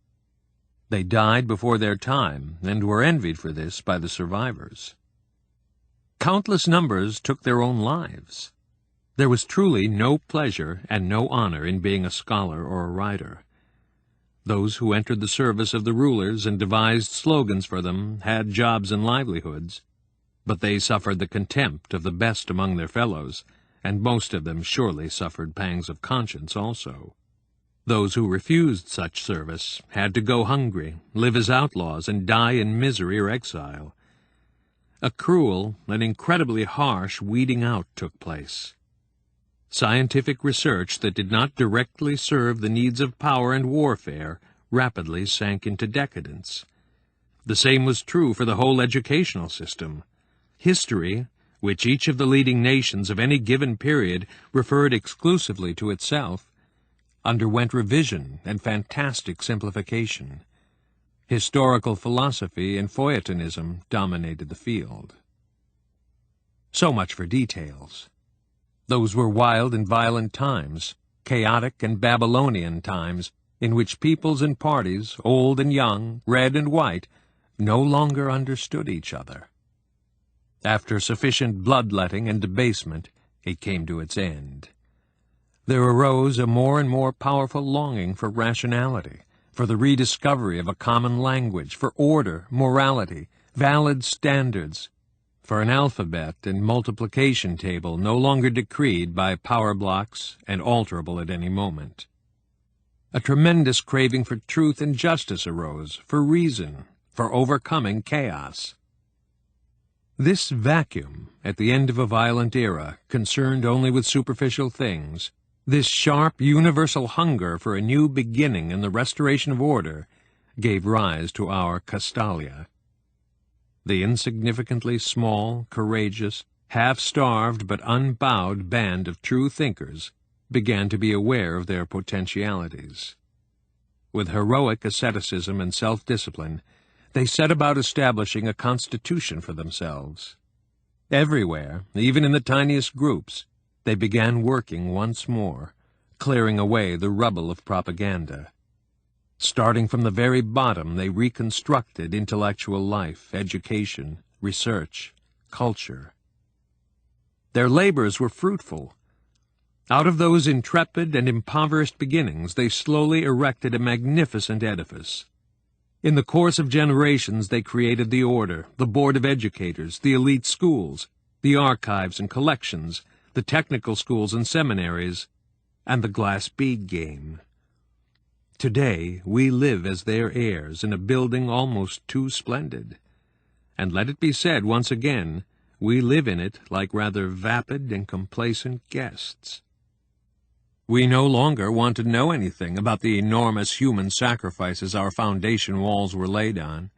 They died before their time, and were envied for this by the survivors. Countless numbers took their own lives. There was truly no pleasure and no honor in being a scholar or a writer. Those who entered the service of the rulers and devised slogans for them had jobs and livelihoods, but they suffered the contempt of the best among their fellows, and most of them surely suffered pangs of conscience also. Those who refused such service had to go hungry, live as outlaws, and die in misery or exile. A cruel and incredibly harsh weeding out took place. Scientific research that did not directly serve the needs of power and warfare rapidly sank into decadence. The same was true for the whole educational system. History, which each of the leading nations of any given period referred exclusively to itself, underwent revision and fantastic simplification. Historical philosophy and feuilletonism dominated the field. So much for details. Those were wild and violent times, chaotic and Babylonian times, in which peoples and parties, old and young, red and white, no longer understood each other. After sufficient bloodletting and debasement, it came to its end. There arose a more and more powerful longing for rationality, for the rediscovery of a common language, for order, morality, valid standards, for an alphabet and multiplication table no longer decreed by power blocks and alterable at any moment. A tremendous craving for truth and justice arose, for reason, for overcoming chaos. This vacuum, at the end of a violent era, concerned only with superficial things, this sharp, universal hunger for a new beginning and the restoration of order, gave rise to our Castalia. The insignificantly small, courageous, half-starved but unbowed band of true thinkers began to be aware of their potentialities. With heroic asceticism and self-discipline, they set about establishing a constitution for themselves. Everywhere, even in the tiniest groups, they began working once more, clearing away the rubble of propaganda. Starting from the very bottom, they reconstructed intellectual life, education, research, culture. Their labors were fruitful. Out of those intrepid and impoverished beginnings, they slowly erected a magnificent edifice. In the course of generations, they created the order, the board of educators, the elite schools, the archives and collections, the technical schools and seminaries, and the Glass Bead Game. Today, we live as their heirs in a building almost too splendid. And let it be said once again, we live in it like rather vapid and complacent guests. We no longer want to know anything about the enormous human sacrifices our foundation walls were laid on,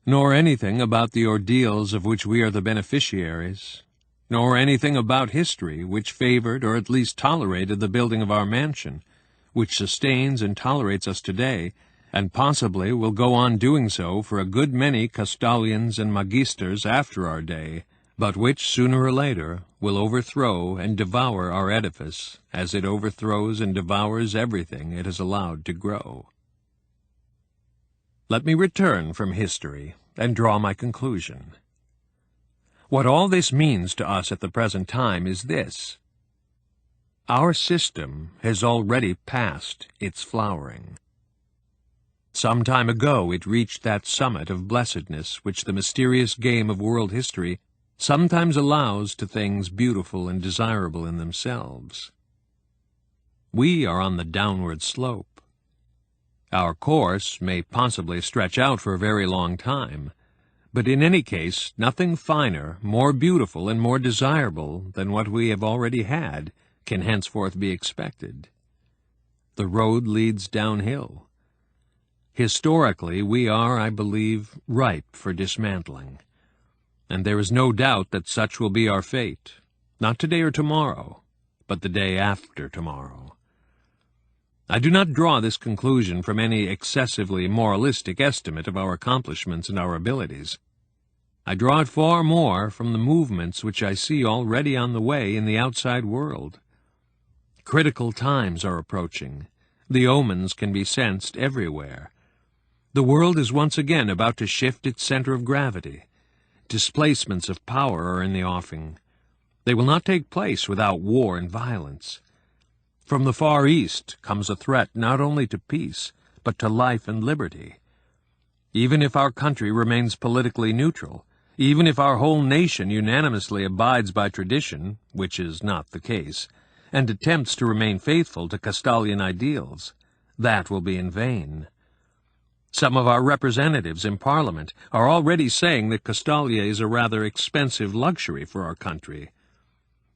nor anything about the ordeals of which we are the beneficiaries, nor anything about history which favored or at least tolerated the building of our mansion, which sustains and tolerates us today, and possibly will go on doing so for a good many Castalians and Magisters after our day, but which sooner or later will overthrow and devour our edifice, as it overthrows and devours everything it has allowed to grow. Let me return from history and draw my conclusion. What all this means to us at the present time is this: our system has already passed its flowering. Some time ago it reached that summit of blessedness which the mysterious game of world history sometimes allows to things beautiful and desirable in themselves. We are on the downward slope. Our course may possibly stretch out for a very long time, but in any case nothing finer, more beautiful, and more desirable than what we have already had can henceforth be expected. The road leads downhill. Historically, we are, I believe, ripe for dismantling, and there is no doubt that such will be our fate, not today or tomorrow, but the day after tomorrow. I do not draw this conclusion from any excessively moralistic estimate of our accomplishments and our abilities. I draw it far more from the movements which I see already on the way in the outside world. Critical times are approaching. The omens can be sensed everywhere. The world is once again about to shift its center of gravity. Displacements of power are in the offing. They will not take place without war and violence. From the Far East comes a threat not only to peace, but to life and liberty. Even if our country remains politically neutral, even if our whole nation unanimously abides by tradition, which is not the case, and attempts to remain faithful to Castalian ideals, that will be in vain. Some of our representatives in Parliament are already saying that Castalia is a rather expensive luxury for our country.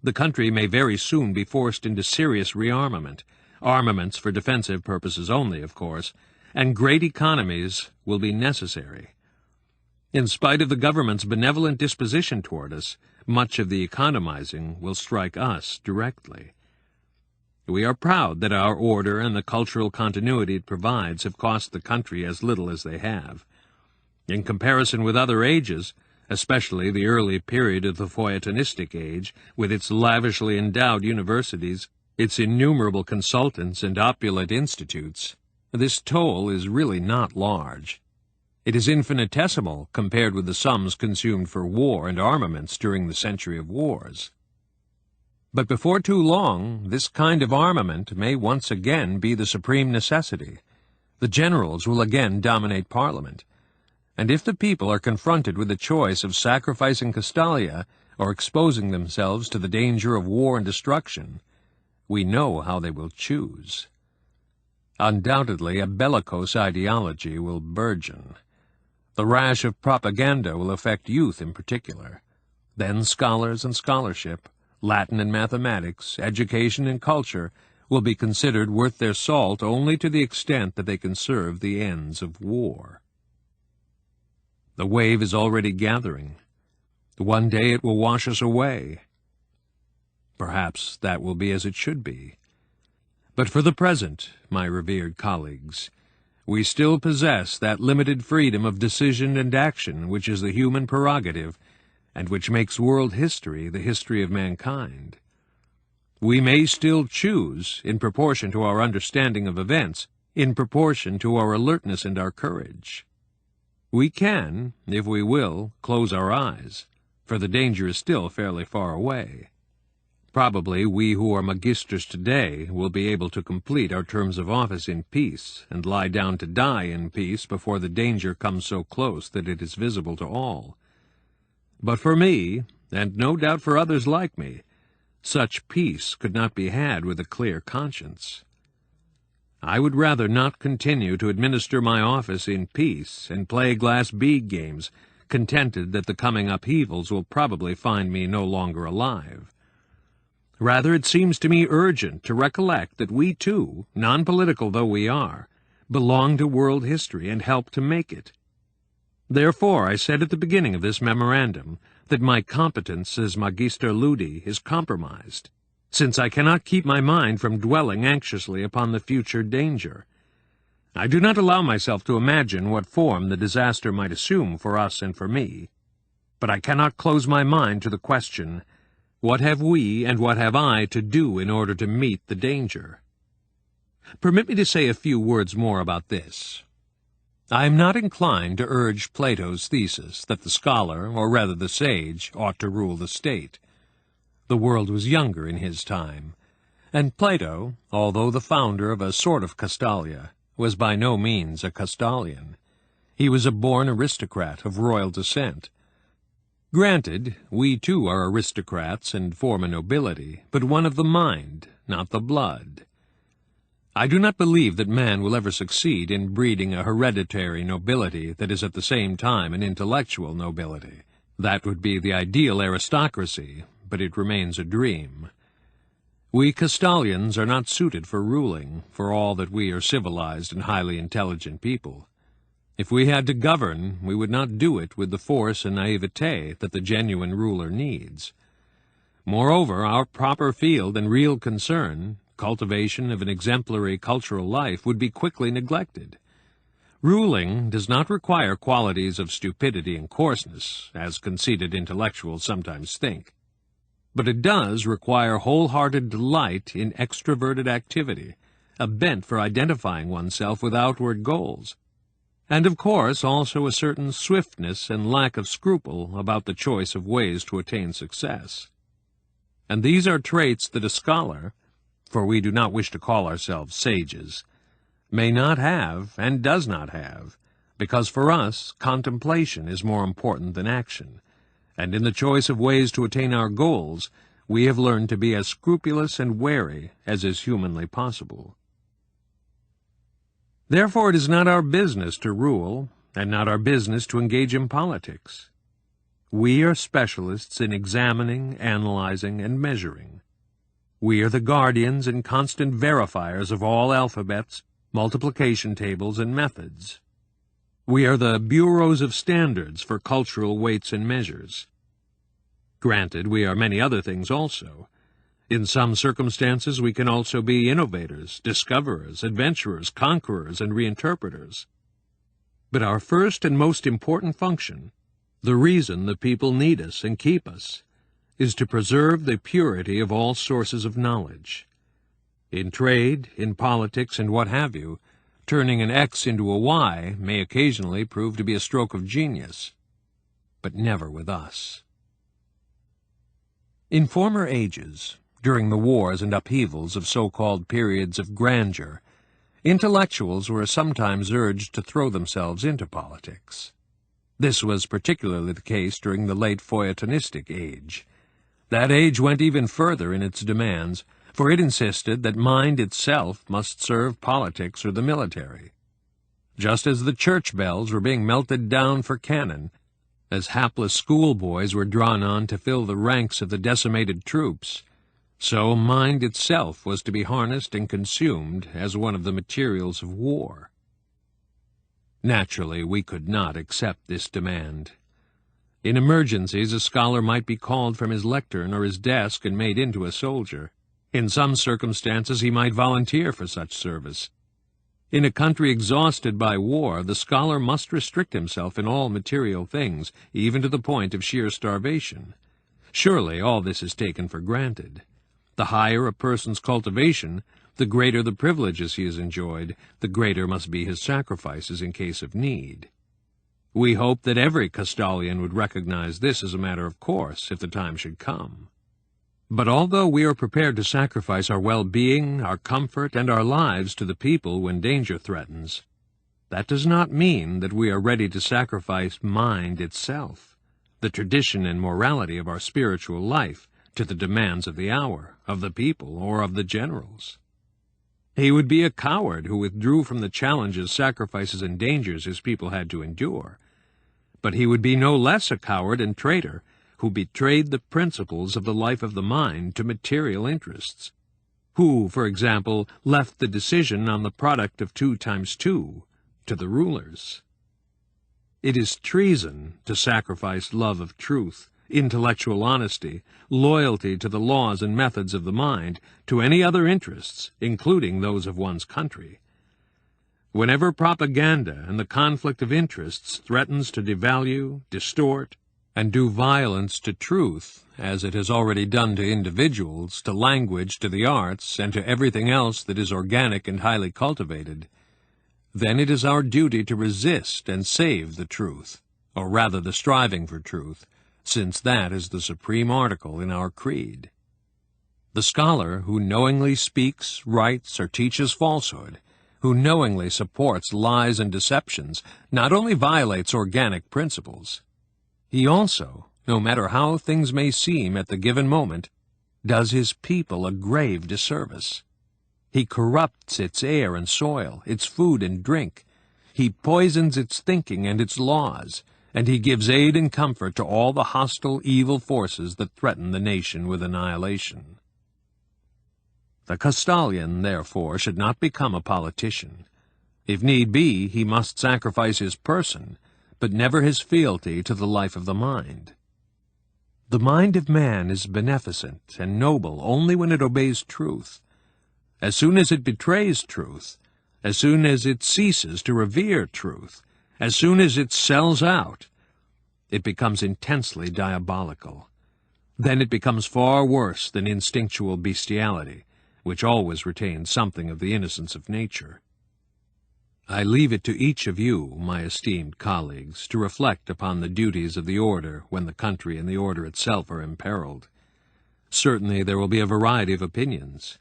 The country may very soon be forced into serious rearmament, armaments for defensive purposes only, of course, and great economies will be necessary. In spite of the government's benevolent disposition toward us, much of the economizing will strike us directly. We are proud that our order and the cultural continuity it provides have cost the country as little as they have. In comparison with other ages, especially the early period of the Feuilletonistic age, with its lavishly endowed universities, its innumerable consultants and opulent institutes, this toll is really not large. It is infinitesimal compared with the sums consumed for war and armaments during the century of wars. But before too long, this kind of armament may once again be the supreme necessity. The generals will again dominate Parliament, and if the people are confronted with the choice of sacrificing Castalia or exposing themselves to the danger of war and destruction, we know how they will choose. Undoubtedly, a bellicose ideology will burgeon. The rash of propaganda will affect youth in particular. Then scholars and scholarship, Latin and mathematics, education and culture will be considered worth their salt only to the extent that they can serve the ends of war. The wave is already gathering. One day it will wash us away. Perhaps that will be as it should be. But for the present, my revered colleagues, we still possess that limited freedom of decision and action which is the human prerogative, and which makes world history the history of mankind. We may still choose, in proportion to our understanding of events, in proportion to our alertness and our courage. We can, if we will, close our eyes, for the danger is still fairly far away. Probably we who are magisters today will be able to complete our terms of office in peace, and lie down to die in peace before the danger comes so close that it is visible to all. But for me, and no doubt for others like me, such peace could not be had with a clear conscience. I would rather not continue to administer my office in peace and play glass bead games, contented that the coming upheavals will probably find me no longer alive. Rather, it seems to me urgent to recollect that we too, non-political though we are, belong to world history and help to make it. Therefore, I said at the beginning of this memorandum that my competence as Magister Ludi is compromised, since I cannot keep my mind from dwelling anxiously upon the future danger. I do not allow myself to imagine what form the disaster might assume for us and for me, but I cannot close my mind to the question, what have we and what have I to do in order to meet the danger? Permit me to say a few words more about this. I am not inclined to urge Plato's thesis that the scholar, or rather the sage, ought to rule the state. The world was younger in his time, and Plato, although the founder of a sort of Castalia, was by no means a Castalian. He was a born aristocrat of royal descent. Granted, we too are aristocrats and form a nobility, but one of the mind, not the blood. I do not believe that man will ever succeed in breeding a hereditary nobility that is at the same time an intellectual nobility. That would be the ideal aristocracy, but it remains a dream. We Castalians are not suited for ruling, for all that we are civilized and highly intelligent people. If we had to govern, we would not do it with the force and naivete that the genuine ruler needs. Moreover, our proper field and real concern, cultivation of an exemplary cultural life, would be quickly neglected. Ruling does not require qualities of stupidity and coarseness, as conceited intellectuals sometimes think, but it does require wholehearted delight in extroverted activity, a bent for identifying oneself with outward goals, and of course also a certain swiftness and lack of scruple about the choice of ways to attain success. And these are traits that a scholar, for we do not wish to call ourselves sages, may not have and does not have, because for us contemplation is more important than action, and in the choice of ways to attain our goals we have learned to be as scrupulous and wary as is humanly possible. Therefore it is not our business to rule, and not our business to engage in politics. We are specialists in examining, analyzing, and measuring. We are the guardians and constant verifiers of all alphabets, multiplication tables, and methods. We are the bureaus of standards for cultural weights and measures. Granted, we are many other things also. In some circumstances we can also be innovators, discoverers, adventurers, conquerors, and reinterpreters. But our first and most important function, the reason the people need us and keep us, is to preserve the purity of all sources of knowledge. In trade, in politics, and what have you, turning an X into a Y may occasionally prove to be a stroke of genius, but never with us. In former ages, during the wars and upheavals of so-called periods of grandeur, intellectuals were sometimes urged to throw themselves into politics. This was particularly the case during the late feuilletonistic age. That age went even further in its demands, for it insisted that mind itself must serve politics or the military. Just as the church bells were being melted down for cannon, as hapless schoolboys were drawn on to fill the ranks of the decimated troops, so mind itself was to be harnessed and consumed as one of the materials of war. Naturally, we could not accept this demand. In emergencies, a scholar might be called from his lectern or his desk and made into a soldier. In some circumstances, he might volunteer for such service. In a country exhausted by war, the scholar must restrict himself in all material things, even to the point of sheer starvation. Surely all this is taken for granted. The higher a person's cultivation, the greater the privileges he has enjoyed, the greater must be his sacrifices in case of need. We hope that every Castalian would recognize this as a matter of course, if the time should come. But although we are prepared to sacrifice our well-being, our comfort, and our lives to the people when danger threatens, that does not mean that we are ready to sacrifice mind itself, the tradition and morality of our spiritual life, to the demands of the hour, of the people, or of the generals. He would be a coward who withdrew from the challenges, sacrifices, and dangers his people had to endure. But he would be no less a coward and traitor who betrayed the principles of the life of the mind to material interests, who, for example, left the decision on the product of 2 times 2 to the rulers. It is treason to sacrifice love of truth, intellectual honesty, loyalty to the laws and methods of the mind, to any other interests, including those of one's country. Whenever propaganda and the conflict of interests threatens to devalue, distort, and do violence to truth, as it has already done to individuals, to language, to the arts, and to everything else that is organic and highly cultivated, then it is our duty to resist and save the truth, or rather the striving for truth, since that is the supreme article in our creed. The scholar who knowingly speaks, writes, or teaches falsehood, who knowingly supports lies and deceptions, not only violates organic principles, he also, no matter how things may seem at the given moment, does his people a grave disservice. He corrupts its air and soil, its food and drink. He poisons its thinking and its laws, and he gives aid and comfort to all the hostile, evil forces that threaten the nation with annihilation. The Castalian, therefore, should not become a politician. If need be, he must sacrifice his person, but never his fealty to the life of the mind. The mind of man is beneficent and noble only when it obeys truth. As soon as it betrays truth, as soon as it ceases to revere truth, as soon as it sells out, it becomes intensely diabolical. Then it becomes far worse than instinctual bestiality, which always retains something of the innocence of nature. I leave it to each of you, my esteemed colleagues, to reflect upon the duties of the order when the country and the order itself are imperiled. Certainly there will be a variety of opinions.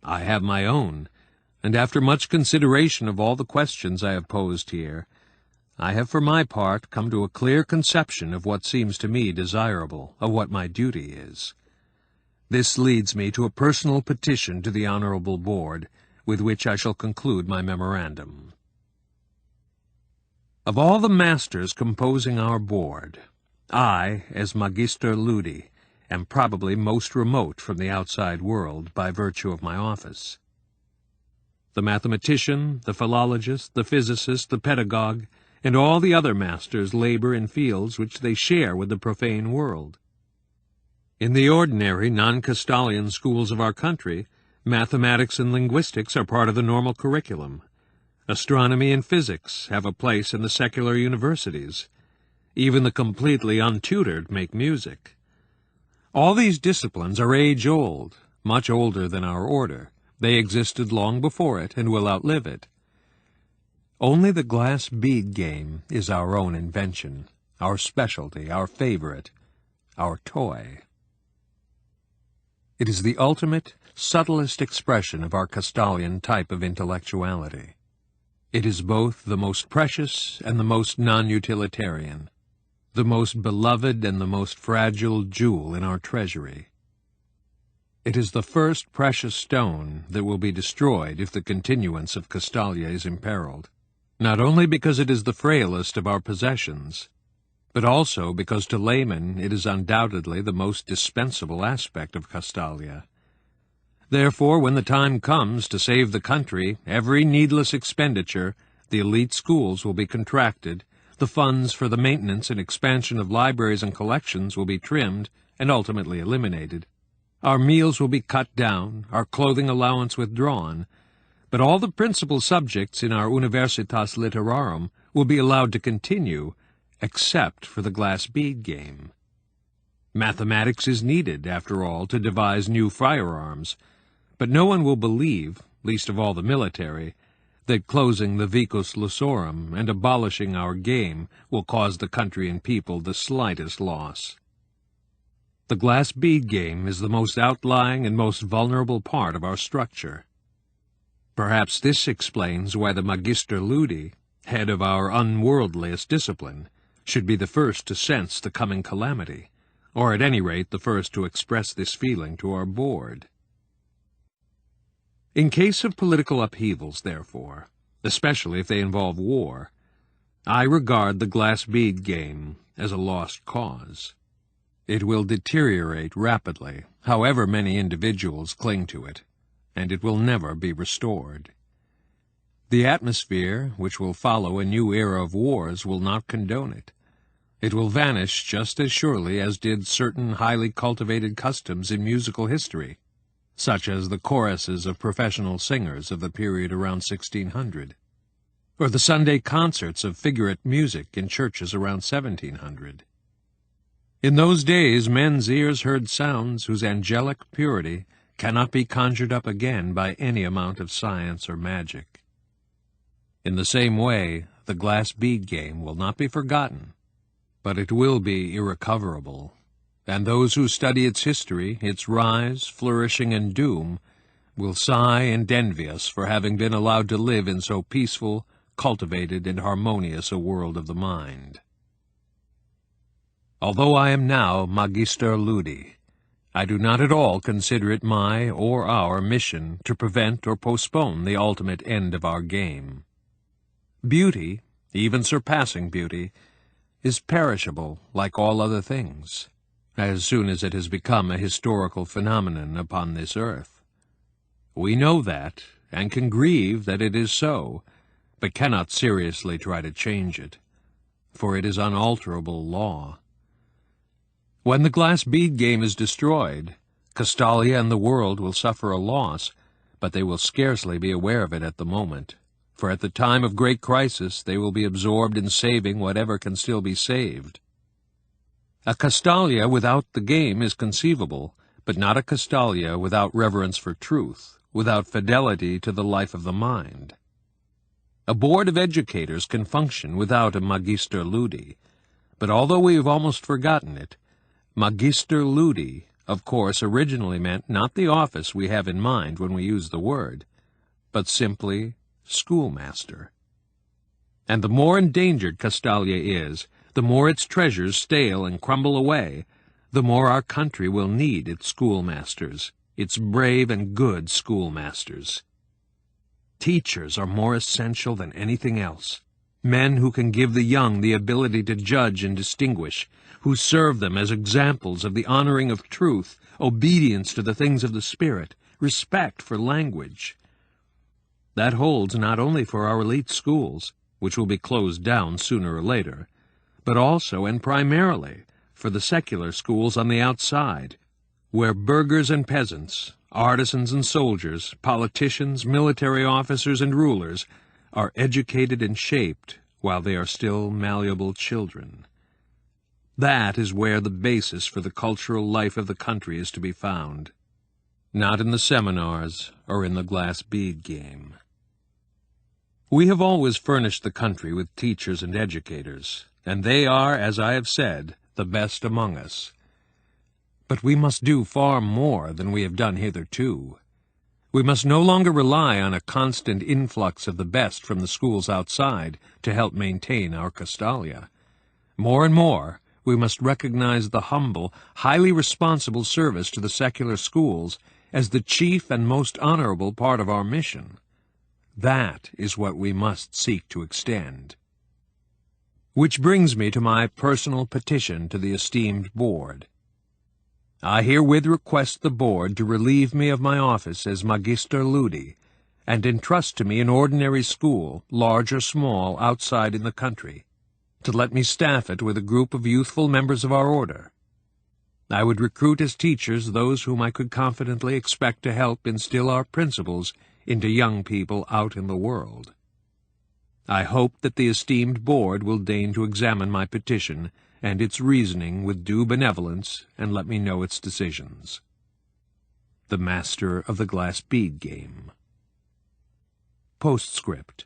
I have my own, and after much consideration of all the questions I have posed here, I have for my part come to a clear conception of what seems to me desirable, of what my duty is. This leads me to a personal petition to the Honorable Board, with which I shall conclude my memorandum. Of all the masters composing our board, I, as Magister Ludi, am probably most remote from the outside world by virtue of my office. The mathematician, the philologist, the physicist, the pedagogue, and all the other masters labor in fields which they share with the profane world. In the ordinary non-Castalian schools of our country, mathematics and linguistics are part of the normal curriculum. Astronomy and physics have a place in the secular universities. Even the completely untutored make music. All these disciplines are age-old, much older than our order. They existed long before it and will outlive it. Only the glass bead game is our own invention, our specialty, our favorite, our toy. It is the ultimate, subtlest expression of our Castalian type of intellectuality. It is both the most precious and the most non-utilitarian, the most beloved and the most fragile jewel in our treasury. It is the first precious stone that will be destroyed if the continuance of Castalia is imperiled, not only because it is the frailest of our possessions, but also because to laymen it is undoubtedly the most dispensable aspect of Castalia. Therefore, when the time comes to save the country, every needless expenditure, the elite schools will be contracted, the funds for the maintenance and expansion of libraries and collections will be trimmed and ultimately eliminated. Our meals will be cut down, our clothing allowance withdrawn, but all the principal subjects in our Universitas Literarum will be allowed to continue, except for the glass bead game. Mathematics is needed, after all, to devise new firearms, but no one will believe, least of all the military, that closing the Vicus Lusorum and abolishing our game will cause the country and people the slightest loss. The glass bead game is the most outlying and most vulnerable part of our structure. Perhaps this explains why the Magister Ludi, head of our unworldliest discipline, should be the first to sense the coming calamity, or at any rate the first to express this feeling to our board. In case of political upheavals, therefore, especially if they involve war, I regard the glass bead game as a lost cause. It will deteriorate rapidly, however many individuals cling to it, and it will never be restored. The atmosphere which will follow a new era of wars will not condone it. It will vanish just as surely as did certain highly cultivated customs in musical history, such as the choruses of professional singers of the period around 1600, or the Sunday concerts of figurate music in churches around 1700. In those days men's ears heard sounds whose angelic purity cannot be conjured up again by any amount of science or magic. In the same way, the glass bead game will not be forgotten, but it will be irrecoverable, and those who study its history, its rise, flourishing, and doom, will sigh and envy us for having been allowed to live in so peaceful, cultivated, and harmonious a world of the mind. Although I am now Magister Ludi, I do not at all consider it my or our mission to prevent or postpone the ultimate end of our game. Beauty, even surpassing beauty, is perishable like all other things, as soon as it has become a historical phenomenon upon this earth. We know that, and can grieve that it is so, but cannot seriously try to change it, for it is unalterable law. When the glass bead game is destroyed, Castalia and the world will suffer a loss, but they will scarcely be aware of it at the moment, for at the time of great crisis they will be absorbed in saving whatever can still be saved. A Castalia without the game is conceivable, but not a Castalia without reverence for truth, without fidelity to the life of the mind. A board of educators can function without a Magister Ludi, but although we have almost forgotten it, Magister Ludi, of course, originally meant not the office we have in mind when we use the word, but simply schoolmaster. And the more endangered Castalia is, the more its treasures stale and crumble away, the more our country will need its schoolmasters, its brave and good schoolmasters. Teachers are more essential than anything else. Men who can give the young the ability to judge and distinguish, who serve them as examples of the honoring of truth, obedience to the things of the Spirit, respect for language. That holds not only for our elite schools, which will be closed down sooner or later, but also and primarily for the secular schools on the outside, where burghers and peasants, artisans and soldiers, politicians, military officers and rulers are educated and shaped while they are still malleable children. That is where the basis for the cultural life of the country is to be found, not in the seminars or in the glass bead game. We have always furnished the country with teachers and educators, and they are, as I have said, the best among us. But we must do far more than we have done hitherto. We must no longer rely on a constant influx of the best from the schools outside to help maintain our Castalia. More and more, we must recognize the humble, highly responsible service to the secular schools as the chief and most honorable part of our mission. That is what we must seek to extend. Which brings me to my personal petition to the esteemed board. I herewith request the board to relieve me of my office as Magister Ludi, and entrust to me an ordinary school, large or small, outside in the country, to let me staff it with a group of youthful members of our order. I would recruit as teachers those whom I could confidently expect to help instill our principles into young people out in the world. I hope that the esteemed board will deign to examine my petition and its reasoning with due benevolence, and let me know its decisions. The Master of the Glass Bead Game. Postscript.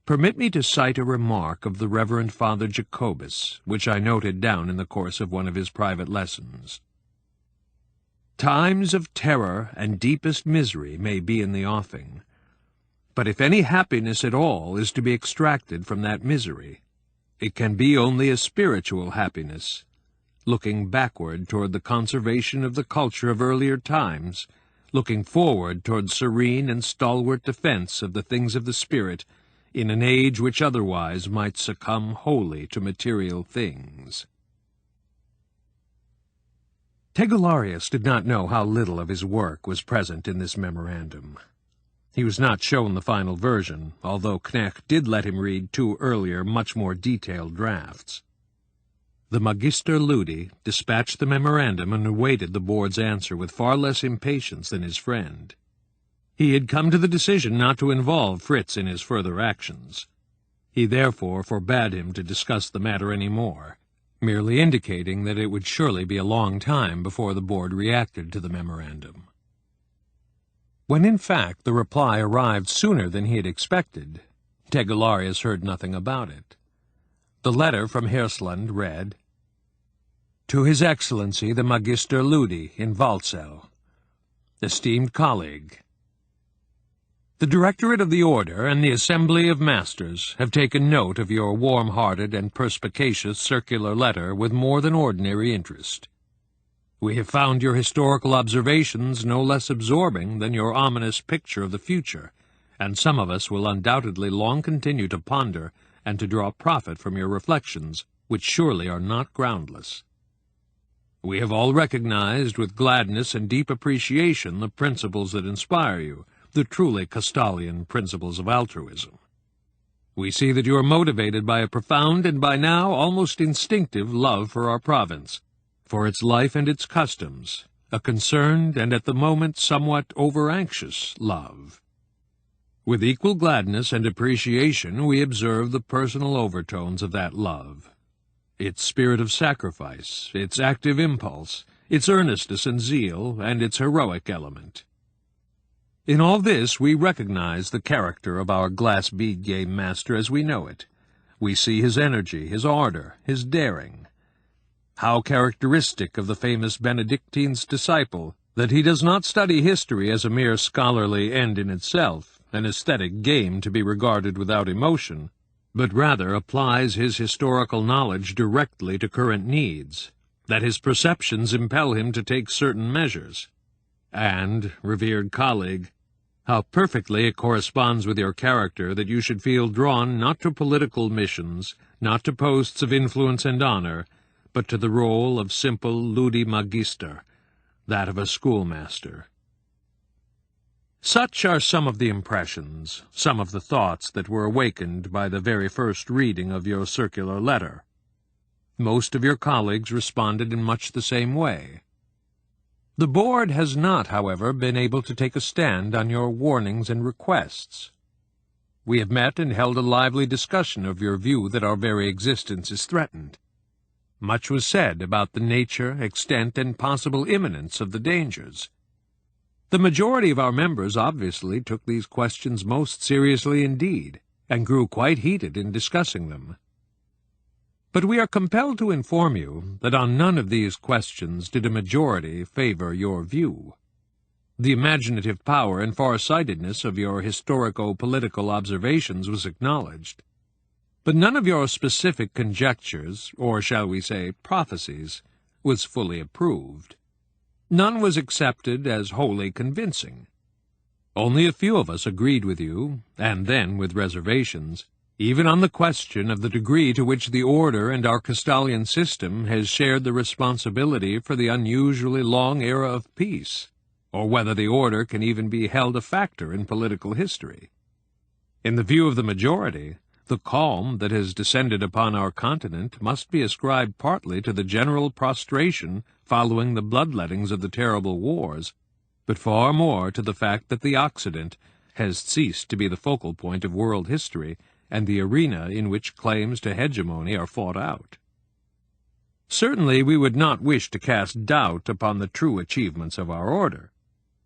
Permit me to cite a remark of the Reverend Father Jacobus, which I noted down in the course of one of his private lessons. Times of terror and deepest misery may be in the offing, but if any happiness at all is to be extracted from that misery, it can be only a spiritual happiness, looking backward toward the conservation of the culture of earlier times, looking forward toward serene and stalwart defense of the things of the spirit in an age which otherwise might succumb wholly to material things. Tegelarius did not know how little of his work was present in this memorandum. He was not shown the final version, although Knecht did let him read 2 earlier, much more detailed drafts. The Magister Ludi dispatched the memorandum and awaited the board's answer with far less impatience than his friend. He had come to the decision not to involve Fritz in his further actions. He therefore forbade him to discuss the matter any more, merely indicating that it would surely be a long time before the board reacted to the memorandum. When in fact the reply arrived sooner than he had expected, Tegelarius heard nothing about it. The letter from Hirschland read, "To His Excellency the Magister Ludi in Walsall. Esteemed colleague, the Directorate of the Order and the Assembly of Masters have taken note of your warm-hearted and perspicacious circular letter with more than ordinary interest. We have found your historical observations no less absorbing than your ominous picture of the future, and some of us will undoubtedly long continue to ponder and to draw profit from your reflections, which surely are not groundless. We have all recognized with gladness and deep appreciation the principles that inspire you, the truly Castalian principles of altruism. We see that you are motivated by a profound and by now almost instinctive love for our province, for its life and its customs, a concerned and at the moment somewhat over-anxious love. With equal gladness and appreciation we observe the personal overtones of that love, its spirit of sacrifice, its active impulse, its earnestness and zeal, and its heroic element. In all this we recognize the character of our glass bead game master as we know it. We see his energy, his ardor, his daring. How characteristic of the famous Benedictine's disciple that he does not study history as a mere scholarly end in itself, an aesthetic game to be regarded without emotion, but rather applies his historical knowledge directly to current needs, that his perceptions impel him to take certain measures. And, revered colleague, how perfectly it corresponds with your character that you should feel drawn not to political missions, not to posts of influence and honor, but to the role of simple Ludi Magister, that of a schoolmaster. Such are some of the impressions, some of the thoughts that were awakened by the very first reading of your circular letter. Most of your colleagues responded in much the same way. The board has not, however, been able to take a stand on your warnings and requests. We have met and held a lively discussion of your view that our very existence is threatened. Much was said about the nature, extent, and possible imminence of the dangers. The majority of our members obviously took these questions most seriously indeed, and grew quite heated in discussing them. But we are compelled to inform you that on none of these questions did a majority favor your view. The imaginative power and far-sightedness of your historico-political observations was acknowledged, but none of your specific conjectures, or shall we say prophecies, was fully approved. None was accepted as wholly convincing. Only a few of us agreed with you, and then with reservations, even on the question of the degree to which the order and our Castalian system has shared the responsibility for the unusually long era of peace, or whether the order can even be held a factor in political history. In the view of the majority, the calm that has descended upon our continent must be ascribed partly to the general prostration following the bloodlettings of the terrible wars, but far more to the fact that the Occident has ceased to be the focal point of world history and the arena in which claims to hegemony are fought out. Certainly we would not wish to cast doubt upon the true achievements of our order.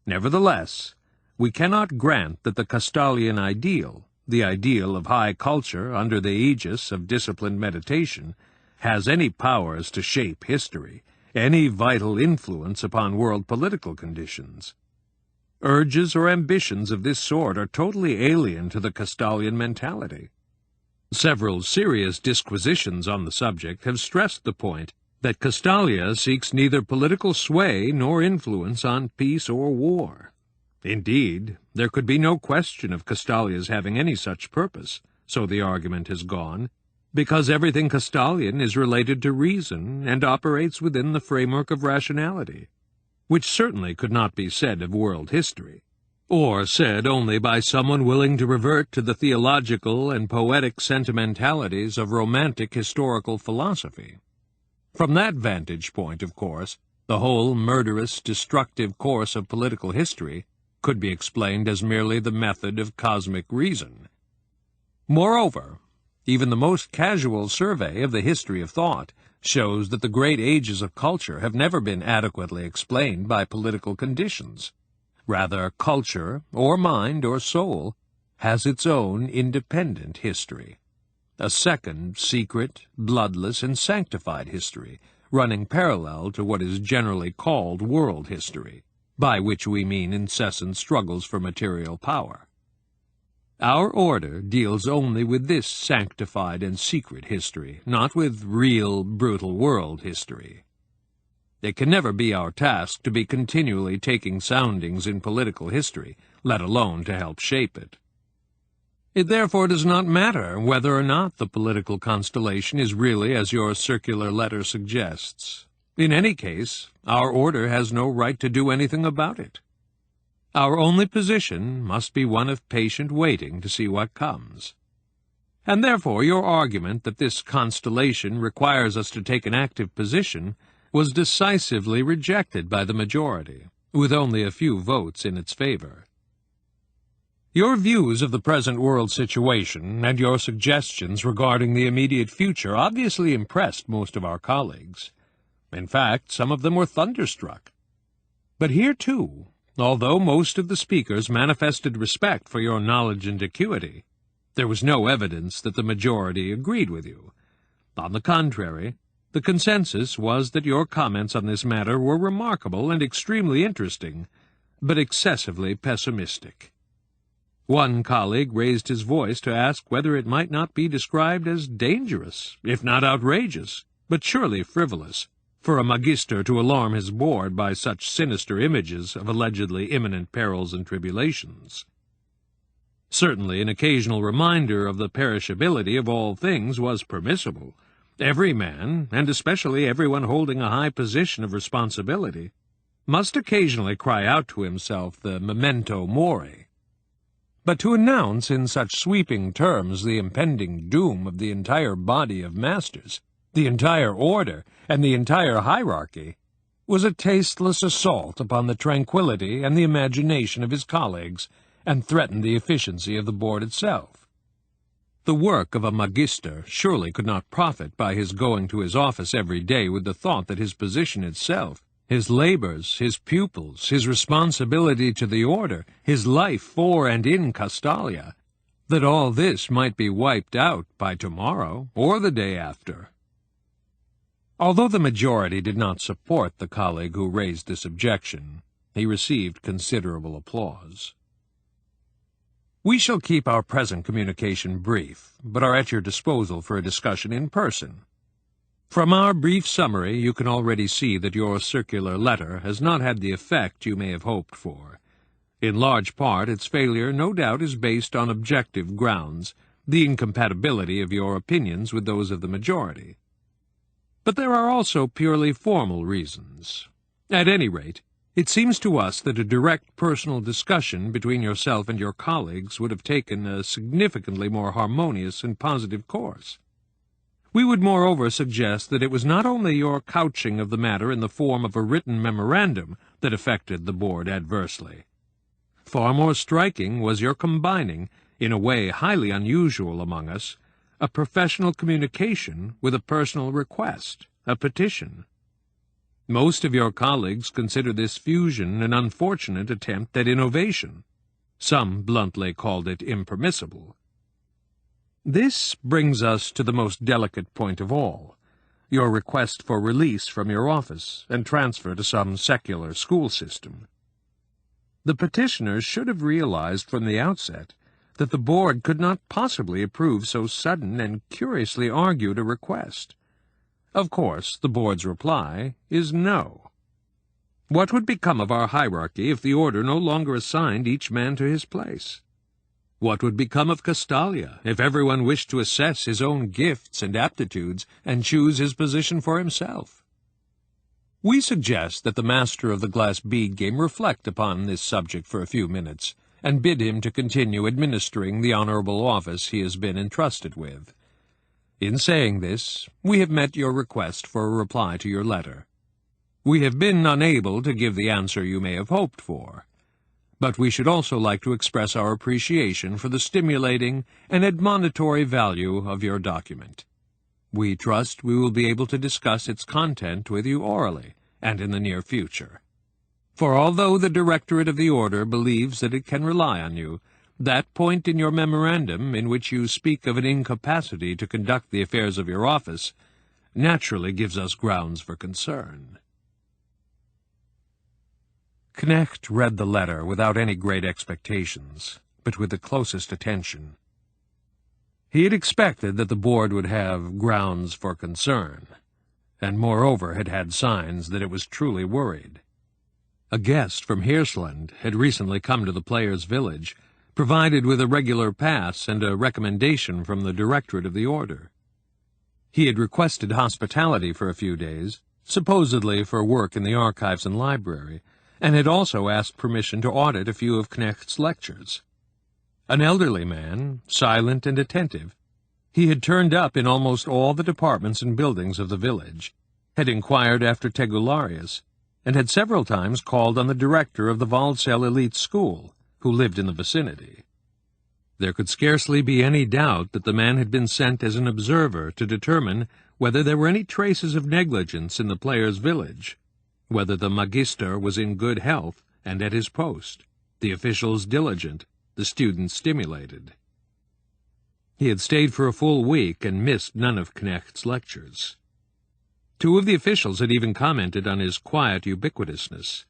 Nevertheless, we cannot grant that the Castalian ideal, the ideal of high culture under the aegis of disciplined meditation, has any powers to shape history, any vital influence upon world political conditions. Urges or ambitions of this sort are totally alien to the Castalian mentality. Several serious disquisitions on the subject have stressed the point that Castalia seeks neither political sway nor influence on peace or war. Indeed, there could be no question of Castalia's having any such purpose, so the argument has gone, because everything Castalian is related to reason and operates within the framework of rationality, which certainly could not be said of world history, or said only by someone willing to revert to the theological and poetic sentimentalities of romantic historical philosophy. From that vantage point, of course, the whole murderous, destructive course of political history could be explained as merely the method of cosmic reason. Moreover, even the most casual survey of the history of thought shows that the great ages of culture have never been adequately explained by political conditions. Rather, culture, or mind, or soul, has its own independent history, a second, secret, bloodless, and sanctified history, running parallel to what is generally called world history, by which we mean incessant struggles for material power. Our order deals only with this sanctified and secret history, not with real, brutal world history. It can never be our task to be continually taking soundings in political history, let alone to help shape it. It therefore does not matter whether or not the political constellation is really as your circular letter suggests. In any case, our order has no right to do anything about it. Our only position must be one of patient waiting to see what comes. And therefore your argument that this constellation requires us to take an active position was decisively rejected by the majority, with only a few votes in its favor. Your views of the present world situation and your suggestions regarding the immediate future obviously impressed most of our colleagues. In fact, some of them were thunderstruck. But here, too, although most of the speakers manifested respect for your knowledge and acuity, there was no evidence that the majority agreed with you. On the contrary, the consensus was that your comments on this matter were remarkable and extremely interesting, but excessively pessimistic. One colleague raised his voice to ask whether it might not be described as dangerous, if not outrageous, but surely frivolous, for a magister to alarm his board by such sinister images of allegedly imminent perils and tribulations. Certainly an occasional reminder of the perishability of all things was permissible. Every man, and especially everyone holding a high position of responsibility, must occasionally cry out to himself the memento mori. But to announce in such sweeping terms the impending doom of the entire body of masters, the entire order, and the entire hierarchy, was a tasteless assault upon the tranquillity and the imagination of his colleagues, and threatened the efficiency of the board itself. The work of a magister surely could not profit by his going to his office every day with the thought that his position itself, his labors, his pupils, his responsibility to the order, his life for and in Castalia, that all this might be wiped out by tomorrow or the day after. Although the majority did not support the colleague who raised this objection, he received considerable applause. We shall keep our present communication brief, but are at your disposal for a discussion in person. From our brief summary, you can already see that your circular letter has not had the effect you may have hoped for. In large part, its failure no doubt is based on objective grounds, the incompatibility of your opinions with those of the majority. But there are also purely formal reasons. At any rate, it seems to us that a direct personal discussion between yourself and your colleagues would have taken a significantly more harmonious and positive course. We would moreover suggest that it was not only your couching of the matter in the form of a written memorandum, that affected the board adversely. Far more striking was your combining, in a way highly unusual among us, a professional communication with a personal request, a petition. Most of your colleagues consider this fusion an unfortunate attempt at innovation. Some bluntly called it impermissible. This brings us to the most delicate point of all, your request for release from your office and transfer to some secular school system. The petitioners should have realized from the outset that the board could not possibly approve so sudden and curiously argued a request. Of course, the board's reply is no. What would become of our hierarchy if the order no longer assigned each man to his place? What would become of Castalia if everyone wished to assess his own gifts and aptitudes and choose his position for himself? We suggest that the master of the Glass Bead Game reflect upon this subject for a few minutes, and bid him to continue administering the honorable office he has been entrusted with. In saying this, we have met your request for a reply to your letter. We have been unable to give the answer you may have hoped for, but we should also like to express our appreciation for the stimulating and admonitory value of your document. We trust we will be able to discuss its content with you orally and in the near future. For although the Directorate of the Order believes that it can rely on you, that point in your memorandum in which you speak of an incapacity to conduct the affairs of your office naturally gives us grounds for concern. Knecht read the letter without any great expectations, but with the closest attention. He had expected that the board would have grounds for concern, and moreover had had signs that it was truly worried. A guest from Hirschland had recently come to the players' village, provided with a regular pass and a recommendation from the Directorate of the Order. He had requested hospitality for a few days, supposedly for work in the archives and library, and had also asked permission to audit a few of Knecht's lectures. An elderly man, silent and attentive, he had turned up in almost all the departments and buildings of the village, had inquired after Tegularius, and had several times called on the director of the Waldsell Elite School, who lived in the vicinity. There could scarcely be any doubt that the man had been sent as an observer to determine whether there were any traces of negligence in the players' village, whether the Magister was in good health and at his post, the officials diligent, the students stimulated. He had stayed for a full week and missed none of Knecht's lectures. Two of the officials had even commented on his quiet ubiquitousness.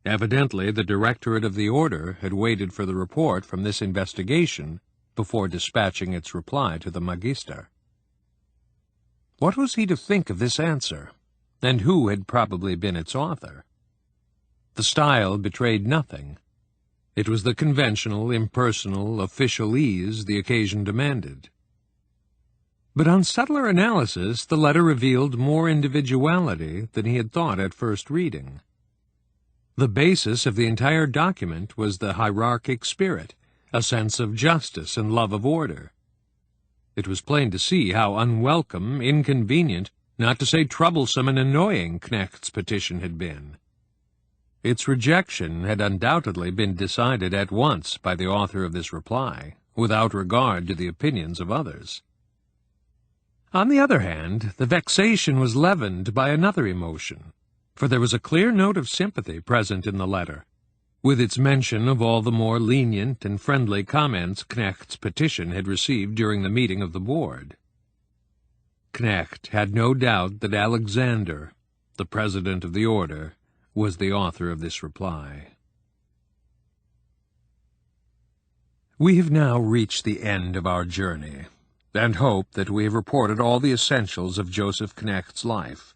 Evidently, the Directorate of the Order had waited for the report from this investigation before dispatching its reply to the Magister. What was he to think of this answer, and who had probably been its author? The style betrayed nothing. It was the conventional, impersonal, officialese the occasion demanded. But on subtler analysis, the letter revealed more individuality than he had thought at first reading. The basis of the entire document was the hierarchic spirit, a sense of justice and love of order. It was plain to see how unwelcome, inconvenient, not to say troublesome and annoying Knecht's petition had been. Its rejection had undoubtedly been decided at once by the author of this reply, without regard to the opinions of others. On the other hand, the vexation was leavened by another emotion, for there was a clear note of sympathy present in the letter, with its mention of all the more lenient and friendly comments Knecht's petition had received during the meeting of the board. Knecht had no doubt that Alexander, the president of the order, was the author of this reply. We have now reached the end of our journey, and hope that we have reported all the essentials of Joseph Knecht's life.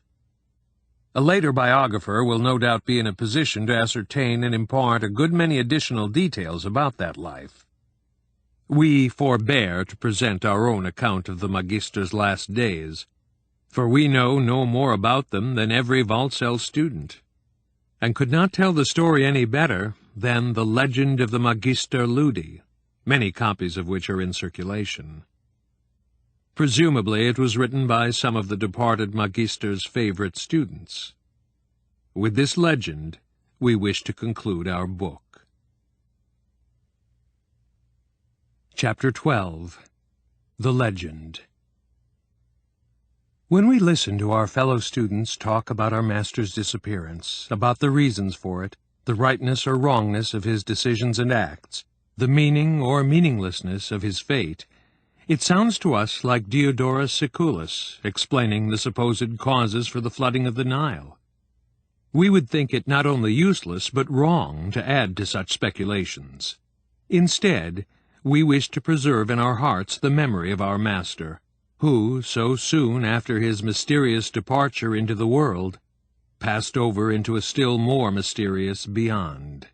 A later biographer will no doubt be in a position to ascertain and impart a good many additional details about that life. We forbear to present our own account of the Magister's last days, for we know no more about them than every Waldsell student, and could not tell the story any better than the legend of the Magister Ludi, many copies of which are in circulation. Presumably it was written by some of the departed Magister's favorite students. With this legend, we wish to conclude our book. Chapter 12. The Legend. When we listen to our fellow students talk about our master's disappearance, about the reasons for it, the rightness or wrongness of his decisions and acts, the meaning or meaninglessness of his fate, it sounds to us like Diodorus Siculus explaining the supposed causes for the flooding of the Nile. We would think it not only useless but wrong to add to such speculations. Instead, we wish to preserve in our hearts the memory of our master, who, so soon after his mysterious departure into the world, passed over into a still more mysterious beyond.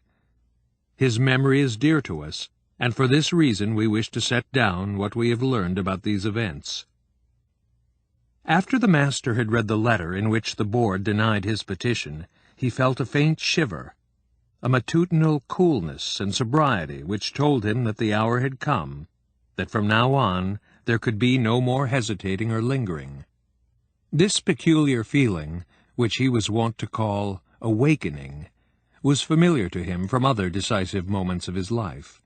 His memory is dear to us, and for this reason we wish to set down what we have learned about these events. After the master had read the letter in which the board denied his petition, he felt a faint shiver, a matutinal coolness and sobriety which told him that the hour had come, that from now on there could be no more hesitating or lingering. This peculiar feeling, which he was wont to call awakening, was familiar to him from other decisive moments of his life.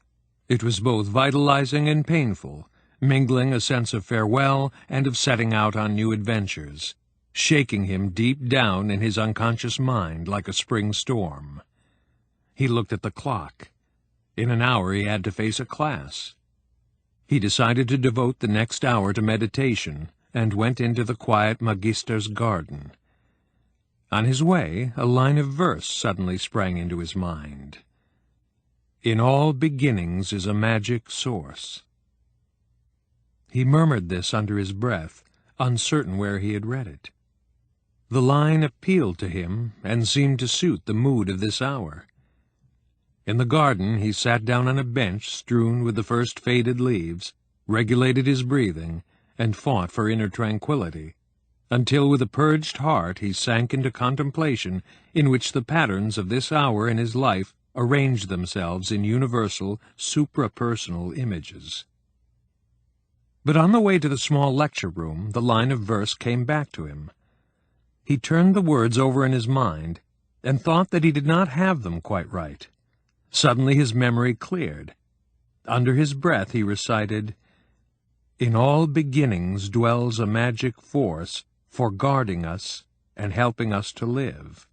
It was both vitalizing and painful, mingling a sense of farewell and of setting out on new adventures, shaking him deep down in his unconscious mind like a spring storm. He looked at the clock. In an hour he had to face a class. He decided to devote the next hour to meditation, and went into the quiet Magister's garden. On his way, a line of verse suddenly sprang into his mind. "In all beginnings is a magic source." He murmured this under his breath, uncertain where he had read it. The line appealed to him, and seemed to suit the mood of this hour. In the garden he sat down on a bench strewn with the first faded leaves, regulated his breathing, and fought for inner tranquillity, until with a purged heart he sank into contemplation in which the patterns of this hour in his life arranged themselves in universal, supra-personal images. But on the way to the small lecture-room the line of verse came back to him. He turned the words over in his mind, and thought that he did not have them quite right. Suddenly his memory cleared. Under his breath he recited, "In all beginnings dwells a magic force for guarding us and helping us to live."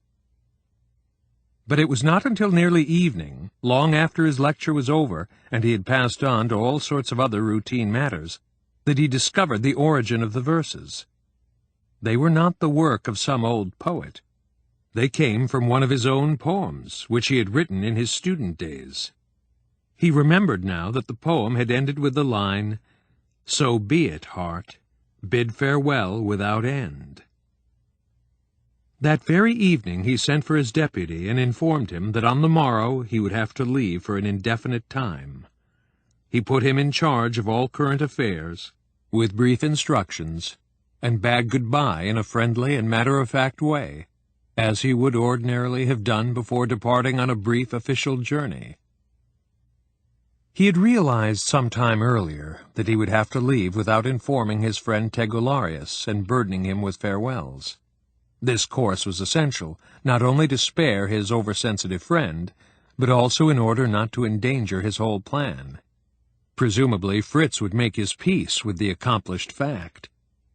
But it was not until nearly evening, long after his lecture was over and he had passed on to all sorts of other routine matters, that he discovered the origin of the verses. They were not the work of some old poet. They came from one of his own poems, which he had written in his student days. He remembered now that the poem had ended with the line, "So be it, heart, bid farewell without end." That very evening he sent for his deputy and informed him that on the morrow he would have to leave for an indefinite time. He put him in charge of all current affairs, with brief instructions, and bade good-bye in a friendly and matter-of-fact way, as he would ordinarily have done before departing on a brief official journey. He had realized some time earlier that he would have to leave without informing his friend Tegularius and burdening him with farewells. This course was essential, not only to spare his oversensitive friend, but also in order not to endanger his whole plan. Presumably Fritz would make his peace with the accomplished fact,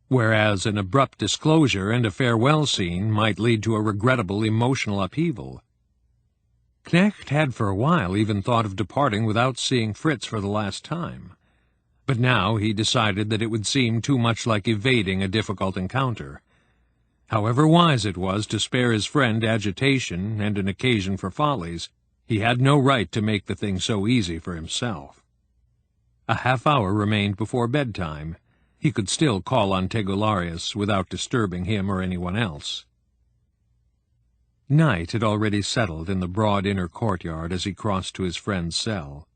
whereas an abrupt disclosure and a farewell scene might lead to a regrettable emotional upheaval. Knecht had for a while even thought of departing without seeing Fritz for the last time, but now he decided that it would seem too much like evading a difficult encounter. However wise it was to spare his friend agitation and an occasion for follies, he had no right to make the thing so easy for himself. A half-hour remained before bedtime. He could still call on Tegularius without disturbing him or anyone else. Night had already settled in the broad inner courtyard as he crossed to his friend's cell.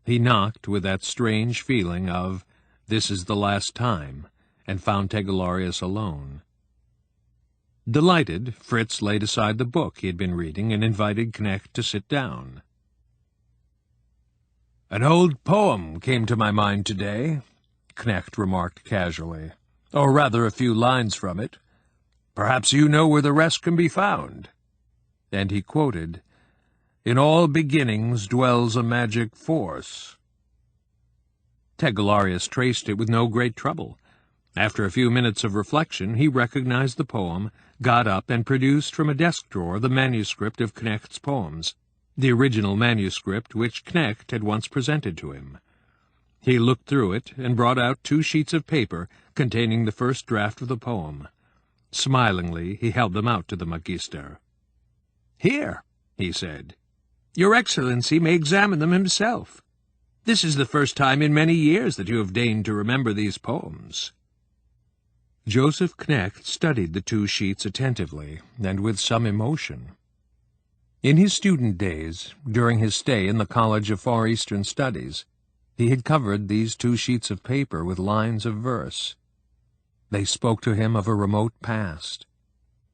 He knocked with that strange feeling of, "This is the last time," and found Tegularius alone. Delighted, Fritz laid aside the book he had been reading and invited Knecht to sit down. "An old poem came to my mind today," Knecht remarked casually, "or rather a few lines from it. Perhaps you know where the rest can be found." and he quoted, "In all beginnings dwells a magic force." Tegelarius traced it with no great trouble. After a few minutes of reflection, he recognized the poem, got up, and produced from a desk drawer the manuscript of Knecht's poems, the original manuscript which Knecht had once presented to him. He looked through it and brought out 2 sheets of paper containing the first draft of the poem. Smilingly, he held them out to the Magister. "Here," he said. "Your Excellency may examine them himself. This is the first time in many years that you have deigned to remember these poems." Joseph Knecht studied the 2 sheets attentively, and with some emotion. In his student days, during his stay in the College of Far Eastern Studies, he had covered these 2 sheets of paper with lines of verse. They spoke to him of a remote past.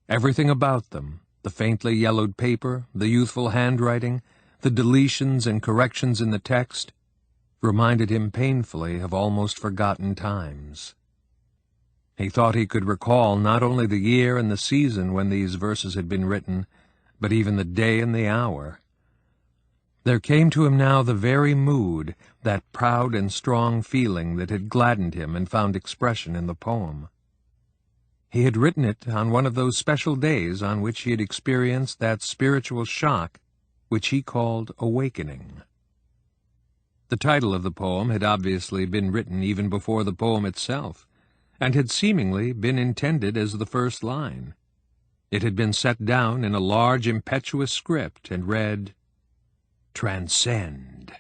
Everything about them, the faintly yellowed paper, the youthful handwriting, the deletions and corrections in the text, reminded him painfully of almost forgotten times. He thought he could recall not only the year and the season when these verses had been written, but even the day and the hour. There came to him now the very mood, that proud and strong feeling that had gladdened him and found expression in the poem. He had written it on one of those special days on which he had experienced that spiritual shock which he called awakening. The title of the poem had obviously been written even before the poem itself, and had seemingly been intended as the first line. It had been set down in a large, impetuous script and read, "Transcend."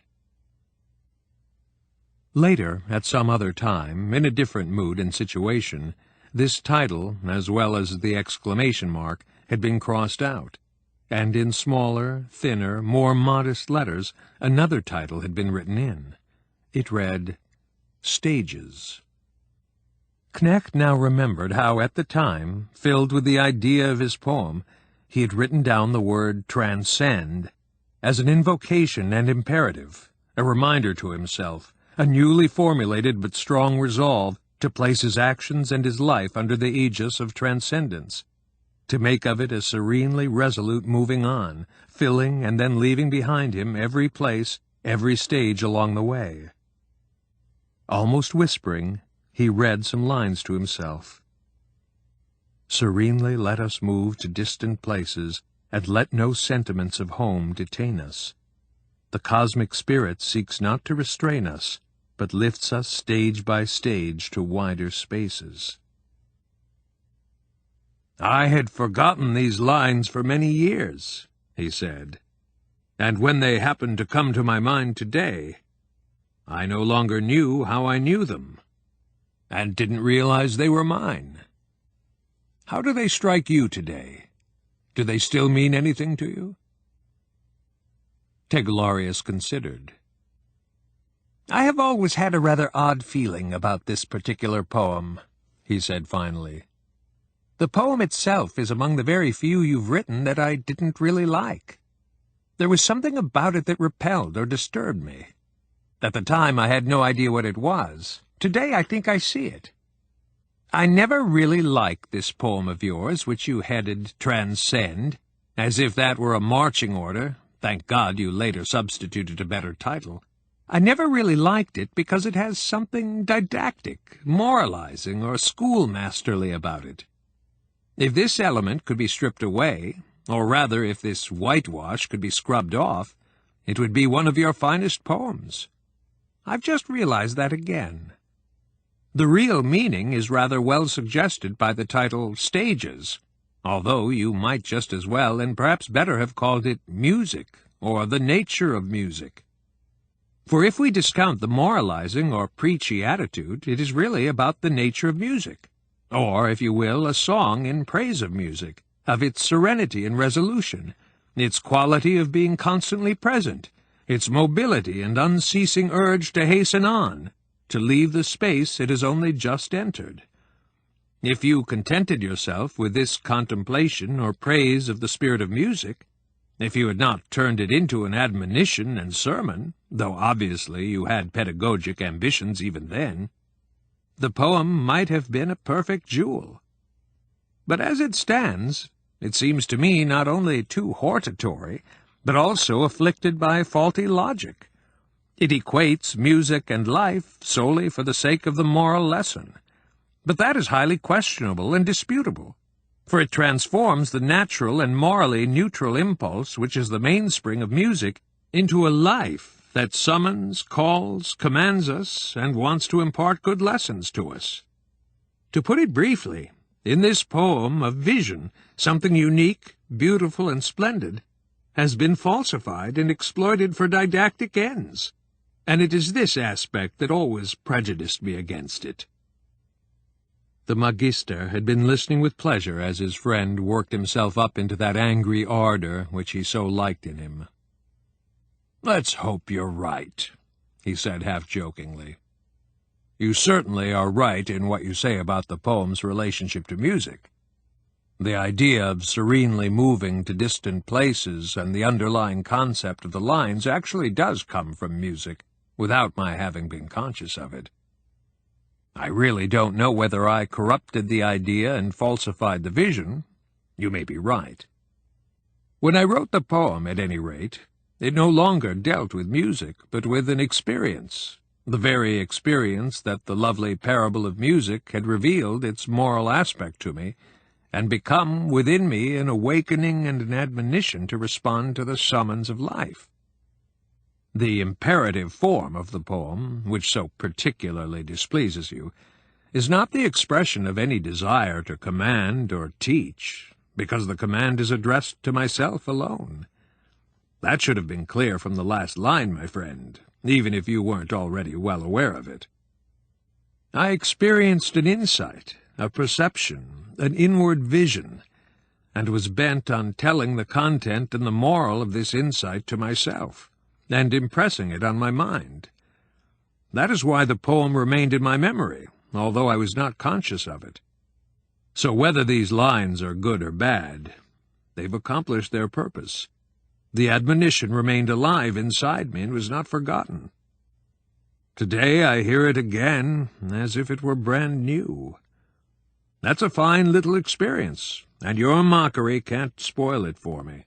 Later, at some other time, in a different mood and situation, this title, as well as the exclamation mark, had been crossed out, and in smaller, thinner, more modest letters, another title had been written in. It read, "Stages." Knecht now remembered how, at the time, filled with the idea of his poem, he had written down the word "transcend" as an invocation and imperative, a reminder to himself, a newly formulated but strong resolve to place his actions and his life under the aegis of transcendence, to make of it a serenely resolute moving on, filling and then leaving behind him every place, every stage along the way. Almost whispering, he read some lines to himself. "Serenely let us move to distant places, and let no sentiments of home detain us. The cosmic spirit seeks not to restrain us, but lifts us stage by stage to wider spaces." "I had forgotten these lines for many years," he said, "and when they happened to come to my mind today, I no longer knew how I knew them, and didn't realize they were mine. How do they strike you today? Do they still mean anything to you?" Tegelarius considered. "I have always had a rather odd feeling about this particular poem," he said finally. "The poem itself is among the very few you've written that I didn't really like. There was something about it that repelled or disturbed me. At the time I had no idea what it was. Today I think I see it. I never really liked this poem of yours, which you headed Transcend, as if that were a marching order. Thank God you later substituted a better title. I never really liked it because it has something didactic, moralizing, or schoolmasterly about it. If this element could be stripped away, or rather if this whitewash could be scrubbed off, it would be one of your finest poems. I've just realized that again. The real meaning is rather well suggested by the title Stages, although you might just as well and perhaps better have called it Music, or The Nature of Music. For if we discount the moralizing or preachy attitude, it is really about the nature of music, or, if you will, a song in praise of music, of its serenity and resolution, its quality of being constantly present, its mobility and unceasing urge to hasten on, to leave the space it has only just entered. If you contented yourself with this contemplation or praise of the spirit of music, if you had not turned it into an admonition and sermon, though obviously you had pedagogic ambitions even then, the poem might have been a perfect jewel. But as it stands, it seems to me not only too hortatory, but also afflicted by faulty logic. It equates music and life solely for the sake of the moral lesson. But that is highly questionable and disputable, for it transforms the natural and morally neutral impulse, which is the mainspring of music, into a life that summons, calls, commands us, and wants to impart good lessons to us. To put it briefly, in this poem of vision, something unique, beautiful, and splendid has been falsified and exploited for didactic ends, and it is this aspect that always prejudiced me against it. The Magister had been listening with pleasure as his friend worked himself up into that angry ardor which he so liked in him. "Let's hope you're right," he said half-jokingly. "You certainly are right in what you say about the poem's relationship to music. The idea of serenely moving to distant places and the underlying concept of the lines actually does come from music, without my having been conscious of it. I really don't know whether I corrupted the idea and falsified the vision. You may be right. When I wrote the poem, at any rate, it no longer dealt with music, but with an experience, the very experience that the lovely parable of music had revealed its moral aspect to me, and become within me an awakening and an admonition to respond to the summons of life. The imperative form of the poem, which so particularly displeases you, is not the expression of any desire to command or teach, because the command is addressed to myself alone. That should have been clear from the last line, my friend, even if you weren't already well aware of it. I experienced an insight, a perception, an inward vision, and was bent on telling the content and the moral of this insight to myself, and impressing it on my mind. That is why the poem remained in my memory, although I was not conscious of it. So whether these lines are good or bad, they've accomplished their purpose. The admonition remained alive inside me and was not forgotten. Today I hear it again, as if it were brand new. That's a fine little experience, and your mockery can't spoil it for me.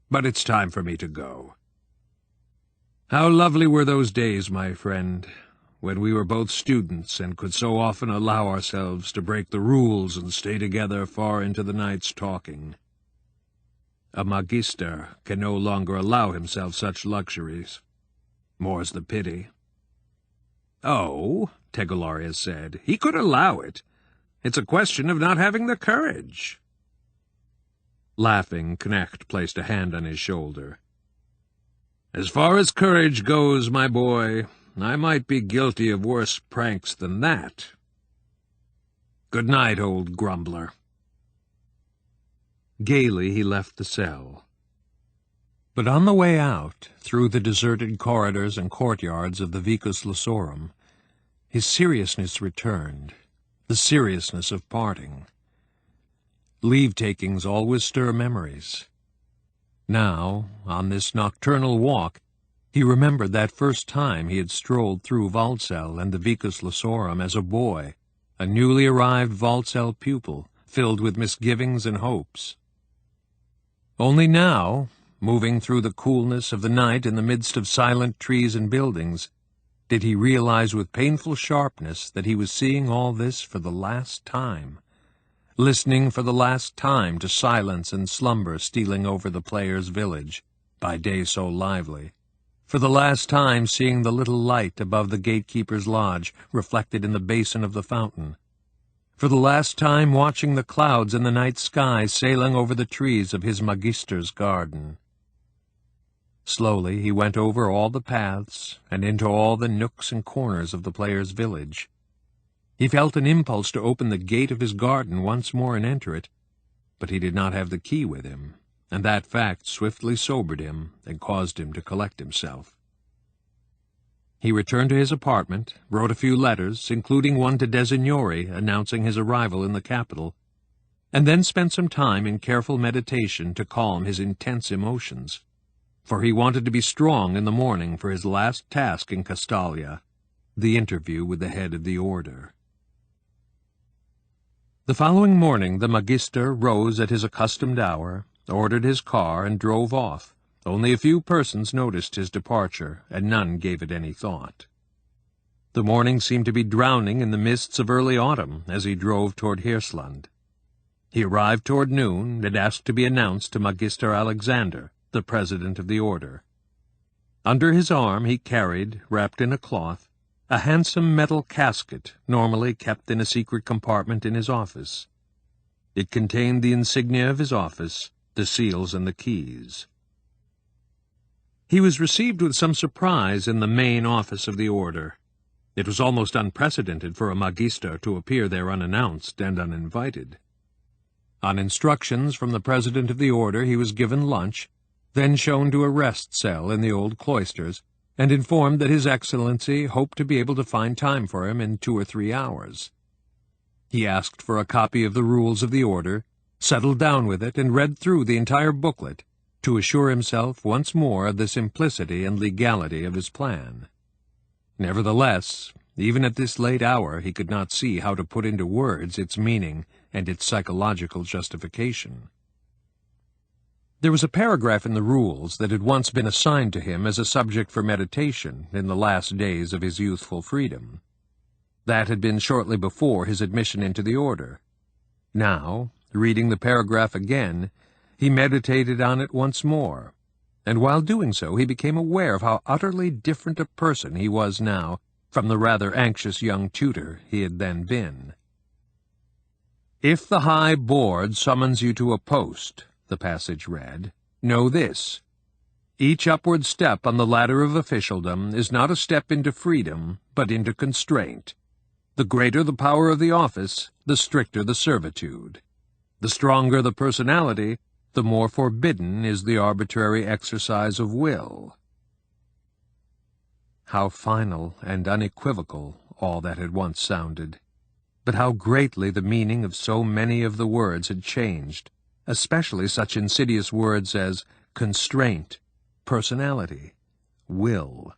But it's time for me to go. How lovely were those days, my friend, when we were both students and could so often allow ourselves to break the rules and stay together far into the nights talking. A magister can no longer allow himself such luxuries. More's the pity. Oh, Tegelarius said, he could allow it. It's a question of not having the courage. Laughing, Knecht placed a hand on his shoulder. As far as courage goes, my boy, I might be guilty of worse pranks than that. Good night, old grumbler. Gaily he left the cell. But on the way out, through the deserted corridors and courtyards of the Vicus Lusorum, his seriousness returned, the seriousness of parting. Leave-takings always stir memories. Now, on this nocturnal walk, he remembered that first time he had strolled through Waldsell and the Vicus Lusorum as a boy, a newly arrived Waldsell pupil, filled with misgivings and hopes. Only now, moving through the coolness of the night in the midst of silent trees and buildings, did he realize with painful sharpness that he was seeing all this for the last time, listening for the last time to silence and slumber stealing over the player's village, by day so lively, for the last time seeing the little light above the gatekeeper's lodge reflected in the basin of the fountain, for the last time watching the clouds in the night sky sailing over the trees of his magister's garden. Slowly he went over all the paths and into all the nooks and corners of the player's village. He felt an impulse to open the gate of his garden once more and enter it, but he did not have the key with him, and that fact swiftly sobered him and caused him to collect himself. He returned to his apartment, wrote a few letters, including one to Designori announcing his arrival in the capital, and then spent some time in careful meditation to calm his intense emotions, for he wanted to be strong in the morning for his last task in Castalia, the interview with the head of the order. The following morning the Magister rose at his accustomed hour, ordered his car, and drove off. Only a few persons noticed his departure, and none gave it any thought. The morning seemed to be drowning in the mists of early autumn as he drove toward Hirschland. He arrived toward noon and asked to be announced to Magister Alexander, the president of the order. Under his arm he carried, wrapped in a cloth, a handsome metal casket normally kept in a secret compartment in his office. It contained the insignia of his office, the seals and the keys. He was received with some surprise in the main office of the order. It was almost unprecedented for a magister to appear there unannounced and uninvited. On instructions from the president of the order he was given lunch, then shown to a rest cell in the old cloisters, and informed that His Excellency hoped to be able to find time for him in 2 or 3 hours. He asked for a copy of the rules of the order, settled down with it, and read through the entire booklet, to assure himself once more of the simplicity and legality of his plan. Nevertheless, even at this late hour he could not see how to put into words its meaning and its psychological justification. There was a paragraph in the rules that had once been assigned to him as a subject for meditation in the last days of his youthful freedom. That had been shortly before his admission into the order. Now, reading the paragraph again, he meditated on it once more, and while doing so he became aware of how utterly different a person he was now from the rather anxious young tutor he had then been. "If the High Board summons you to a post," the passage read, "know this: each upward step on the ladder of officialdom is not a step into freedom, but into constraint. The greater the power of the office, the stricter the servitude. The stronger the personality, the more forbidden is the arbitrary exercise of will." How final and unequivocal all that had once sounded, but how greatly the meaning of so many of the words had changed, especially such insidious words as constraint, personality, will.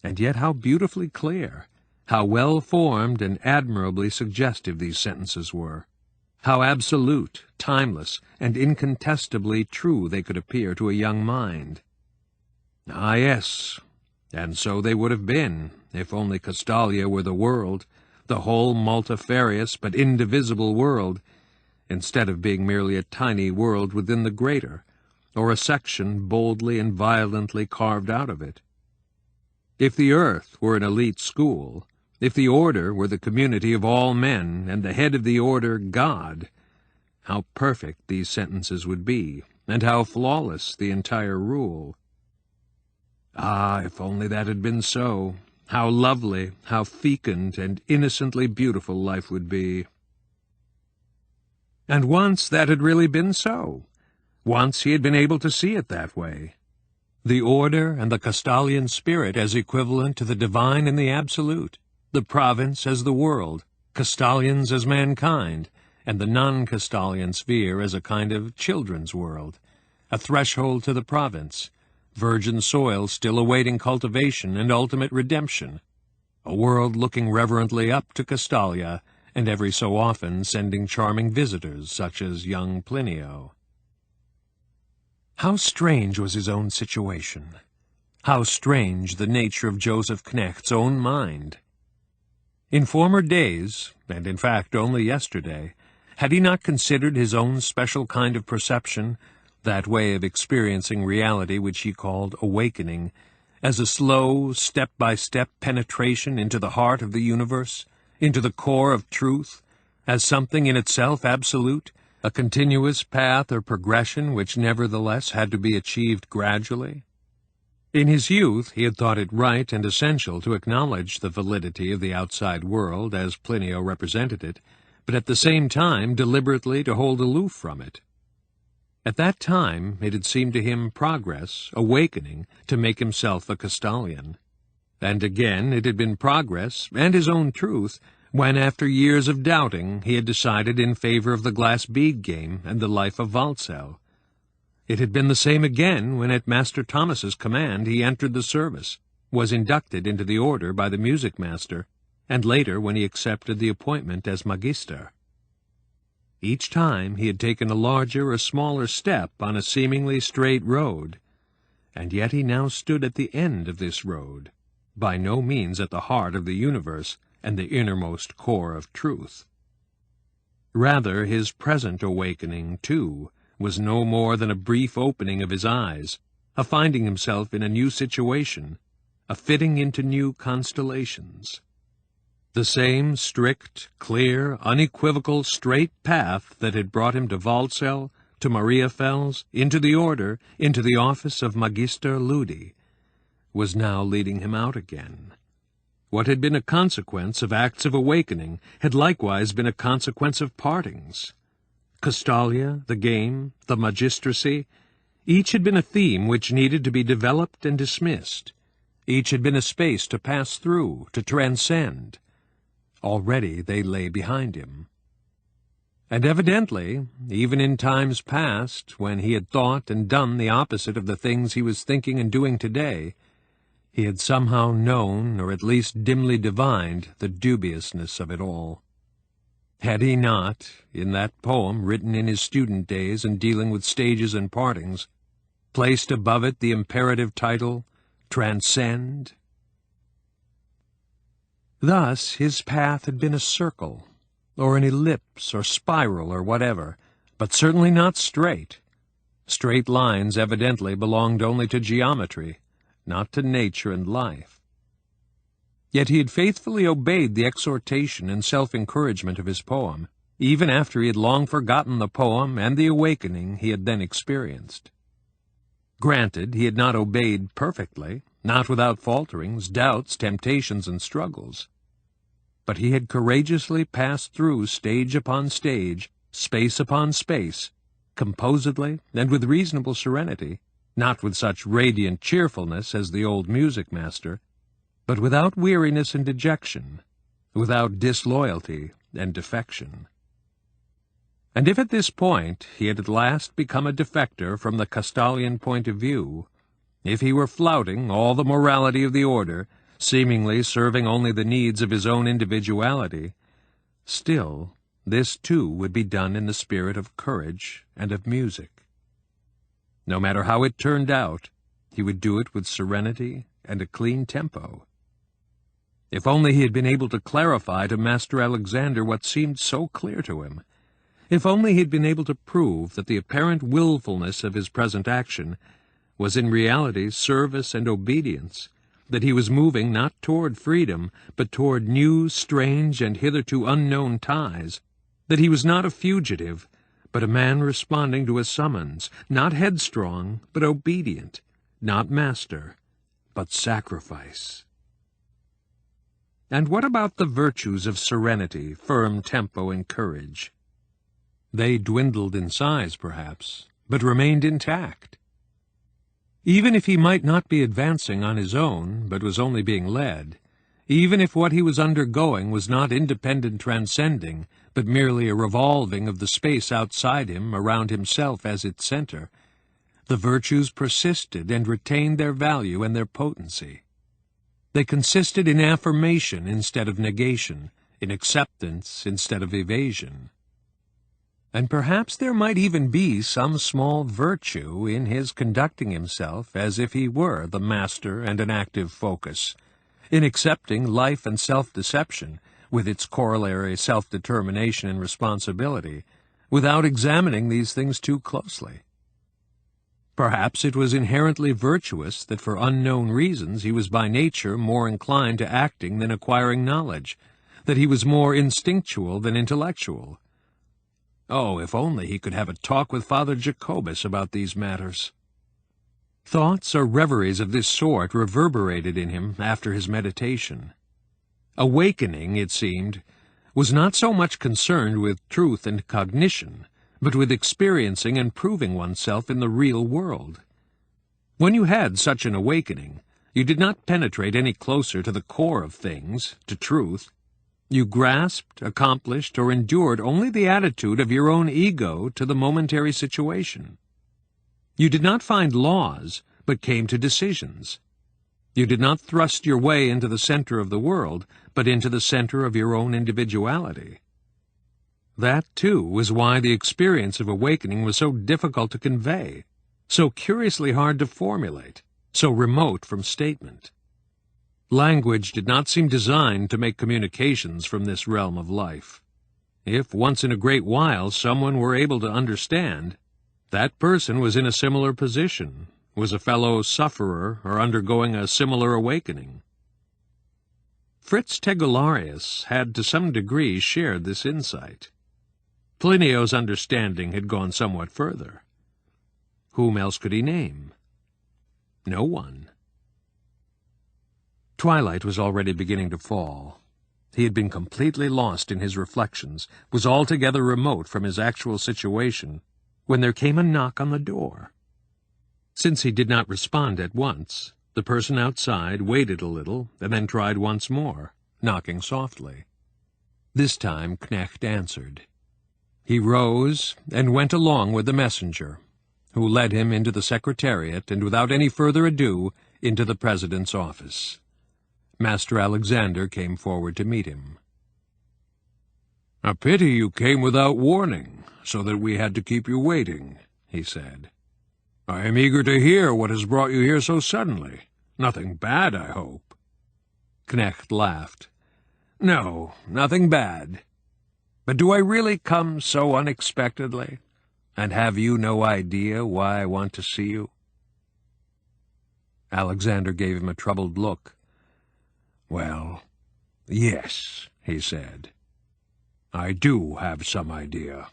And yet how beautifully clear, how well-formed and admirably suggestive these sentences were. How absolute, timeless, and incontestably true they could appear to a young mind. Ah, yes, and so they would have been, if only Castalia were the world, the whole multifarious but indivisible world, instead of being merely a tiny world within the greater, or a section boldly and violently carved out of it. If the earth were an elite school, if the order were the community of all men, and the head of the order God, how perfect these sentences would be, and how flawless the entire rule. Ah, if only that had been so, how lovely, how fecund and innocently beautiful life would be. And once that had really been so. Once he had been able to see it that way. The order and the Castalian spirit as equivalent to the divine and the absolute, the province as the world, Castalians as mankind, and the non-Castalian sphere as a kind of children's world, a threshold to the province, virgin soil still awaiting cultivation and ultimate redemption, a world looking reverently up to Castalia, and every so often sending charming visitors such as young Plinio. How strange was his own situation! How strange the nature of Joseph Knecht's own mind! In former days, and in fact only yesterday, had he not considered his own special kind of perception, that way of experiencing reality which he called awakening, as a slow, step-by-step penetration into the heart of the universe, into the core of truth, as something in itself absolute, a continuous path or progression which nevertheless had to be achieved gradually? In his youth he had thought it right and essential to acknowledge the validity of the outside world as Plinio represented it, but at the same time deliberately to hold aloof from it. At that time it had seemed to him progress, awakening, to make himself a Castalian. And again it had been progress, and his own truth, when after years of doubting he had decided in favor of the Glass Bead Game and the life of Waldsell. It had been the same again when at Master Thomas's command he entered the service, was inducted into the order by the music master, and later when he accepted the appointment as Magister. Each time he had taken a larger or smaller step on a seemingly straight road, and yet he now stood at the end of this road, by no means at the heart of the universe and the innermost core of truth. Rather, his present awakening, too, was no more than a brief opening of his eyes, a finding himself in a new situation, a fitting into new constellations. The same strict, clear, unequivocal, straight path that had brought him to Waldsell, to Mariafels, into the order, into the office of Magister Ludi, was now leading him out again. What had been a consequence of acts of awakening had likewise been a consequence of partings. Castalia, the game, the magistracy, each had been a theme which needed to be developed and dismissed. Each had been a space to pass through, to transcend. Already they lay behind him. And evidently, even in times past, when he had thought and done the opposite of the things he was thinking and doing today, he had somehow known, or at least dimly divined, the dubiousness of it all. Had he not, in that poem written in his student days and dealing with stages and partings, placed above it the imperative title, Transcend? Thus his path had been a circle, or an ellipse, or spiral, or whatever, but certainly not straight. Straight lines evidently belonged only to geometry, not to nature and life. Yet he had faithfully obeyed the exhortation and self-encouragement of his poem, even after he had long forgotten the poem and the awakening he had then experienced. Granted, he had not obeyed perfectly, not without falterings, doubts, temptations, and struggles. But he had courageously passed through stage upon stage, space upon space, composedly and with reasonable serenity, not with such radiant cheerfulness as the old music master, but without weariness and dejection, without disloyalty and defection. And if at this point he had at last become a defector from the Castalian point of view, if he were flouting all the morality of the order, seemingly serving only the needs of his own individuality, still this too would be done in the spirit of courage and of music. No matter how it turned out, he would do it with serenity and a clean tempo. If only he had been able to clarify to Master Alexander what seemed so clear to him, if only he had been able to prove that the apparent willfulness of his present action was in reality service and obedience, that he was moving not toward freedom, but toward new, strange, and hitherto unknown ties, that he was not a fugitive, but a man responding to a summons, not headstrong, but obedient, not master, but sacrifice. And what about the virtues of serenity, firm tempo, and courage? They dwindled in size, perhaps, but remained intact. Even if he might not be advancing on his own, but was only being led, even if what he was undergoing was not independent transcending, but merely a revolving of the space outside him around himself as its center, the virtues persisted and retained their value and their potency. They consisted in affirmation instead of negation, in acceptance instead of evasion. And perhaps there might even be some small virtue in his conducting himself as if he were the master and an active focus, in accepting life and self-deception, with its corollary self-determination and responsibility, without examining these things too closely. Perhaps it was inherently virtuous that for unknown reasons he was by nature more inclined to acting than acquiring knowledge, that he was more instinctual than intellectual. Oh, if only he could have a talk with Father Jacobus about these matters. Thoughts or reveries of this sort reverberated in him after his meditation. Awakening, it seemed, was not so much concerned with truth and cognition, but with experiencing and proving oneself in the real world. When you had such an awakening, you did not penetrate any closer to the core of things, to truth. You grasped, accomplished, or endured only the attitude of your own ego to the momentary situation. You did not find laws, but came to decisions. You did not thrust your way into the center of the world, but into the center of your own individuality. That, too, was why the experience of awakening was so difficult to convey, so curiously hard to formulate, so remote from statement. Language did not seem designed to make communications from this realm of life. If once in a great while someone were able to understand, that person was in a similar position, was a fellow sufferer or undergoing a similar awakening. Fritz Tegelarius had to some degree shared this insight. Plinio's understanding had gone somewhat further. Whom else could he name? No one. Twilight was already beginning to fall. He had been completely lost in his reflections, was altogether remote from his actual situation, when there came a knock on the door. Since he did not respond at once, the person outside waited a little and then tried once more, knocking softly. This time Knecht answered. He rose and went along with the messenger, who led him into the secretariat and without any further ado into the president's office. Master Alexander came forward to meet him. "A pity you came without warning, so that we had to keep you waiting," he said. "I am eager to hear what has brought you here so suddenly. Nothing bad, I hope." Knecht laughed. "No, nothing bad. But do I really come so unexpectedly? And have you no idea why I want to see you?" Alexander gave him a troubled look. "Well, yes," he said. "I do have some idea.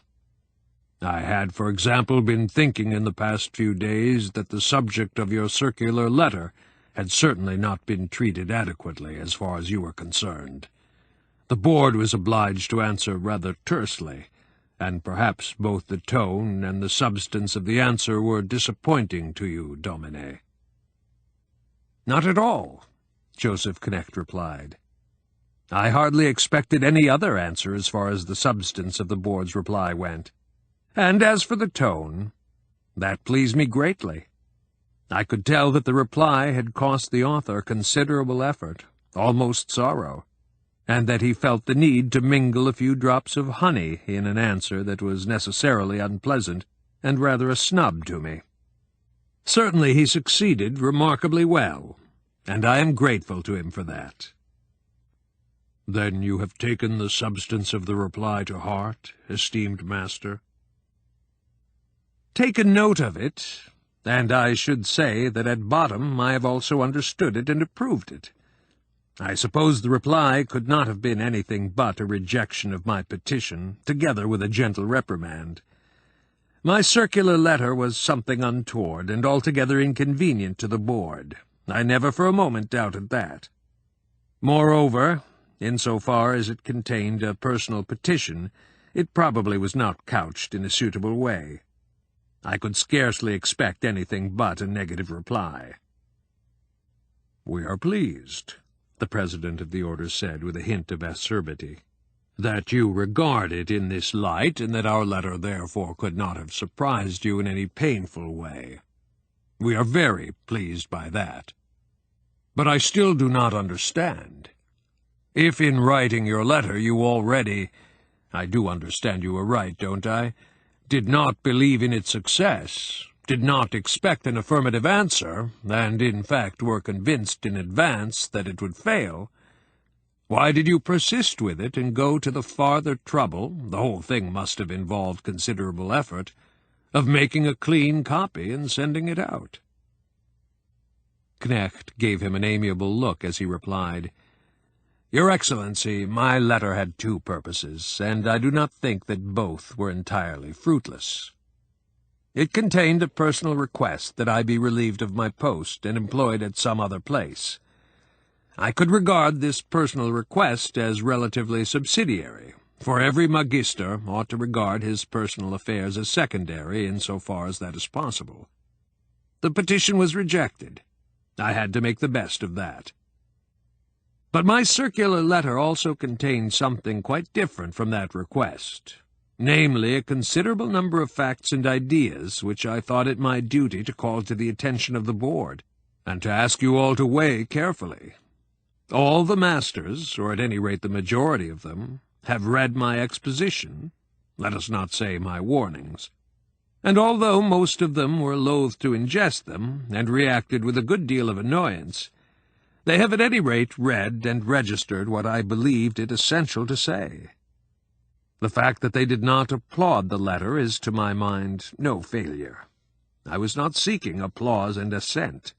I had, for example, been thinking in the past few days that the subject of your circular letter had certainly not been treated adequately as far as you were concerned. The board was obliged to answer rather tersely, and perhaps both the tone and the substance of the answer were disappointing to you, Domine." "Not at all," Joseph Knecht replied. "I hardly expected any other answer as far as the substance of the board's reply went. And as for the tone, that pleased me greatly. I could tell that the reply had cost the author considerable effort, almost sorrow, and that he felt the need to mingle a few drops of honey in an answer that was necessarily unpleasant and rather a snub to me. Certainly he succeeded remarkably well, and I am grateful to him for that." "Then you have taken the substance of the reply to heart, esteemed master?" "Taken note of it, and I should say that at bottom I have also understood it and approved it. I suppose the reply could not have been anything but a rejection of my petition, together with a gentle reprimand. My circular letter was something untoward and altogether inconvenient to the board. I never for a moment doubted that. Moreover, in so far as it contained a personal petition, it probably was not couched in a suitable way. I could scarcely expect anything but a negative reply." "We are pleased," the president of the order said with a hint of acerbity, "that you regard it in this light, and that our letter therefore could not have surprised you in any painful way. We are very pleased by that. But I still do not understand. If in writing your letter you already—I do understand you aright, don't I?—did not believe in its success, did not expect an affirmative answer, and in fact were convinced in advance that it would fail, why did you persist with it and go to the farther trouble—the whole thing must have involved considerable effort—of making a clean copy and sending it out?" Knecht gave him an amiable look as he replied, "Your Excellency, my letter had two purposes, and I do not think that both were entirely fruitless. It contained a personal request that I be relieved of my post and employed at some other place. I could regard this personal request as relatively subsidiary, for every magister ought to regard his personal affairs as secondary in so far as that is possible. The petition was rejected. I had to make the best of that. But my circular letter also contained something quite different from that request, namely a considerable number of facts and ideas which I thought it my duty to call to the attention of the board, and to ask you all to weigh carefully. All the masters, or at any rate the majority of them, have read my exposition, let us not say my warnings, and although most of them were loath to ingest them, and reacted with a good deal of annoyance, they have at any rate read and registered what I believed it essential to say. The fact that they did not applaud the letter is, to my mind, no failure. I was not seeking applause and assent.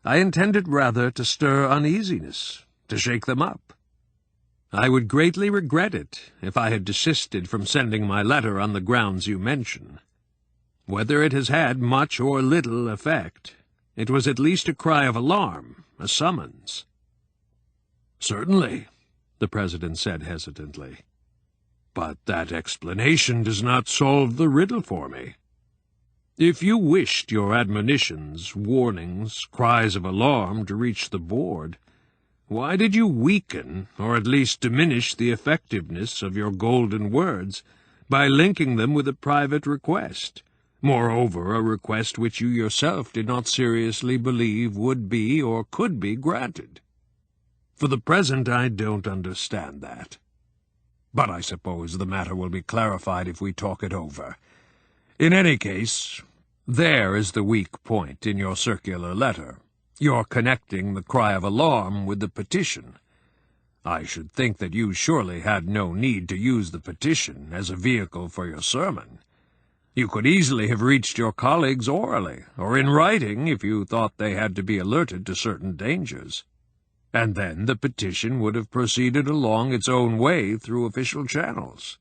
I intended rather to stir uneasiness, to shake them up. I would greatly regret it if I had desisted from sending my letter on the grounds you mention. Whether it has had much or little effect, it was at least a cry of alarm, a summons. "Certainly," the President said hesitantly. "But that explanation does not solve the riddle for me. If you wished your admonitions, warnings, cries of alarm to reach the board, why did you weaken, or at least diminish the effectiveness of your golden words by linking them with a private request, moreover a request which you yourself did not seriously believe would be or could be granted? For the present I don't understand that. But I suppose the matter will be clarified if we talk it over. In any case, there is the weak point in your circular letter, your connecting the cry of alarm with the petition. I should think that you surely had no need to use the petition as a vehicle for your sermon. You could easily have reached your colleagues orally, or in writing, if you thought they had to be alerted to certain dangers. And then the petition would have proceeded along its own way through official channels."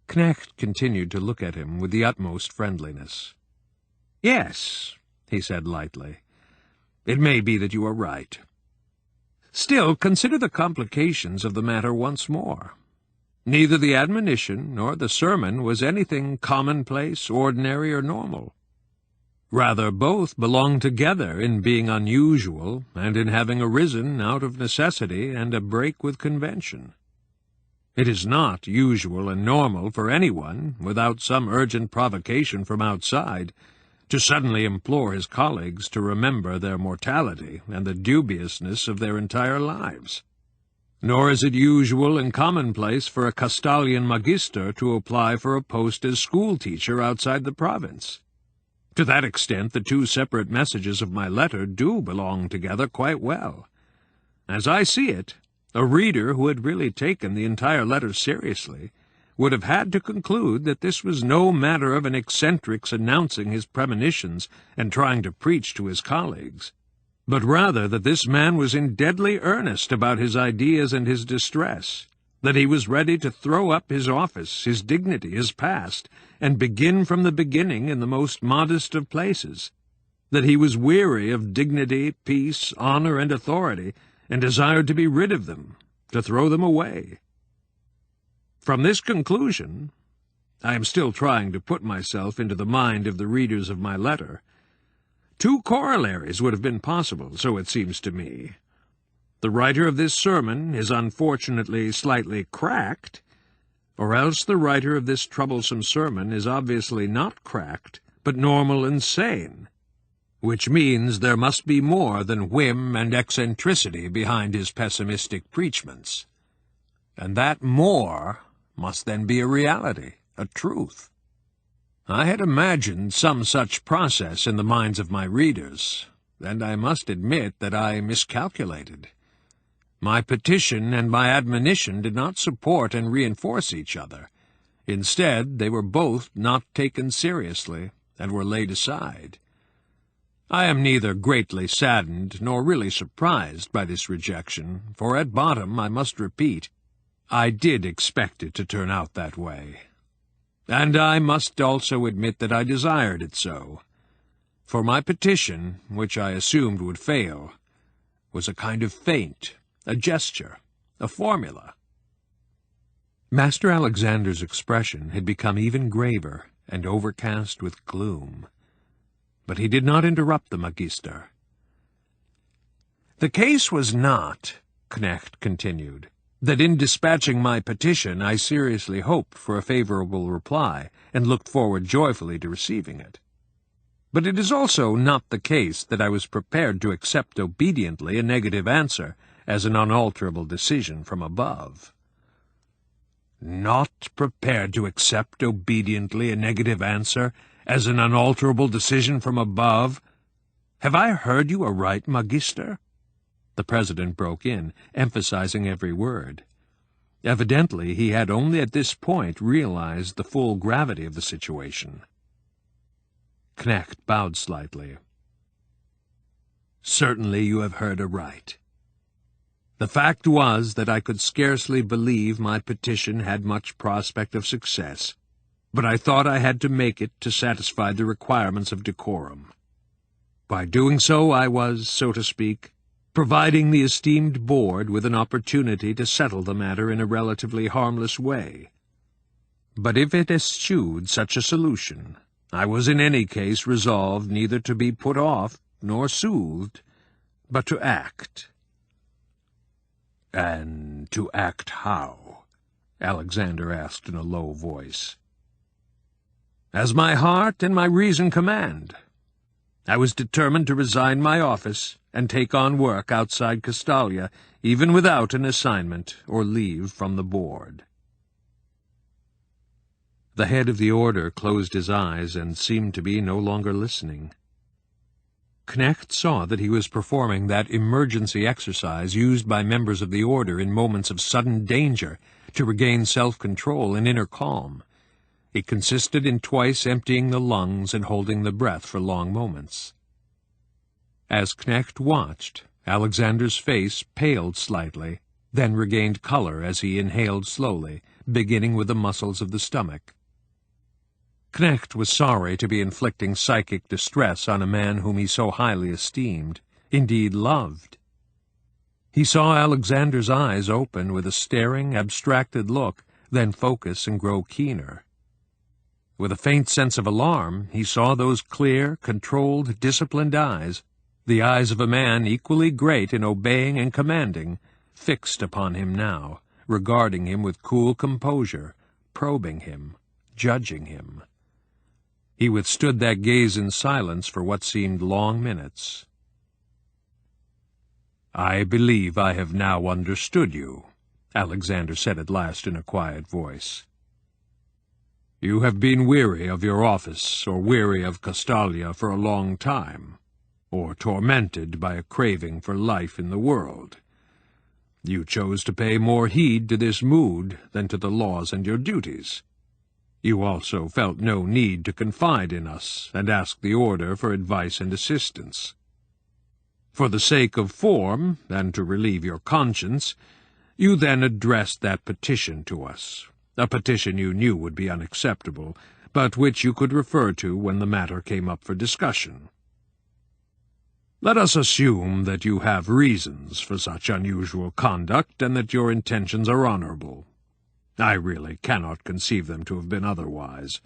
Knecht continued to look at him with the utmost friendliness. "Yes," he said lightly, "it may be that you are right. Still, consider the complications of the matter once more. Neither the admonition nor the sermon was anything commonplace, ordinary, or normal. Rather, both belong together in being unusual and in having arisen out of necessity and a break with convention. It is not usual and normal for anyone, without some urgent provocation from outside, to suddenly implore his colleagues to remember their mortality and the dubiousness of their entire lives. Nor is it usual and commonplace for a Castalian magister to apply for a post as school-teacher outside the province. To that extent the two separate messages of my letter do belong together quite well. As I see it, a reader who had really taken the entire letter seriously would have had to conclude that this was no matter of an eccentric's announcing his premonitions and trying to preach to his colleagues, but rather that this man was in deadly earnest about his ideas and his distress, that he was ready to throw up his office, his dignity, his past, and begin from the beginning in the most modest of places, that he was weary of dignity, peace, honor, and authority, and desired to be rid of them, to throw them away. From this conclusion, I am still trying to put myself into the mind of the readers of my letter, two corollaries would have been possible, so it seems to me. The writer of this sermon is unfortunately slightly cracked, or else the writer of this troublesome sermon is obviously not cracked, but normal and sane, which means there must be more than whim and eccentricity behind his pessimistic preachments. And that more must then be a reality, a truth. I had imagined some such process in the minds of my readers, and I must admit that I miscalculated. My petition and my admonition did not support and reinforce each other. Instead, they were both not taken seriously and were laid aside. I am neither greatly saddened nor really surprised by this rejection, for at bottom, I must repeat, I did expect it to turn out that way. And I must also admit that I desired it so, for my petition, which I assumed would fail, was a kind of feint, a gesture, a formula. Master Alexander's expression had become even graver and overcast with gloom, but he did not interrupt the Magister. "The case was not," Knecht continued, "that in dispatching my petition I seriously hoped for a favorable reply and looked forward joyfully to receiving it. But it is also not the case that I was prepared to accept obediently a negative answer as an unalterable decision from above. Not prepared to accept obediently a negative answer as an unalterable decision from above? Have I heard you aright, Magister? The President broke in, emphasizing every word. Evidently he had only at this point realized the full gravity of the situation. Knecht bowed slightly. Certainly you have heard aright. The fact was that I could scarcely believe my petition had much prospect of success, but I thought I had to make it to satisfy the requirements of decorum. By doing so I was, so to speak, providing the esteemed board with an opportunity to settle the matter in a relatively harmless way. But if it eschewed such a solution, I was in any case resolved neither to be put off nor soothed, but to act. "And to act how?" Alexander asked in a low voice. "As my heart and my reason command. I was determined to resign my office and take on work outside Castalia, even without an assignment or leave from the board." The head of the order closed his eyes and seemed to be no longer listening. Knecht saw that he was performing that emergency exercise used by members of the order in moments of sudden danger to regain self-control and inner calm. It consisted in twice emptying the lungs and holding the breath for long moments. As Knecht watched, Alexander's face paled slightly, then regained color as he inhaled slowly, beginning with the muscles of the stomach. Knecht was sorry to be inflicting psychic distress on a man whom he so highly esteemed, indeed loved. He saw Alexander's eyes open with a staring, abstracted look, then focus and grow keener. With a faint sense of alarm, he saw those clear, controlled, disciplined eyes, the eyes of a man equally great in obeying and commanding, fixed upon him now, regarding him with cool composure, probing him, judging him. He withstood that gaze in silence for what seemed long minutes. "I believe I have now understood you," Alexander said at last in a quiet voice. "You have been weary of your office or weary of Castalia for a long time, or tormented by a craving for life in the world. You chose to pay more heed to this mood than to the laws and your duties. You also felt no need to confide in us and ask the order for advice and assistance. For the sake of form, and to relieve your conscience, you then addressed that petition to us, a petition you knew would be unacceptable, but which you could refer to when the matter came up for discussion. Let us assume that you have reasons for such unusual conduct and that your intentions are honorable. I really cannot conceive them to have been otherwise.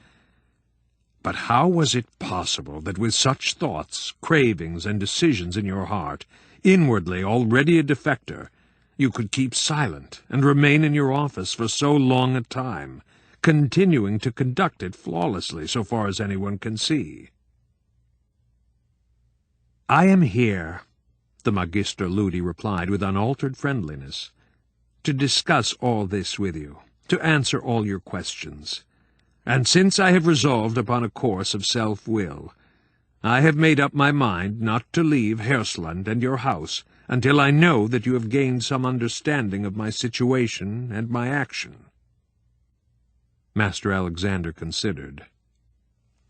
But how was it possible that with such thoughts, cravings, and decisions in your heart, inwardly already a defector, you could keep silent and remain in your office for so long a time, continuing to conduct it flawlessly so far as anyone can see? "I am here," the Magister Ludi replied with unaltered friendliness, "to discuss all this with you, to answer all your questions. And since I have resolved upon a course of self-will, I have made up my mind not to leave Hersland and your house until I know that you have gained some understanding of my situation and my action." Master Alexander considered.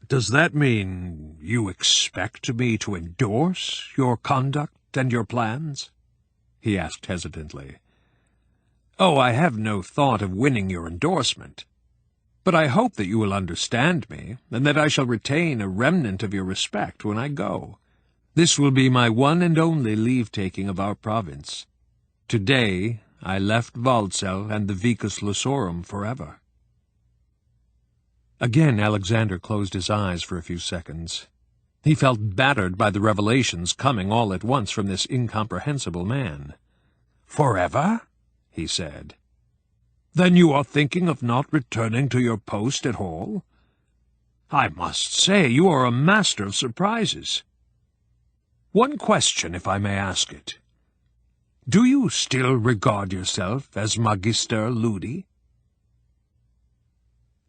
"Does that mean you expect me to endorse your conduct and your plans?" he asked hesitantly. "Oh, I have no thought of winning your endorsement. But I hope that you will understand me, and that I shall retain a remnant of your respect when I go. This will be my one and only leave-taking of our province. Today I left Waldsel and the Vicus Lusorum forever." Again Alexander closed his eyes for a few seconds. He felt battered by the revelations coming all at once from this incomprehensible man. "Forever?" he said. "Then you are thinking of not returning to your post at all?" I must say you are a master of surprises. One question, if I may ask it. Do you still regard yourself as Magister Ludi?"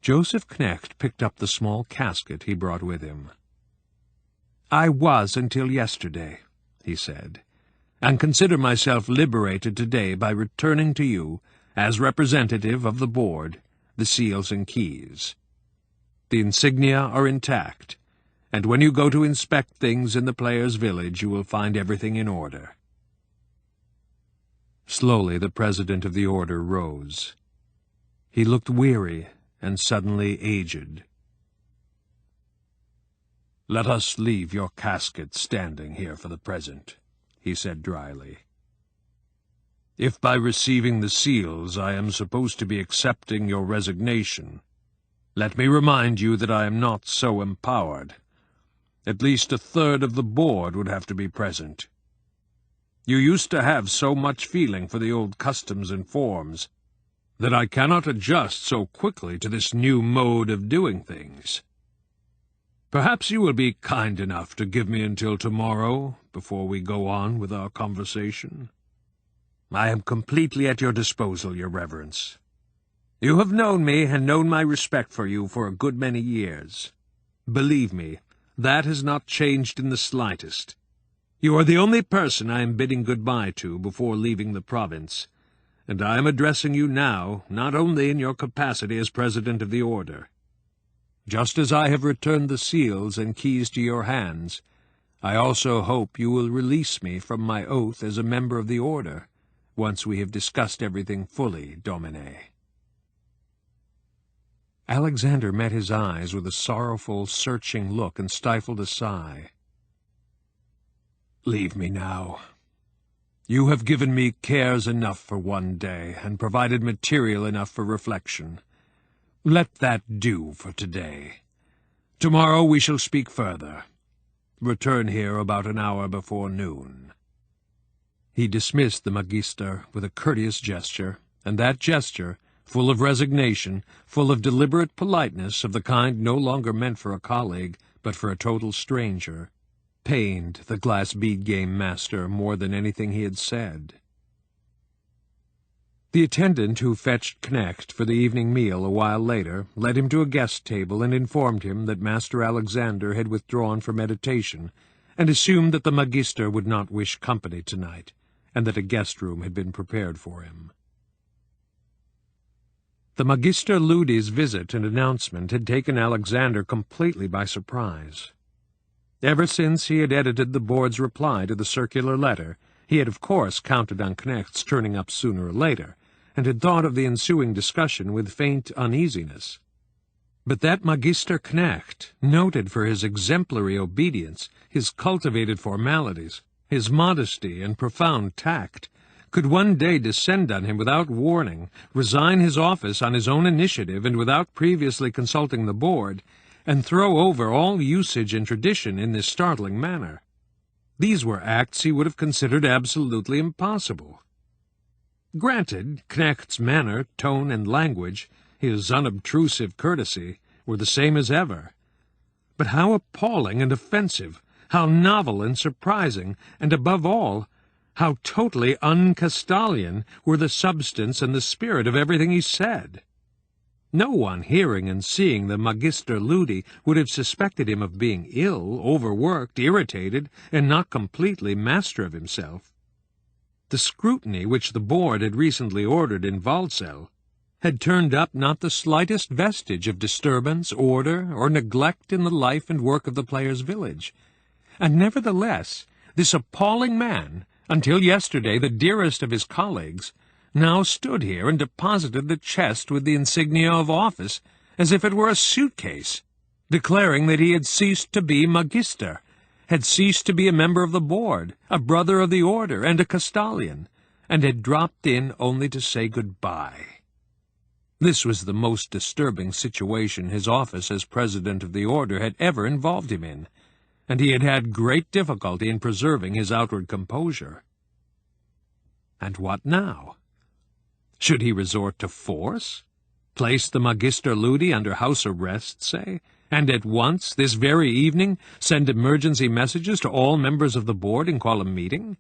Joseph Knecht picked up the small casket he brought with him. "I was until yesterday," he said, "and consider myself liberated today by returning to you, as representative of the board, the seals and keys. The insignia are intact, and when you go to inspect things in the players' village you will find everything in order." Slowly the president of the order rose. He looked weary and suddenly aged. "Let us leave your casket standing here for the present," he said dryly. "If by receiving the seals I am supposed to be accepting your resignation, let me remind you that I am not so empowered. At least a third of the board would have to be present. You used to have so much feeling for the old customs and forms that I cannot adjust so quickly to this new mode of doing things. Perhaps you will be kind enough to give me until tomorrow before we go on with our conversation." "I am completely at your disposal, Your Reverence. You have known me and known my respect for you for a good many years. Believe me, that has not changed in the slightest. You are the only person I am bidding goodbye to before leaving the province, and I am addressing you now not only in your capacity as President of the Order. Just as I have returned the seals and keys to your hands, I also hope you will release me from my oath as a member of the Order, once we have discussed everything fully, Domine." Alexander met his eyes with a sorrowful, searching look and stifled a sigh. "Leave me now. You have given me cares enough for one day, and provided material enough for reflection. Let that do for today. Tomorrow we shall speak further. Return here about an hour before noon." He dismissed the Magister with a courteous gesture, and that gesture, full of resignation, full of deliberate politeness of the kind no longer meant for a colleague, but for a total stranger, pained the Glass Bead Game master more than anything he had said. The attendant who fetched Knecht for the evening meal a while later led him to a guest table and informed him that Master Alexander had withdrawn for meditation, and assumed that the Magister would not wish company tonight, and that a guest room had been prepared for him. The Magister Ludi's visit and announcement had taken Alexander completely by surprise. Ever since he had edited the board's reply to the circular letter, he had of course counted on Knecht's turning up sooner or later, and had thought of the ensuing discussion with faint uneasiness. But that Magister Knecht, noted for his exemplary obedience, his cultivated formalities, his modesty and profound tact, could one day descend on him without warning, resign his office on his own initiative and without previously consulting the board, and throw over all usage and tradition in this startling manner. These were acts he would have considered absolutely impossible. Granted, Knecht's manner, tone, and language, his unobtrusive courtesy, were the same as ever. But how appalling and offensive, how novel and surprising, and above all, how totally un-Castalian were the substance and the spirit of everything he said. No one hearing and seeing the Magister Ludi would have suspected him of being ill, overworked, irritated, and not completely master of himself. The scrutiny which the board had recently ordered in Waldsell had turned up not the slightest vestige of disturbance, order, or neglect in the life and work of the players' village. And nevertheless, this appalling man, until yesterday the dearest of his colleagues, now stood here and deposited the chest with the insignia of office as if it were a suitcase, declaring that he had ceased to be Magister, had ceased to be a member of the board, a brother of the order, and a Castalian, and had dropped in only to say goodbye. This was the most disturbing situation his office as president of the order had ever involved him in, and he had had great difficulty in preserving his outward composure. And what now? Should he resort to force? Place the Magister Ludi under house arrest, say? and at once, this very evening, send emergency messages to all members of the board and call a meeting?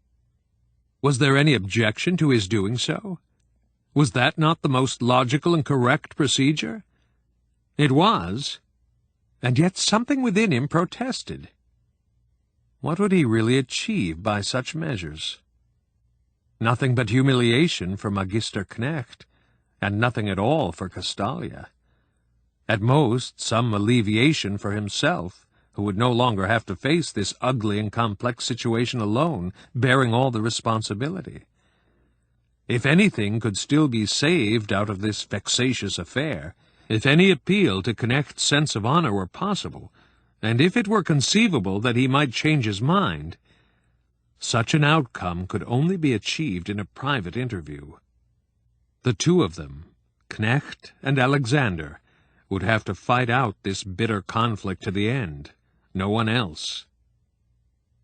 Was there any objection to his doing so? Was that not the most logical and correct procedure? It was, and yet something within him protested. What would he really achieve by such measures? Nothing but humiliation for Magister Knecht, and nothing at all for Castalia. At most, some alleviation for himself, who would no longer have to face this ugly and complex situation alone, bearing all the responsibility. If anything could still be saved out of this vexatious affair, if any appeal to Knecht's sense of honor were possible, and if it were conceivable that he might change his mind, such an outcome could only be achieved in a private interview. The two of them, Knecht and Alexander, would have to fight out this bitter conflict to the end, no one else.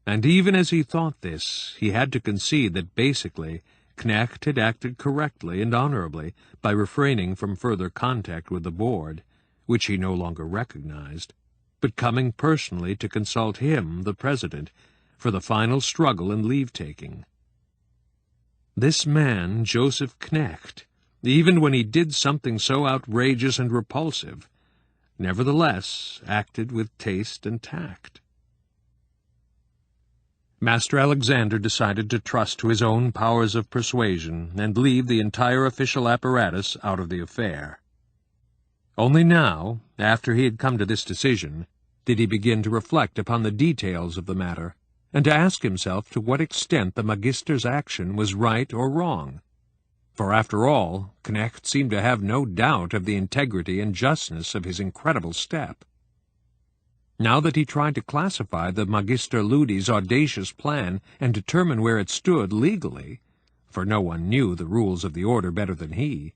And even as he thought this, he had to concede that basically Knecht had acted correctly and honorably by refraining from further contact with the board, which he no longer recognized, but coming personally to consult him, the president, for the final struggle and leave-taking. This man, Joseph Knecht, even when he did something so outrageous and repulsive, nevertheless acted with taste and tact. Master Alexander decided to trust to his own powers of persuasion and leave the entire official apparatus out of the affair. Only now, after he had come to this decision, did he begin to reflect upon the details of the matter, and to ask himself to what extent the Magister's action was right or wrong. For after all, Knecht seemed to have no doubt of the integrity and justness of his incredible step. Now that he tried to classify the Magister Ludi's audacious plan and determine where it stood legally, for no one knew the rules of the order better than he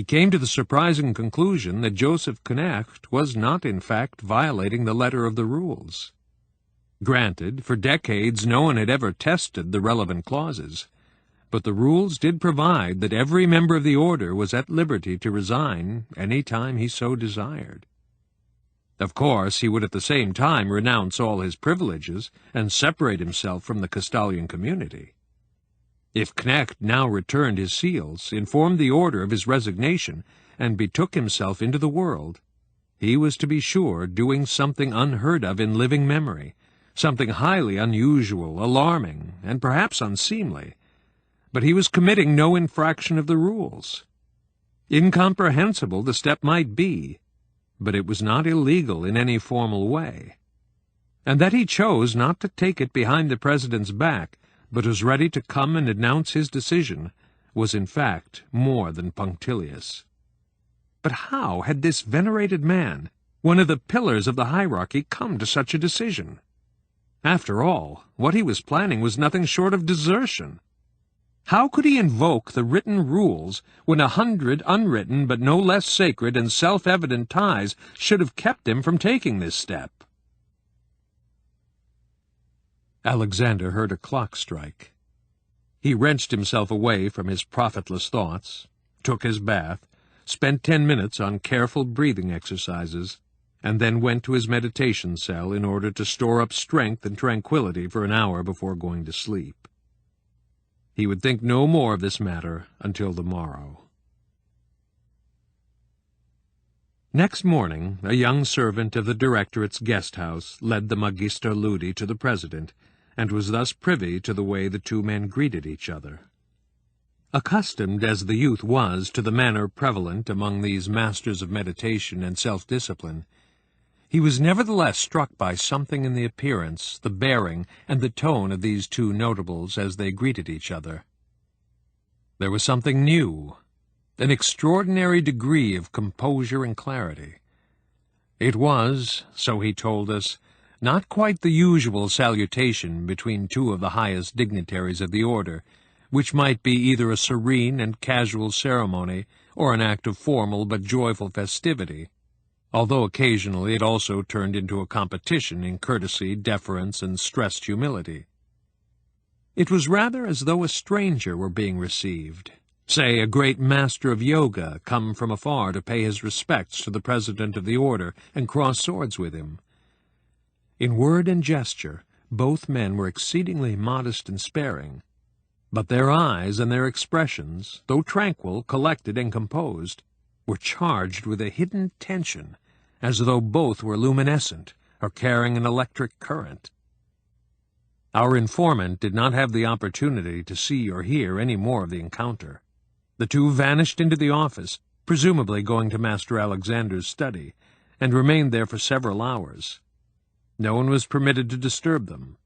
came to the surprising conclusion that Joseph Knecht was not in fact violating the letter of the rules. Granted, for decades no one had ever tested the relevant clauses, but the rules did provide that every member of the order was at liberty to resign any time he so desired. Of course, he would at the same time renounce all his privileges and separate himself from the Castalian community. If Knecht now returned his seals, informed the order of his resignation, and betook himself into the world, he was to be sure doing something unheard of in living memory, something highly unusual, alarming, and perhaps unseemly, but he was committing no infraction of the rules. Incomprehensible the step might be, but it was not illegal in any formal way. And that he chose not to take it behind the president's back, but was ready to come and announce his decision, was in fact more than punctilious. But how had this venerated man, one of the pillars of the hierarchy, come to such a decision? After all, what he was planning was nothing short of desertion. How could he invoke the written rules when 100 unwritten but no less sacred and self-evident ties should have kept him from taking this step? Alexander heard a clock strike. He wrenched himself away from his profitless thoughts, took his bath, spent 10 minutes on careful breathing exercises, and then went to his meditation cell in order to store up strength and tranquility for an hour before going to sleep. He would think no more of this matter until the morrow. Next morning, a young servant of the Directorate's guest-house led the Magister Ludi to the president, and was thus privy to the way the two men greeted each other. Accustomed as the youth was to the manner prevalent among these masters of meditation and self-discipline, he was nevertheless struck by something in the appearance, the bearing, and the tone of these two notables as they greeted each other. There was something new, an extraordinary degree of composure and clarity. It was, so he told us, not quite the usual salutation between two of the highest dignitaries of the order, which might be either a serene and casual ceremony or an act of formal but joyful festivity, although occasionally it also turned into a competition in courtesy, deference, and stressed humility. It was rather as though a stranger were being received, Say, a great master of yoga come from afar to pay his respects to the president of the order and cross swords with him. In word and gesture, both men were exceedingly modest and sparing, but their eyes and their expressions, though tranquil, collected, and composed, were charged with a hidden tension, as though both were luminescent or carrying an electric current. Our informant did not have the opportunity to see or hear any more of the encounter. The two vanished into the office, presumably going to Master Alexander's study, and remained there for several hours. No one was permitted to disturb them.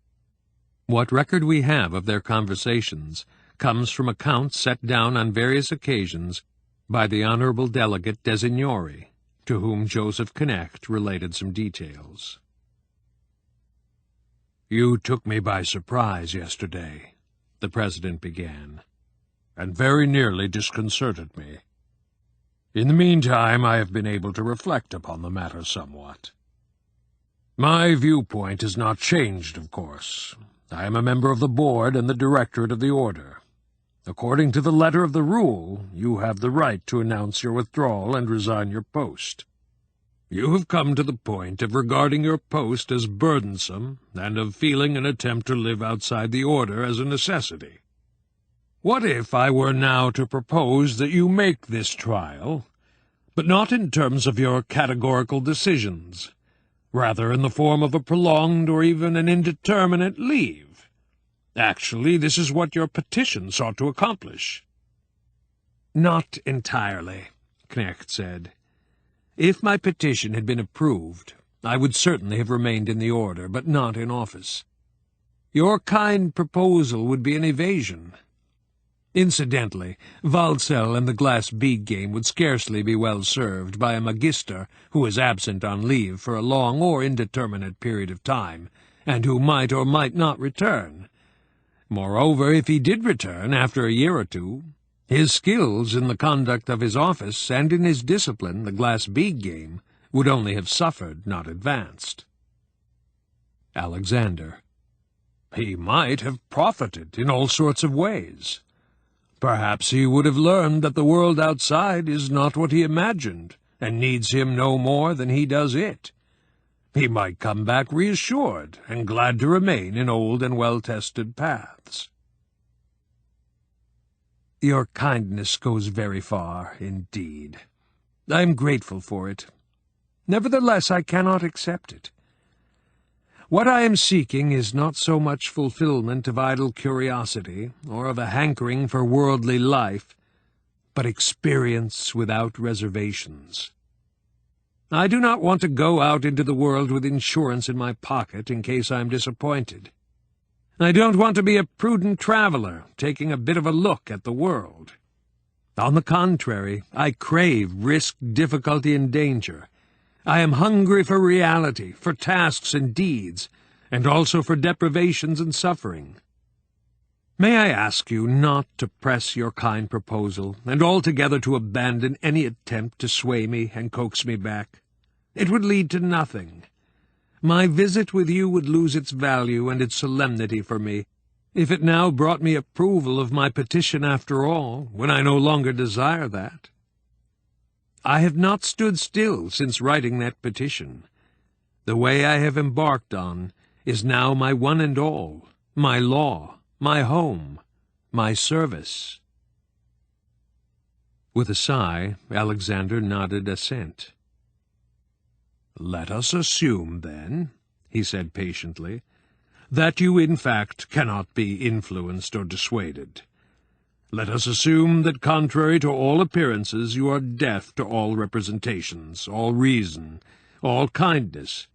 What record we have of their conversations comes from accounts set down on various occasions by the Honorable Delegate Designori, to whom Joseph Knecht related some details. "You took me by surprise yesterday," the President began, "and very nearly disconcerted me. In the meantime, I have been able to reflect upon the matter somewhat. My viewpoint has not changed, of course. I am a member of the board and the directorate of the order. According to the letter of the rule, you have the right to announce your withdrawal and resign your post. You have come to the point of regarding your post as burdensome and of feeling an attempt to live outside the order as a necessity. What if I were now to propose that you make this trial, but not in terms of your categorical decisions, rather in the form of a prolonged or even an indeterminate leave? Actually, this is what your petition sought to accomplish." "Not entirely," Knecht said. "If my petition had been approved, I would certainly have remained in the order, but not in office. Your kind proposal would be an evasion. Incidentally, Waldsell and the Glass Bead Game would scarcely be well served by a Magister who is absent on leave for a long or indeterminate period of time, and who might or might not return. Moreover, if he did return after a year or two, his skills in the conduct of his office and in his discipline, the Glass Bead Game, would only have suffered, not advanced." Alexander: "He might have profited in all sorts of ways. Perhaps he would have learned that the world outside is not what he imagined, and needs him no more than he does it. He might come back reassured and glad to remain in old and well-tested paths." "Your kindness goes very far, indeed. I am grateful for it. Nevertheless, I cannot accept it. What I am seeking is not so much fulfillment of idle curiosity or of a hankering for worldly life, but experience without reservations. I do not want to go out into the world with insurance in my pocket in case I am disappointed. I don't want to be a prudent traveler, taking a bit of a look at the world. On the contrary, I crave risk, difficulty, and danger. I am hungry for reality, for tasks and deeds, and also for deprivations and suffering. May I ask you not to press your kind proposal, and altogether to abandon any attempt to sway me and coax me back? It would lead to nothing. My visit with you would lose its value and its solemnity for me, if it now brought me approval of my petition after all, when I no longer desire that. I have not stood still since writing that petition. The way I have embarked on is now my one and all, my law, my home, my service." With a sigh, Alexander nodded assent. "Let us assume, then," he said patiently, "that you in fact cannot be influenced or dissuaded. Let us assume that, contrary to all appearances, you are deaf to all representations, all reason, all kindness,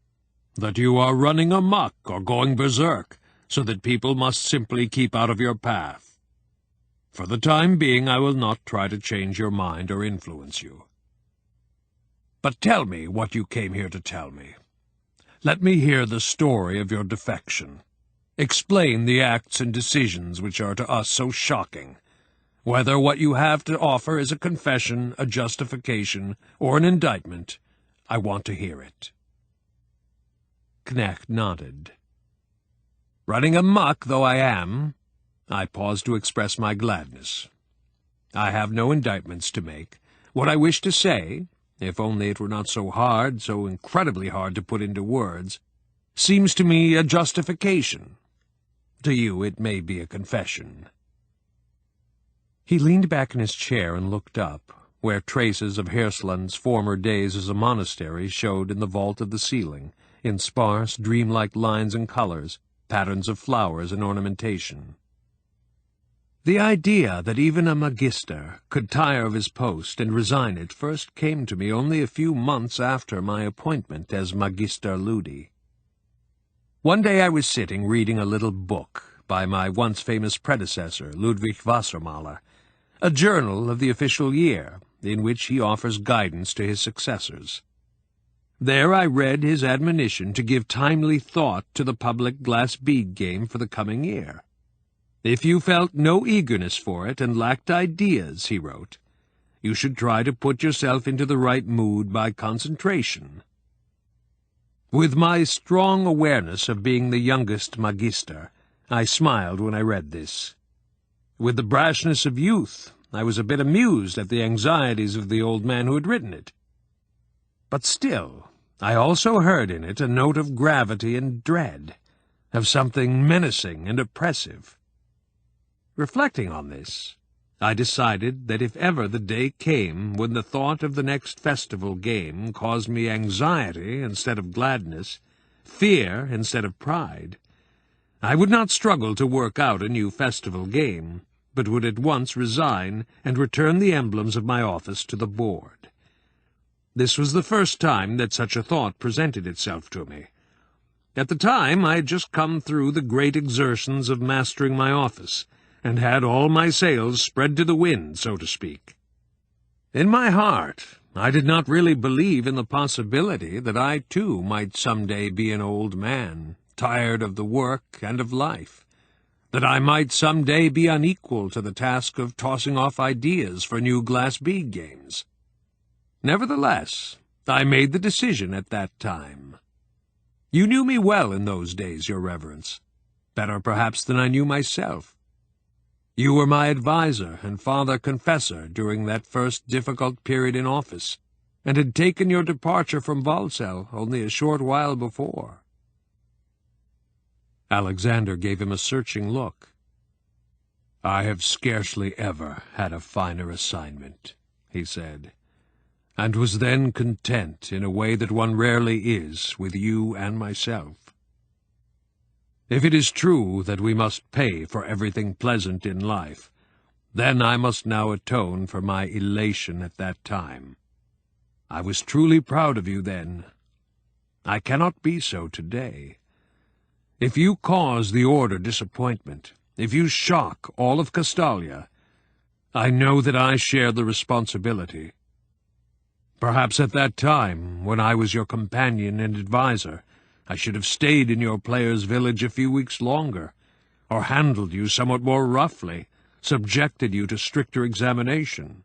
that you are running amok or going berserk, so that people must simply keep out of your path. For the time being, I will not try to change your mind or influence you. But tell me what you came here to tell me. Let me hear the story of your defection. Explain the acts and decisions which are to us so shocking. Whether what you have to offer is a confession, a justification, or an indictment, I want to hear it." Knecht nodded. "Running amok though I am," I paused to express my gladness, I have no indictments to make. What I wish to say, if only it were not so hard, so incredibly hard to put into words, seems to me a justification. To you it may be a confession." He leaned back in his chair and looked up, where traces of Hirslund's former days as a monastery showed in the vault of the ceiling, in sparse, dreamlike lines and colors, patterns of flowers and ornamentation. The idea that even a magister could tire of his post and resign it first came to me only a few months after my appointment as Magister Ludi. One day I was sitting reading a little book by my once famous predecessor, Ludwig Wassermaler, a journal of the official year, in which he offers guidance to his successors. There I read his admonition to give timely thought to the public Glass Bead Game for the coming year. If you felt no eagerness for it and lacked ideas, he wrote, you should try to put yourself into the right mood by concentration. With my strong awareness of being the youngest magister, I smiled when I read this. With the brashness of youth, I was a bit amused at the anxieties of the old man who had written it. But still, I also heard in it a note of gravity and dread, of something menacing and oppressive. Reflecting on this, I decided that if ever the day came when the thought of the next festival game caused me anxiety instead of gladness, fear instead of pride, I would not struggle to work out a new festival game, but would at once resign and return the emblems of my office to the board. This was the first time that such a thought presented itself to me. At the time I had just come through the great exertions of mastering my office, and had all my sails spread to the wind, so to speak. In my heart, I did not really believe in the possibility that I, too, might some day be an old man, tired of the work and of life, that I might some day be unequal to the task of tossing off ideas for new glass bead games. Nevertheless, I made the decision at that time. You knew me well in those days, Your Reverence, better perhaps than I knew myself. You were my adviser and father confessor during that first difficult period in office, and had taken your departure from Walsall only a short while before. Alexander gave him a searching look. "I have scarcely ever had a finer assignment," he said, "and was then content in a way that one rarely is with you and myself. If it is true that we must pay for everything pleasant in life, then I must now atone for my elation at that time. I was truly proud of you then. I cannot be so today. If you cause the order disappointment, if you shock all of Castalia, I know that I share the responsibility. Perhaps at that time, when I was your companion and adviser, I should have stayed in your player's village a few weeks longer, or handled you somewhat more roughly, subjected you to stricter examination.